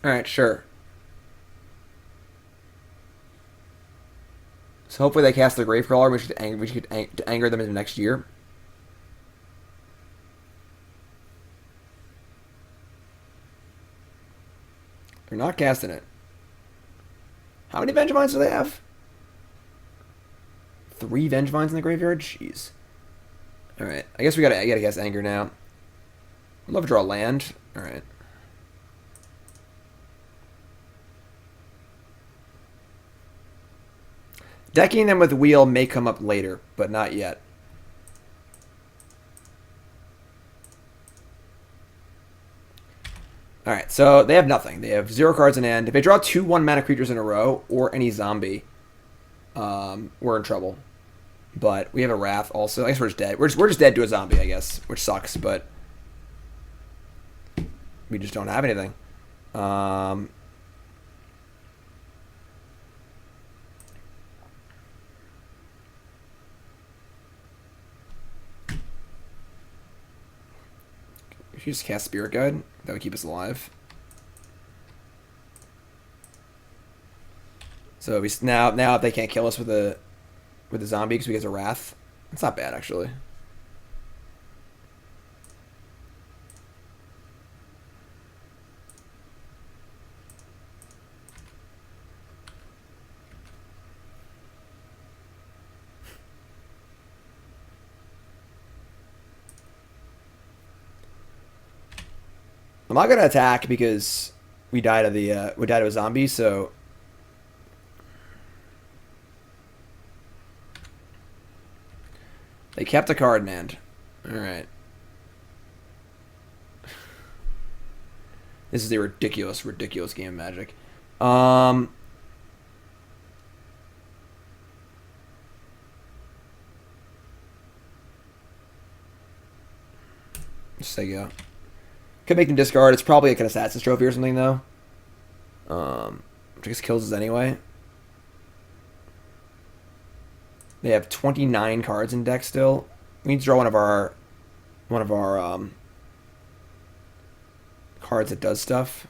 Alright, sure. So hopefully they cast the Gravecrawler. We should anger them into next year. They're not casting it. How many Vengevines do they have? 3 Vengevines in the graveyard? Jeez. Alright, I guess I gotta cast anger now. I'd love to draw land. Alright. Decking them with Wheel may come up later, but not yet. Alright, so they have nothing. They have 0 cards in hand. If they draw 2 1-mana creatures in a row, or any zombie, we're in trouble. But we have a Wrath also. I guess we're just dead. We're just dead to a zombie, I guess, which sucks, but we just don't have anything. If you just cast Spirit Guide, that would keep us alive. So we now if they can't kill us with a zombie because we get a Wrath, it's not bad actually. I'm not gonna attack because we died of a zombie, so they kept a card in hand. Alright. This is a ridiculous, ridiculous game of Magic. Just say go. Could make them discard. It's probably like an Assassin's Trophy or something, though. Which I guess kills us anyway. They have 29 cards in deck still. We need to draw one of our cards that does stuff.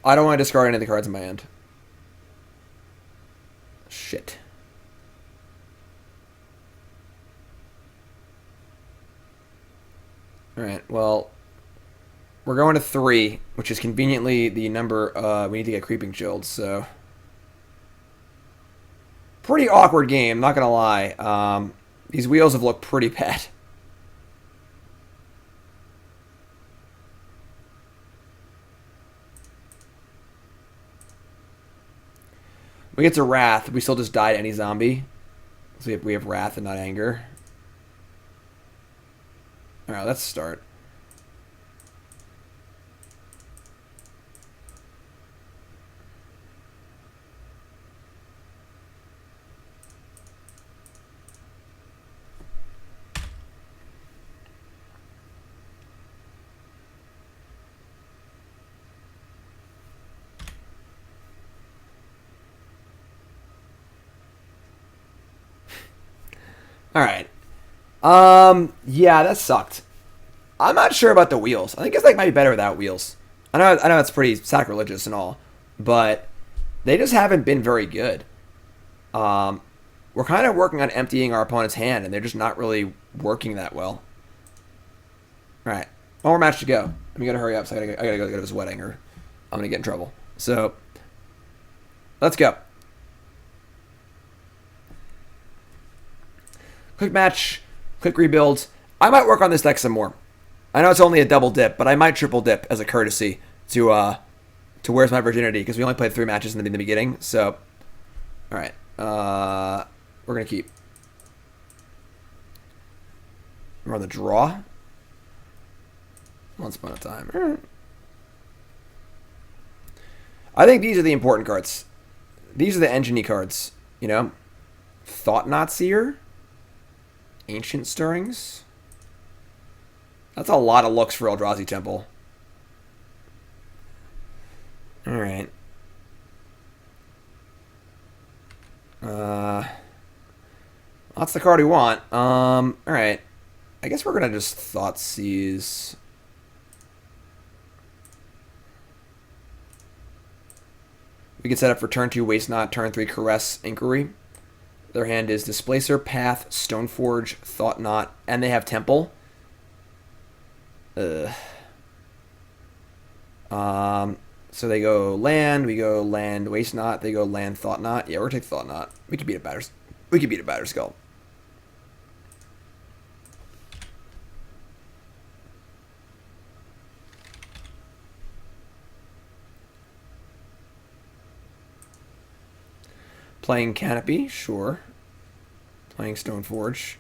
I don't want to discard any of the cards in my hand. Shit. Alright, well, we're going to 3, which is conveniently the number we need to get Creeping Chilled, so... Pretty awkward game, not gonna lie. These wheels have looked pretty bad. We get to Wrath, we still just die to any zombie. So we have Wrath and not Anger. Alright, let's start. Alright. Yeah, that sucked. I'm not sure about the wheels. I think this deck might be better without wheels. I know it's pretty sacrilegious and all, but they just haven't been very good. We're kind of working on emptying our opponent's hand, and they're just not really working that well. All right, one more match to go. We gotta hurry up, so I gotta go to his wedding, or I'm gonna get in trouble. So, let's go. Quick match, quick rebuild. I might work on this deck some more. I know it's only a double dip, but I might triple dip as a courtesy to Where's My Virginity, because we only played 3 matches in the beginning. So, all right, we're gonna keep. We're on the draw. Once upon a time. I think these are the important cards. These are the engine-y cards, you know? Thoughtseer. Ancient Stirrings. That's a lot of looks for Eldrazi Temple. Alright. That's the card we want. Alright. I guess we're gonna just Thoughtseize. We can set up for turn 2 Waste Not, turn 3 Caress, Inquiry. Their hand is Displacer, Path, Stoneforge, Thought Knot, and they have Temple. So they go land, we go land, Waste Not, they go land, Thought Knot. Yeah, we're gonna take Thought Knot. We could beat a batter skull. Playing Canopy, sure. Playing Stoneforge.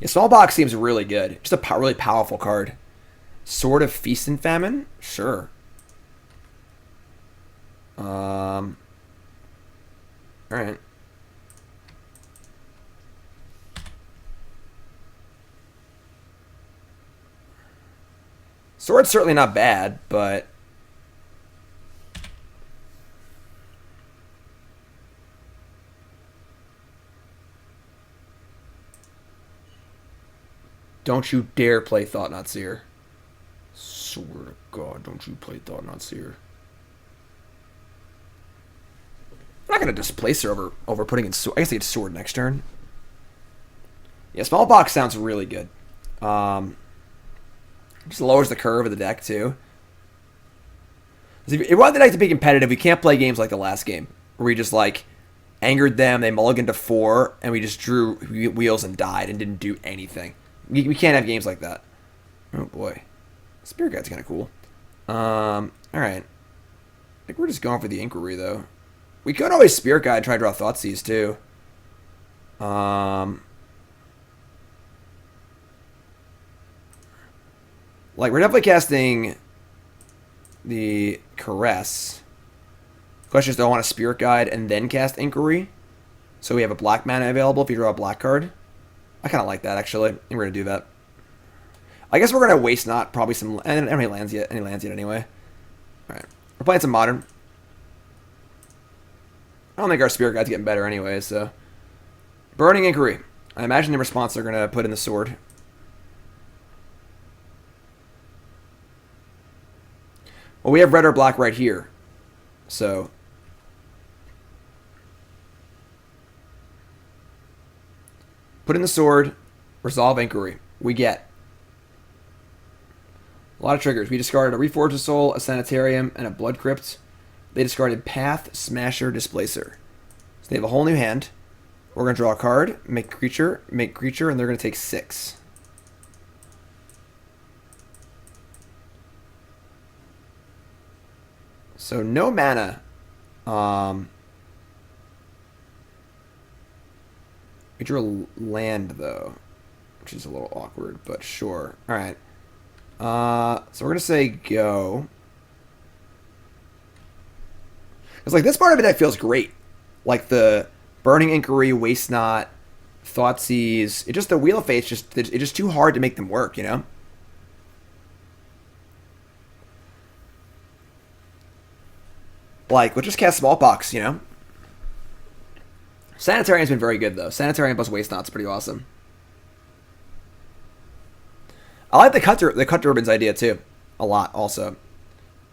Yeah, Small Box seems really good. Just a really powerful card. Sword of Feast and Famine, sure. All right. Sword's certainly not bad, but don't you dare play Thoughtseer. Swear to God, don't you play Thoughtseer. I'm not going to displace her over putting in sword. I guess I get sword next turn. Yeah, Small Box sounds really good. Just lowers the curve of the deck, too. If you want the deck to be competitive, we can't play games like the last game, where we just, like, angered them, they mulliganed to 4, and we just drew wheels and died and didn't do anything. We can't have games like that. Oh, boy. Spirit Guide's kind of cool. Alright. I think we're just going for the Inquiry, though. We could always Spirit Guide and try to draw Thoughtseize, too. Like, we're definitely casting the Caress. Question is, do I want to Spirit Guide and then cast Inquiry? So we have a black mana available if you draw a black card. I kind of like that, actually. I think we're going to do that. I guess we're going to Waste Not probably some... I don't have any lands yet anyway. Alright. We're playing some Modern. I don't think our Spirit Guide's getting better anyway, so... Burning Inquiry. I imagine the response they're going to put in the Sword. Well, we have red or black right here. So... Put in the Sword. Resolve Inquiry. We get... a lot of triggers. We discarded a Reforge the Soul, a Sanitarium, and a Blood Crypt. They discarded Path, Smasher, Displacer. So they have a whole new hand. We're going to draw a card, make creature, and they're going to take 6. So no mana. We drew a land, though, which is a little awkward, but sure. All right. So we're going to say go. It's like this part of the deck feels great. Like the Burning Inquiry, Waste Not, Thoughtseize. It just, the Wheel of Fate, it's just too hard to make them work, you know? Like, we'll just cast Smallpox, you know? Sanitarium's been very good, though. Sanitarium plus Waste Not's pretty awesome. I like the cut turbines idea too, a lot. Also,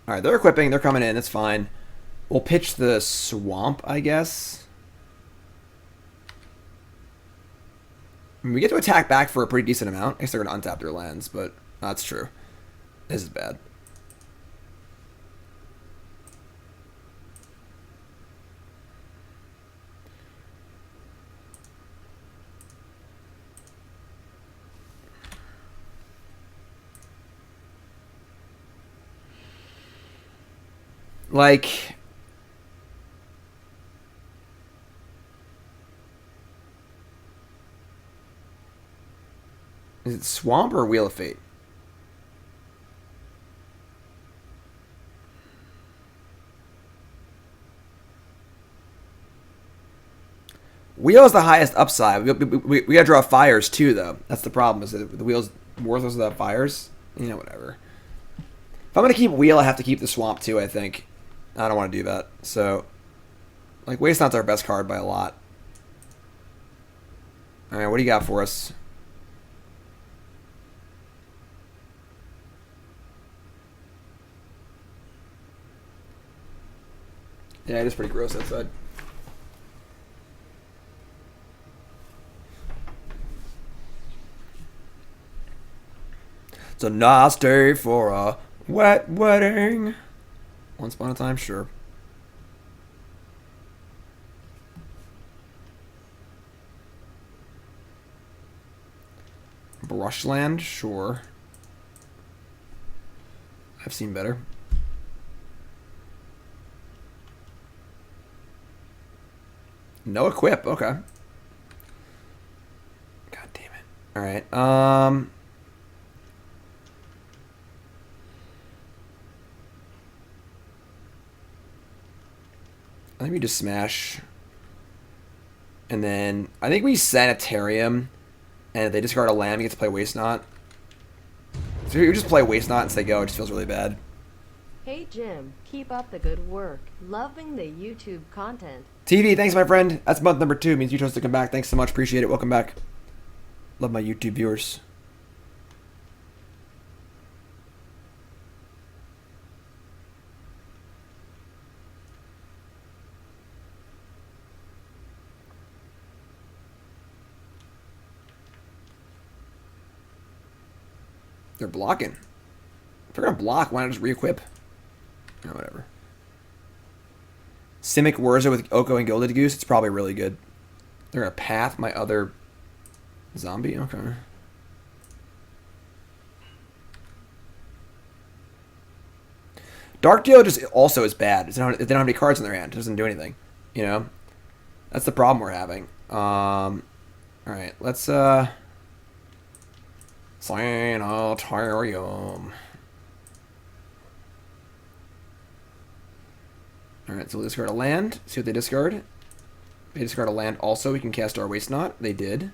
all right, they're equipping. They're coming in. That's fine. We'll pitch the swamp, I guess. I mean, we get to attack back for a pretty decent amount. I guess they're going to untap their lands, but that's true. This is bad. Like, is it Swamp or Wheel of Fate? Wheel is the highest upside. We gotta draw fires too, though. That's the problem. Is that the wheel's worthless without fires? You know, whatever. If I'm gonna keep Wheel, I have to keep the Swamp too. I think. I don't want to do that. So, like, Waste Not's our best card by a lot. All right, what do you got for us? Yeah, it is pretty gross outside. It's a nice day for a wet wedding. Once upon a time, sure. Brushland, sure. I've seen better. No equip, okay. God damn it. Alright, I think we just smash. And then I think we Sanitarium. And if they discard a land, we get to play Waste Not. So you just play Waste Not and say go. It just feels really bad. Hey Jim, keep up the good work. Loving the YouTube content. TV, thanks my friend. That's month number 2. Means you chose to come back. Thanks so much. Appreciate it. Welcome back. Love my YouTube viewers. They're blocking. If they're going to block, why not just re-equip? Or whatever. Simic Wurza with Oko and Gilded Goose. It's probably really good. They're going to path my other zombie? Okay. Dark Deal just also is bad. They don't have any cards in their hand. It doesn't do anything. You know? That's the problem we're having. Alright, let's, Sanitarium. Alright, so we'll discard a land. See what they discard. They discard a land also. We can cast our Waste Not. They did.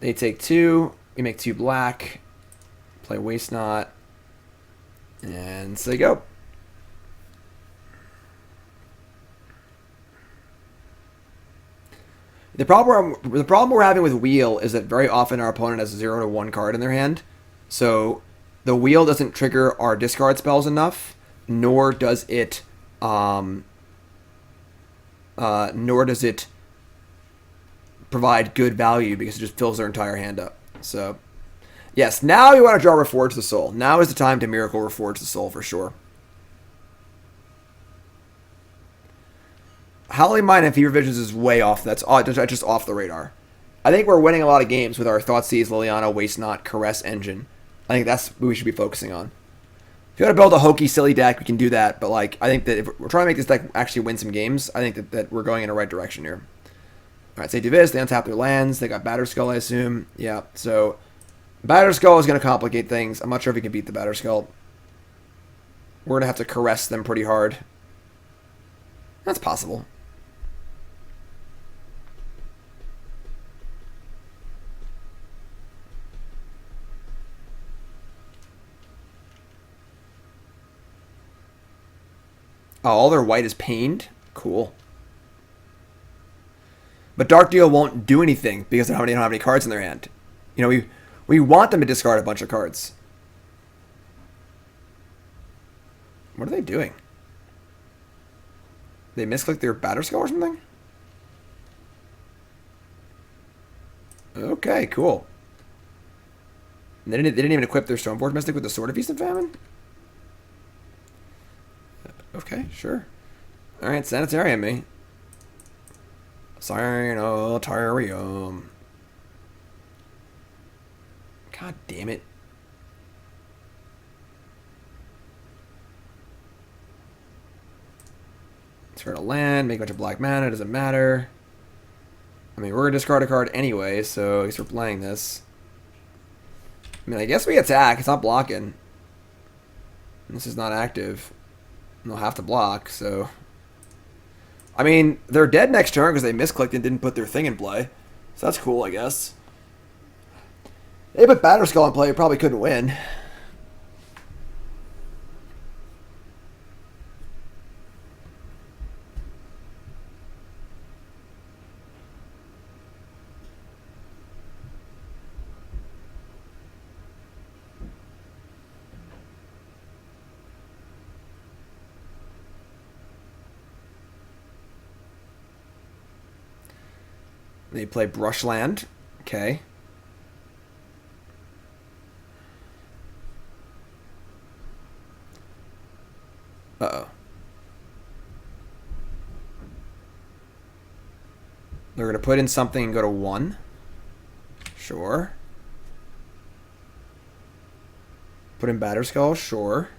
They take 2. We make 2 black. Play Waste Not. And so they go. The problem we're having with Wheel is that very often our opponent has a 0 to 1 card in their hand. So the Wheel doesn't trigger our discard spells enough, nor does it provide good value because it just fills their entire hand up. So yes, now you want to draw Reforge the Soul. Now is the time to Miracle Reforge the Soul for sure. Howling Mine and Fever Visions is way off. That's just off the radar. I think we're winning a lot of games with our Thoughtseize, Liliana, Waste Not, Caress engine. I think that's what we should be focusing on. If you want to build a hokey, silly deck, we can do that. But like, I think that if we're trying to make this deck actually win some games, I think that we're going in the right direction here. All right, say Divis. They untap their lands. They got Batterskull, I assume. Yeah, so Batterskull is going to complicate things. I'm not sure if we can beat the Batterskull. We're going to have to caress them pretty hard. That's possible. Oh, all their white is pained? Cool. But Dark Deal won't do anything because they don't have any cards in their hand. You know, we're We want them to discard a bunch of cards. What are they doing? They misclick their batter skull or something? Okay, cool. And they didn't even equip their Stoneforge Mystic with the Sword of Feast and Famine? Okay, sure. Alright, Sanitarium me. Sanitarium. God damn it. Discard a land, make a bunch of black mana, doesn't matter. I mean, we're going to discard a card anyway, so I guess we're playing this. I mean, I guess we attack. It's not blocking. This is not active. And they'll have to block, so... I mean, they're dead next turn because they misclicked and didn't put their thing in play. So that's cool, I guess. They put Batterskull in play, probably couldn't win. They play Brushland. Okay. Uh-oh. They're going to put in something and go to 1. Sure. Put in Batterskull. Sure.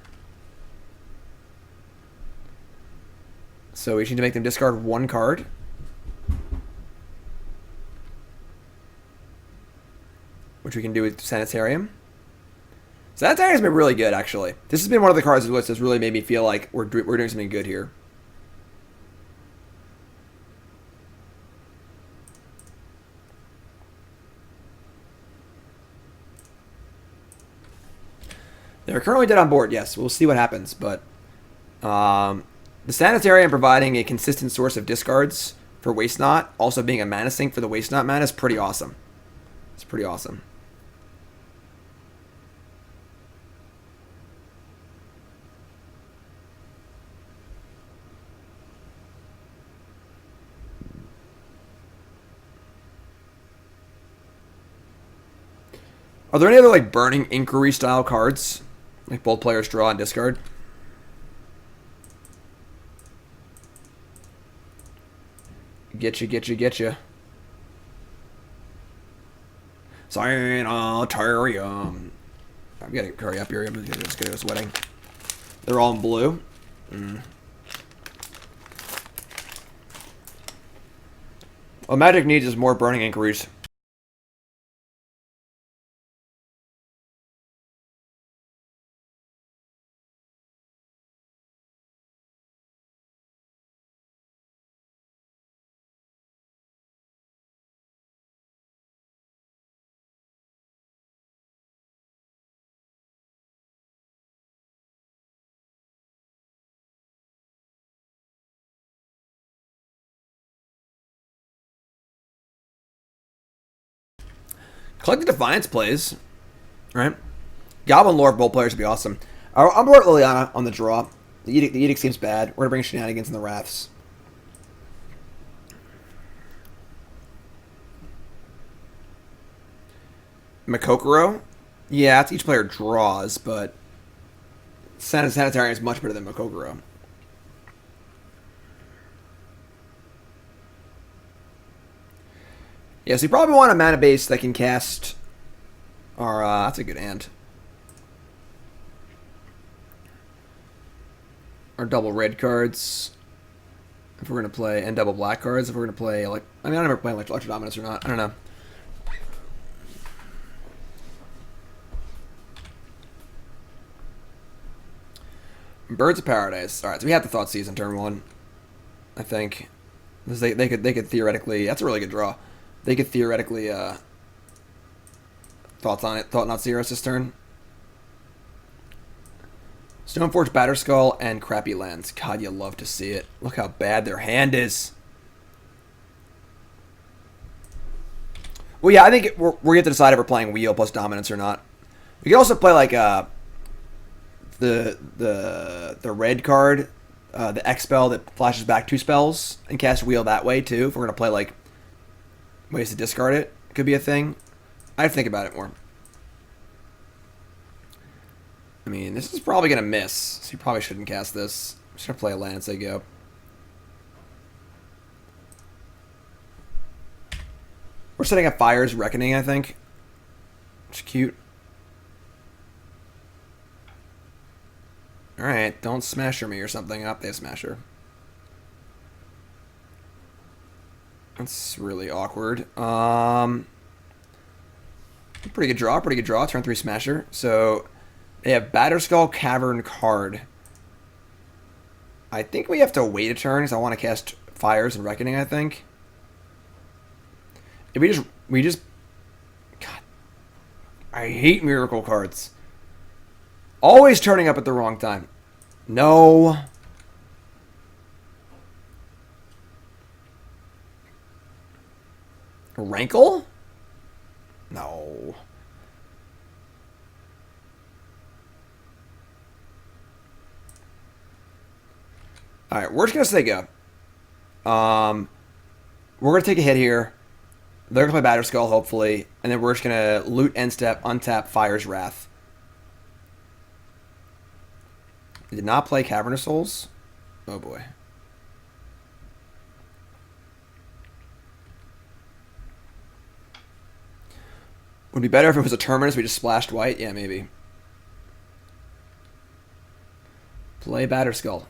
So we need to make them discard 1 card. Which we can do with Sanitarium. Sanitarium's been really good, actually. This has been one of the cards of the list that's really made me feel like we're doing something good here. They're currently dead on board, yes. We'll see what happens, but... the Sanitarium providing a consistent source of discards for Waste Not, also being a mana sink for the Waste Not mana, is pretty awesome. It's pretty awesome. Are there any other, like, Burning Inquiry style cards? Like, both players draw and discard? Getcha. Sanitarium. I'm getting hurry up here. I'm just gonna go sweating. They're all in blue. What Magic needs is more Burning Inquiries. Collective Defiance plays, right? Goblin Lord both players would be awesome. I'm board Liliana on the draw. The Edict seems bad. We're gonna bring Shenanigans in the Wraths. Makokoro? Yeah, it's each player draws, but Sanitarium is much better than Makokoro. Yeah, so you probably want a mana base that can cast our, that's a good hand. Our double red cards, if we're going to play, and double black cards, if we're going to play, like, I mean, I don't know if we're playing Electro Dominance or not, I don't know. Birds of Paradise. Alright, so we have the Thoughtseize in turn 1, I think. Because they could theoretically, that's a really good draw. They could theoretically, thoughts on it, Thought Not Zero this turn. Stoneforge Batterskull and crappy lands. God, you love to see it. Look how bad their hand is. Well, yeah, I think we going to decide if we're playing Wheel plus Dominance or not. We can also play, like, the red card, the X spell that flashes back 2 spells, and cast Wheel that way, too, if we're going to play, like, ways to discard it. It could be a thing. I have to think about it more. I mean, this is probably going to miss, so you probably shouldn't cast this. I'm just going to play a land and say go. We're setting up Fire's Reckoning, I think. Which is cute. Alright, don't Smasher me or something. Up, they Smasher. That's really awkward. Pretty good draw, pretty good draw. Turn 3 Smasher. So, they have Batterskull Cavern card. I think we have to wait a turn, because I want to cast Fires and Reckoning, I think. If we just... God. I hate Miracle cards. Always turning up at the wrong time. No. Rankle? No. Alright, we're just going to say go. We're going to take a hit here. They're going to play Batterskull, hopefully. And then we're just going to loot end step, untap Fire's Wrath. They did not play Cavernous Souls. Oh boy. Would be better if it was a Terminus, we just splashed white. Yeah, maybe. Play Batterskull.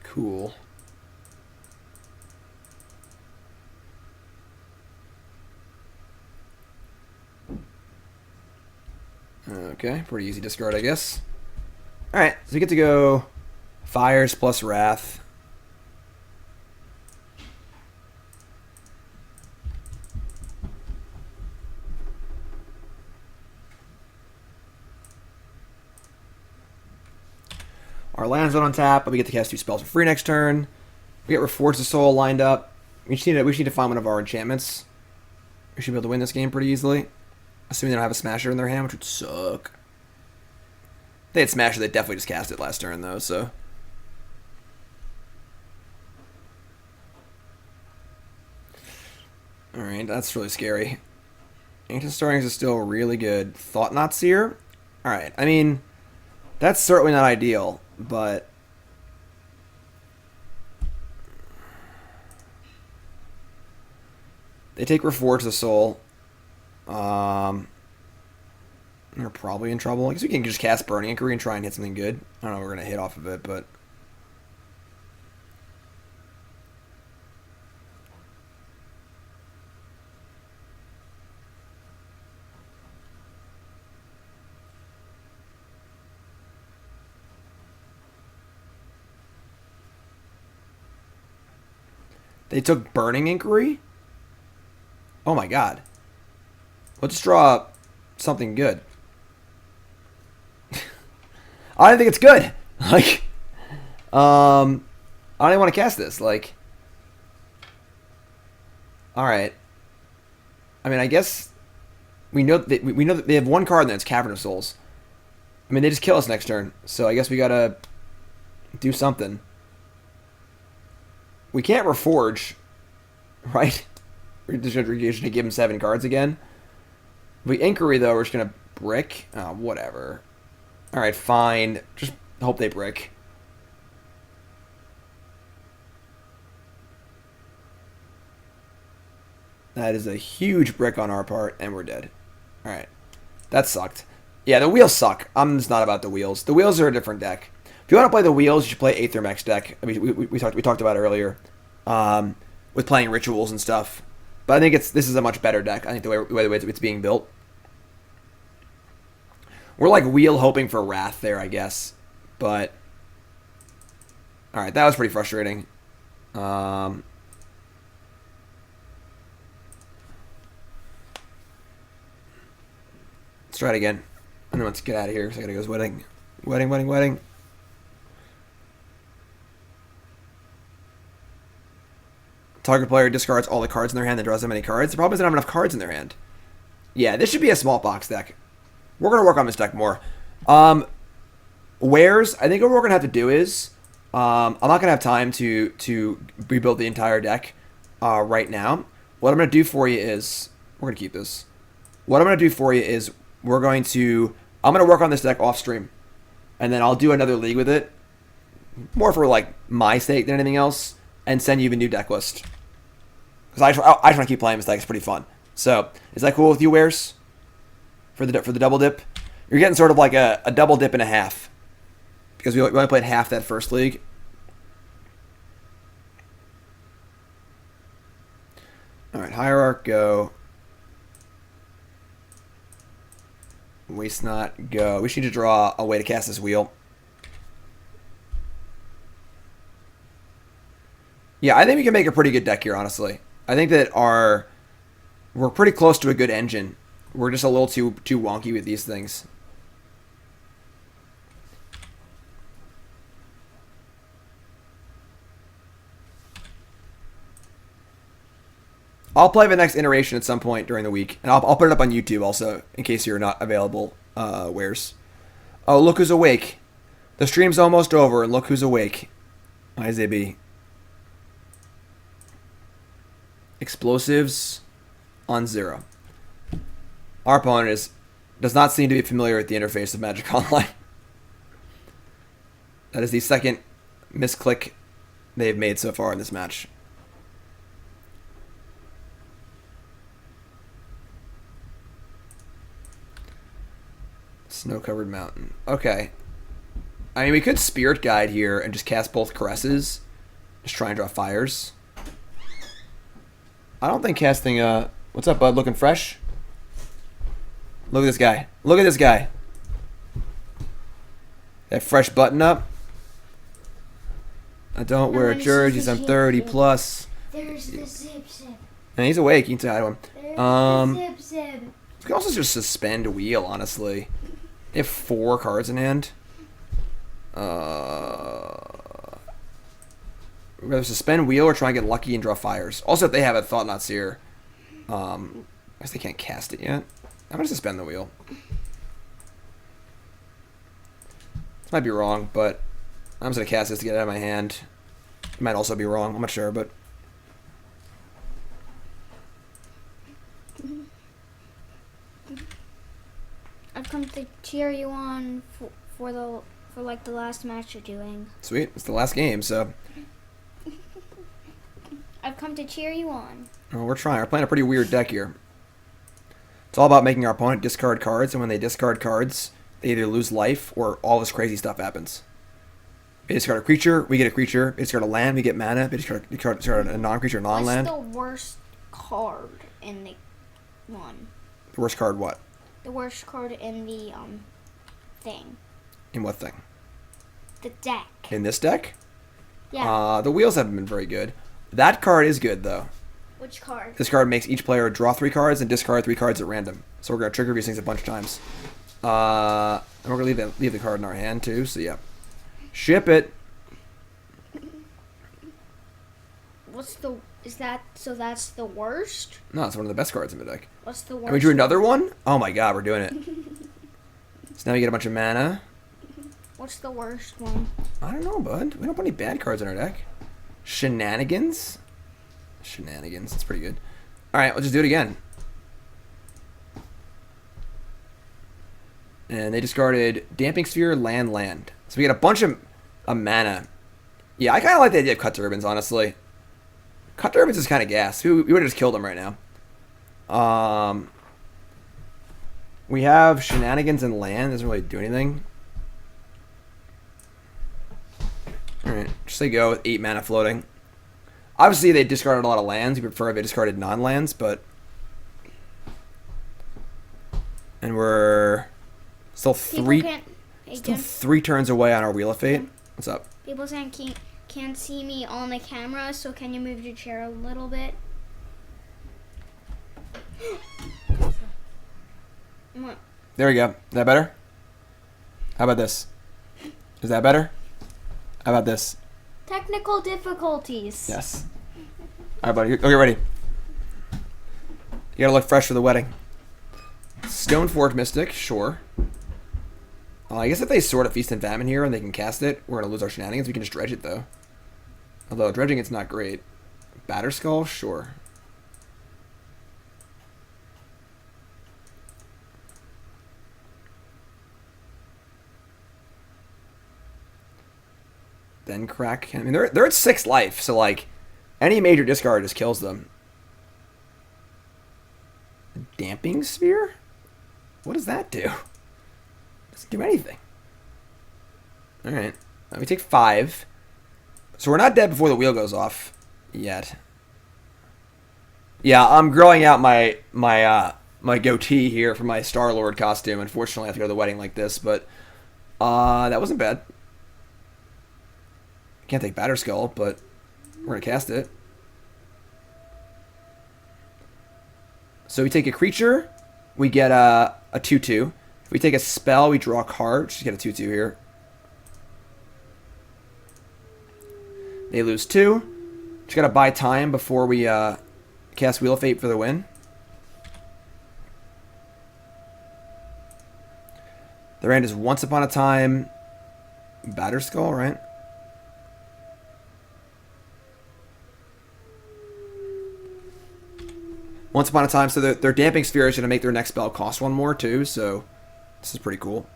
Cool. Okay, pretty easy discard, I guess. Alright, so we get to go Fires plus Wrath. Our land's not on tap, but we get to cast 2 spells for free next turn. We get Reforge the Soul lined up. We just need to find one of our enchantments. We should be able to win this game pretty easily. Assuming they don't have a Smasher in their hand, which would suck. If they had Smasher, they definitely just cast it last turn, though, so. Alright, that's really scary. Ancient Stirrings is still really good. Thoughtseize? Alright, I mean, that's certainly not ideal, but... They take Reforge the Soul. They're probably in trouble. I guess we can just cast Burning Inquiry and try and hit something good. I don't know if we're going to hit off of it, but... They took Burning Inquiry? Oh my god. Let's draw something good. I don't think it's good. Like, I don't even want to cast this. Like, alright. I mean, I guess we know that they have one card that's Cavern of Souls. I mean, they just kill us next turn, so I guess we gotta do something. We can't Reforge, right? We're just going to give him 7 cards again. If we Inquiry, though, we're just going to brick. Oh, whatever. Alright, fine. Just hope they brick. That is a huge brick on our part, and we're dead. Alright. That sucked. Yeah, the wheels suck. I'm just not about the wheels. The wheels are a different deck. If you want to play the wheels, you should play Aethermex deck. I mean, we talked about it earlier. With playing rituals and stuff. But I think this is a much better deck. I think the way it's being built. We're like wheel hoping for Wrath there, I guess. But alright, that was pretty frustrating. Let's try it again. And then let's get out of here because I gotta go wedding. Wedding, wedding, wedding. Target player discards all the cards in their hand and draws that many cards. The problem is they don't have enough cards in their hand. Yeah, this should be a small box deck. We're going to work on this deck more. Wares, I think what we're going to have to do is... I'm not going to have time to rebuild the entire deck right now. What I'm going to do for you is... We're going to keep this. What I'm going to do for you is we're going to... I'm going to work on this deck off stream. And then I'll do another league with it. More for like my sake than anything else. And send you a new deck list. Because I just want to keep playing this deck. It's pretty fun. So, is that cool with you, Wares? For the double dip? You're getting sort of like a double dip and a half. Because we only played half that first league. Alright, Hierarch, go. Waste not, go. We should need to draw a way to cast this wheel. Yeah, I think we can make a pretty good deck here, honestly. I think that we're pretty close to a good engine. We're just a little too wonky with these things. I'll play the next iteration at some point during the week, and I'll put it up on YouTube also, in case you're not available, Wares. Oh, look who's awake. The stream's almost over, and look who's awake. Hi, Zibby. Explosives on 0. Our opponent does not seem to be familiar with the interface of Magic Online. That is the second misclick they've made so far in this match. Snow-covered mountain. Okay. I mean, we could Spirit Guide here and just cast both Caresses. Just try and draw fires. I don't think casting, what's up, bud? Looking fresh? Look at this guy. Look at this guy. That fresh button up. I don't wear jerseys. I'm 30 plus. There's the zip zip. And he's awake. You can say hi to him. There's the zip zip. We can also just suspend wheel, honestly. They have 4 cards in hand. We'd rather suspend wheel or try and get lucky and draw fires. Also, if they have a Thoughtseize, I guess they can't cast it yet. I'm gonna suspend the wheel. This might be wrong, but I'm just gonna cast this to get it out of my hand. It might also be wrong. I'm not sure, but I've come to cheer you on for like the last match you're doing. Sweet. It's the last game, so I've come to cheer you on. well, we're trying. We're playing a pretty weird deck here. It's all about making our opponent discard cards, and when they discard cards, they either lose life or all this crazy stuff happens. They discard a creature, we get a creature. They discard a land, we get mana. They discard a non-creature, non-land. What's the worst card in the one? The worst card what? The worst card in the thing. In what thing? The deck. In this deck? Yeah. The wheels haven't been very good. That card is good, though. Which card? This card makes each player draw 3 cards and discard 3 cards at random. So we're going to trigger these things a bunch of times. And we're going to leave the card in our hand, too. So, yeah. Ship it. So that's the worst? No, it's one of the best cards in the deck. What's the worst? And we drew another one? Oh, my God. We're doing it. So now we get a bunch of mana. What's the worst one? I don't know, bud. We don't put any bad cards in our deck. Shenanigans. Shenanigans. That's pretty good. Alright, let's just do it again. And they discarded Damping Sphere, land. So we get a bunch of mana. Yeah, I kind of like the idea of Cut to Ribbons, honestly. Cut to Ribbons is kind of gas. We would have just killed them right now. We have Shenanigans and land. Doesn't really do anything. Alright, just say go with 8 mana floating. Obviously, they discarded a lot of lands. We prefer if they discarded non-lands, but... And we're still 3 turns away on our Wheel of Fate. What's up? People saying can't see me on the camera, so can you move your chair a little bit? There we go. Is that better? How about this? Is that better? How about this? Technical difficulties. Yes. All right, buddy. Go get ready. You gotta look fresh for the wedding. Stoneforge Mystic, sure. I guess if they sort of Feast and Famine here and they can cast it, we're gonna lose our shenanigans. We can just dredge it though. Although dredging it's not great. Batterskull, sure. Then crack. I mean, they're at 6 life, so like any major discard just kills them. Damping Sphere? What does that do? Doesn't do anything. Alright. Let me take 5. So we're not dead before the wheel goes off yet. Yeah, I'm growing out my goatee here for my Star-Lord costume. Unfortunately, I have to go to the wedding like this, but that wasn't bad. Can't take Batterskull, but we're going to cast it. So we take a creature, we get a 2/2. If we take a spell, we draw a card. Just get a 2/2 here. They lose 2. Just got to buy time before we cast Wheel of Fate for the win. The end is Once Upon a Time Batterskull, right? Once Upon a Time, so their Damping Sphere is going to make their next spell cost 1 more too, so this is pretty cool.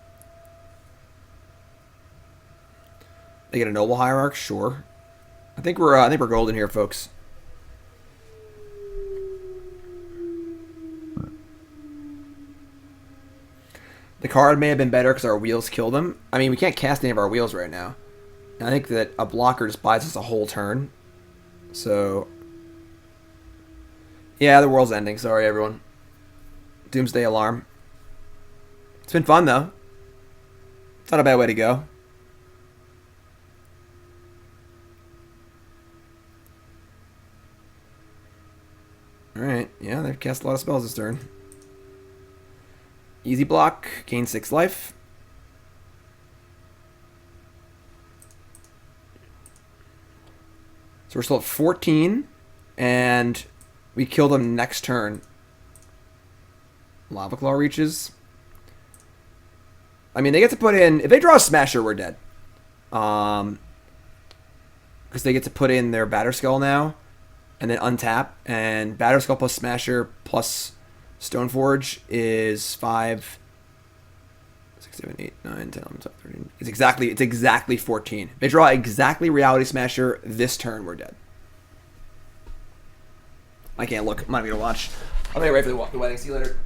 They get a Noble Hierarch, sure. I think we're golden here, folks. The card may have been better because our wheels killed them. I mean, we can't cast any of our wheels right now. And I think that a blocker just buys us a whole turn. So yeah, the world's ending. Sorry, everyone. Doomsday Alarm. It's been fun, though. It's not a bad way to go. Alright, yeah, they've cast a lot of spells this turn. Easy block, gain 6 life. So we're still at 14, and we kill them next turn. Lavaclaw Reaches. I mean, they get to put in... If they draw a Smasher, we're dead. Because they get to put in their Batterskull now, and then untap. And Batterskull plus Smasher plus Stoneforge is 5, 6, 7, 8, 9, 10, 11, 12, 13. It's exactly 14. They draw exactly Reality Smasher this turn, we're dead. I can't look. I'm not going to watch. I'll be ready for the wedding. See you later.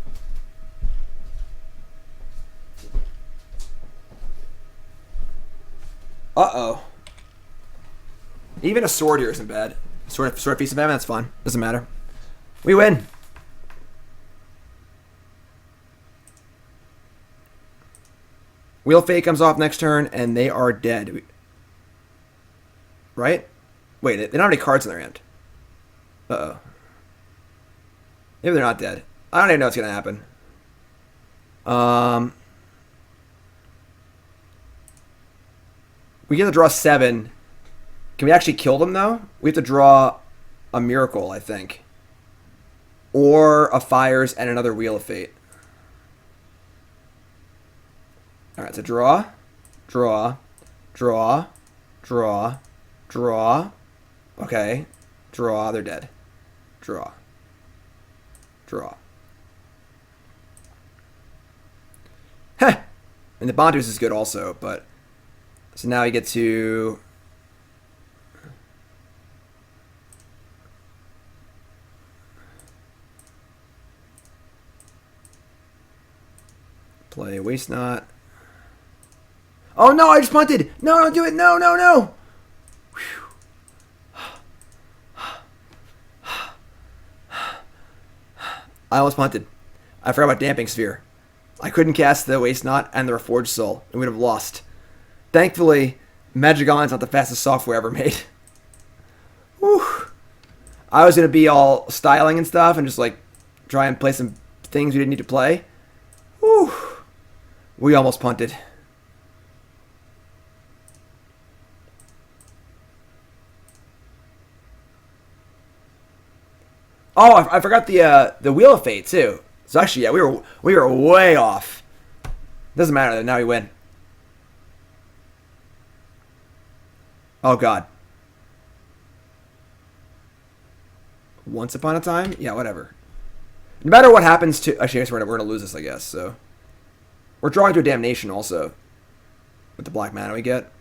Uh-oh. Even a sword here isn't bad. Sword Feast of Famine, that's fine. Doesn't matter. We win. Wheel of Fate comes off next turn, and they are dead. Right? Wait, they don't have any cards in their hand. Uh-oh. Maybe they're not dead. I don't even know what's going to happen. We get to draw 7. Can we actually kill them, though? We have to draw a Miracle, I think. Or a Fires and another Wheel of Fate. Alright, so draw. Draw. Draw. Draw. Draw. Okay. Draw. They're dead. Draw. Draw. Heh! And the Bondus is good also, but... So now we get to... Play Waste Not. Oh no, I just punted! No, don't do it! No, no, no! I almost punted. I forgot about Damping Sphere. I couldn't cast the Waste Not and the Reforge Soul, and we'd have lost. Thankfully, Magic Online's not the fastest software ever made. Whew. I was going to be all styling and stuff and just like try and play some things we didn't need to play. Whew. We almost punted. Oh, I forgot the Wheel of Fate too. So actually, yeah, we were way off. Doesn't matter. Now we win. Oh God. Once upon a time, yeah, whatever. No matter what happens to, actually, I guess we're gonna lose this. I guess so. We're drawing to a Damnation also with the black mana we get.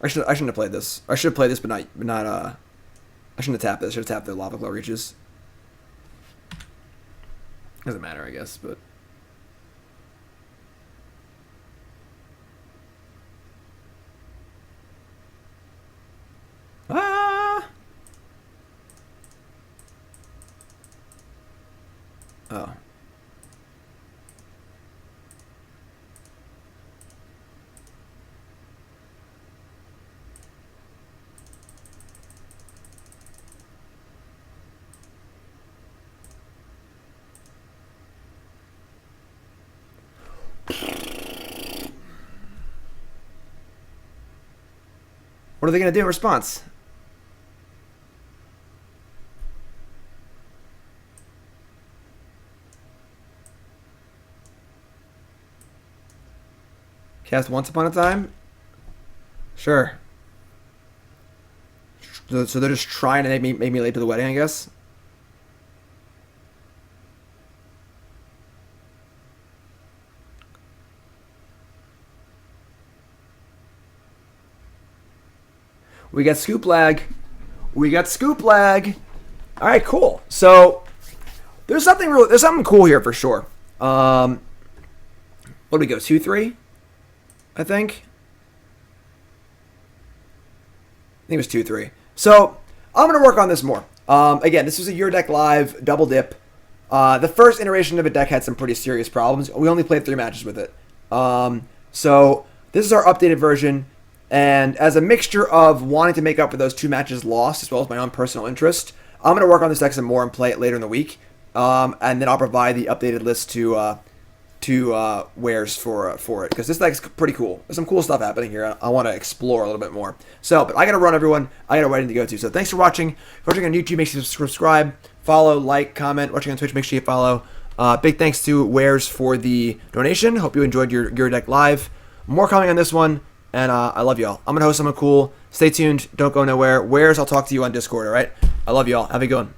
I shouldn't have played this. I should have played this, but not. I shouldn't have tapped this. I should have tapped the Lavaclaw Reaches. Doesn't matter, I guess, but. Ah! Oh. What are they going to do in response? Cast Once Upon a Time? Sure. So they're just trying to make me late to the wedding, I guess? We got scoop lag. We got scoop lag. All right, cool. So there's something cool here for sure. What do we go? 2-3, I think. I think it was 2-3. So I'm gonna work on this more. Again, this was a Your Deck Live double dip. The first iteration of a deck had some pretty serious problems. We only played 3 matches with it. So this is our updated version. And as a mixture of wanting to make up for those 2 matches lost, as well as my own personal interest, I'm going to work on this deck some more and play it later in the week. And then I'll provide the updated list to wares for it. Because this deck's pretty cool. There's some cool stuff happening here. I want to explore a little bit more. So, but I got to run, everyone. I got a wedding to go to. So thanks for watching. If you're watching on YouTube, make sure to subscribe, follow, like, comment. Watching on Twitch, make sure you follow. Big thanks to Wares for the donation. Hope you enjoyed your deck live. More coming on this one. And I love y'all. I'm going to host someone cool. Stay tuned. Don't go nowhere. Wares, I'll talk to you on Discord, all right? I love y'all. Have a good one.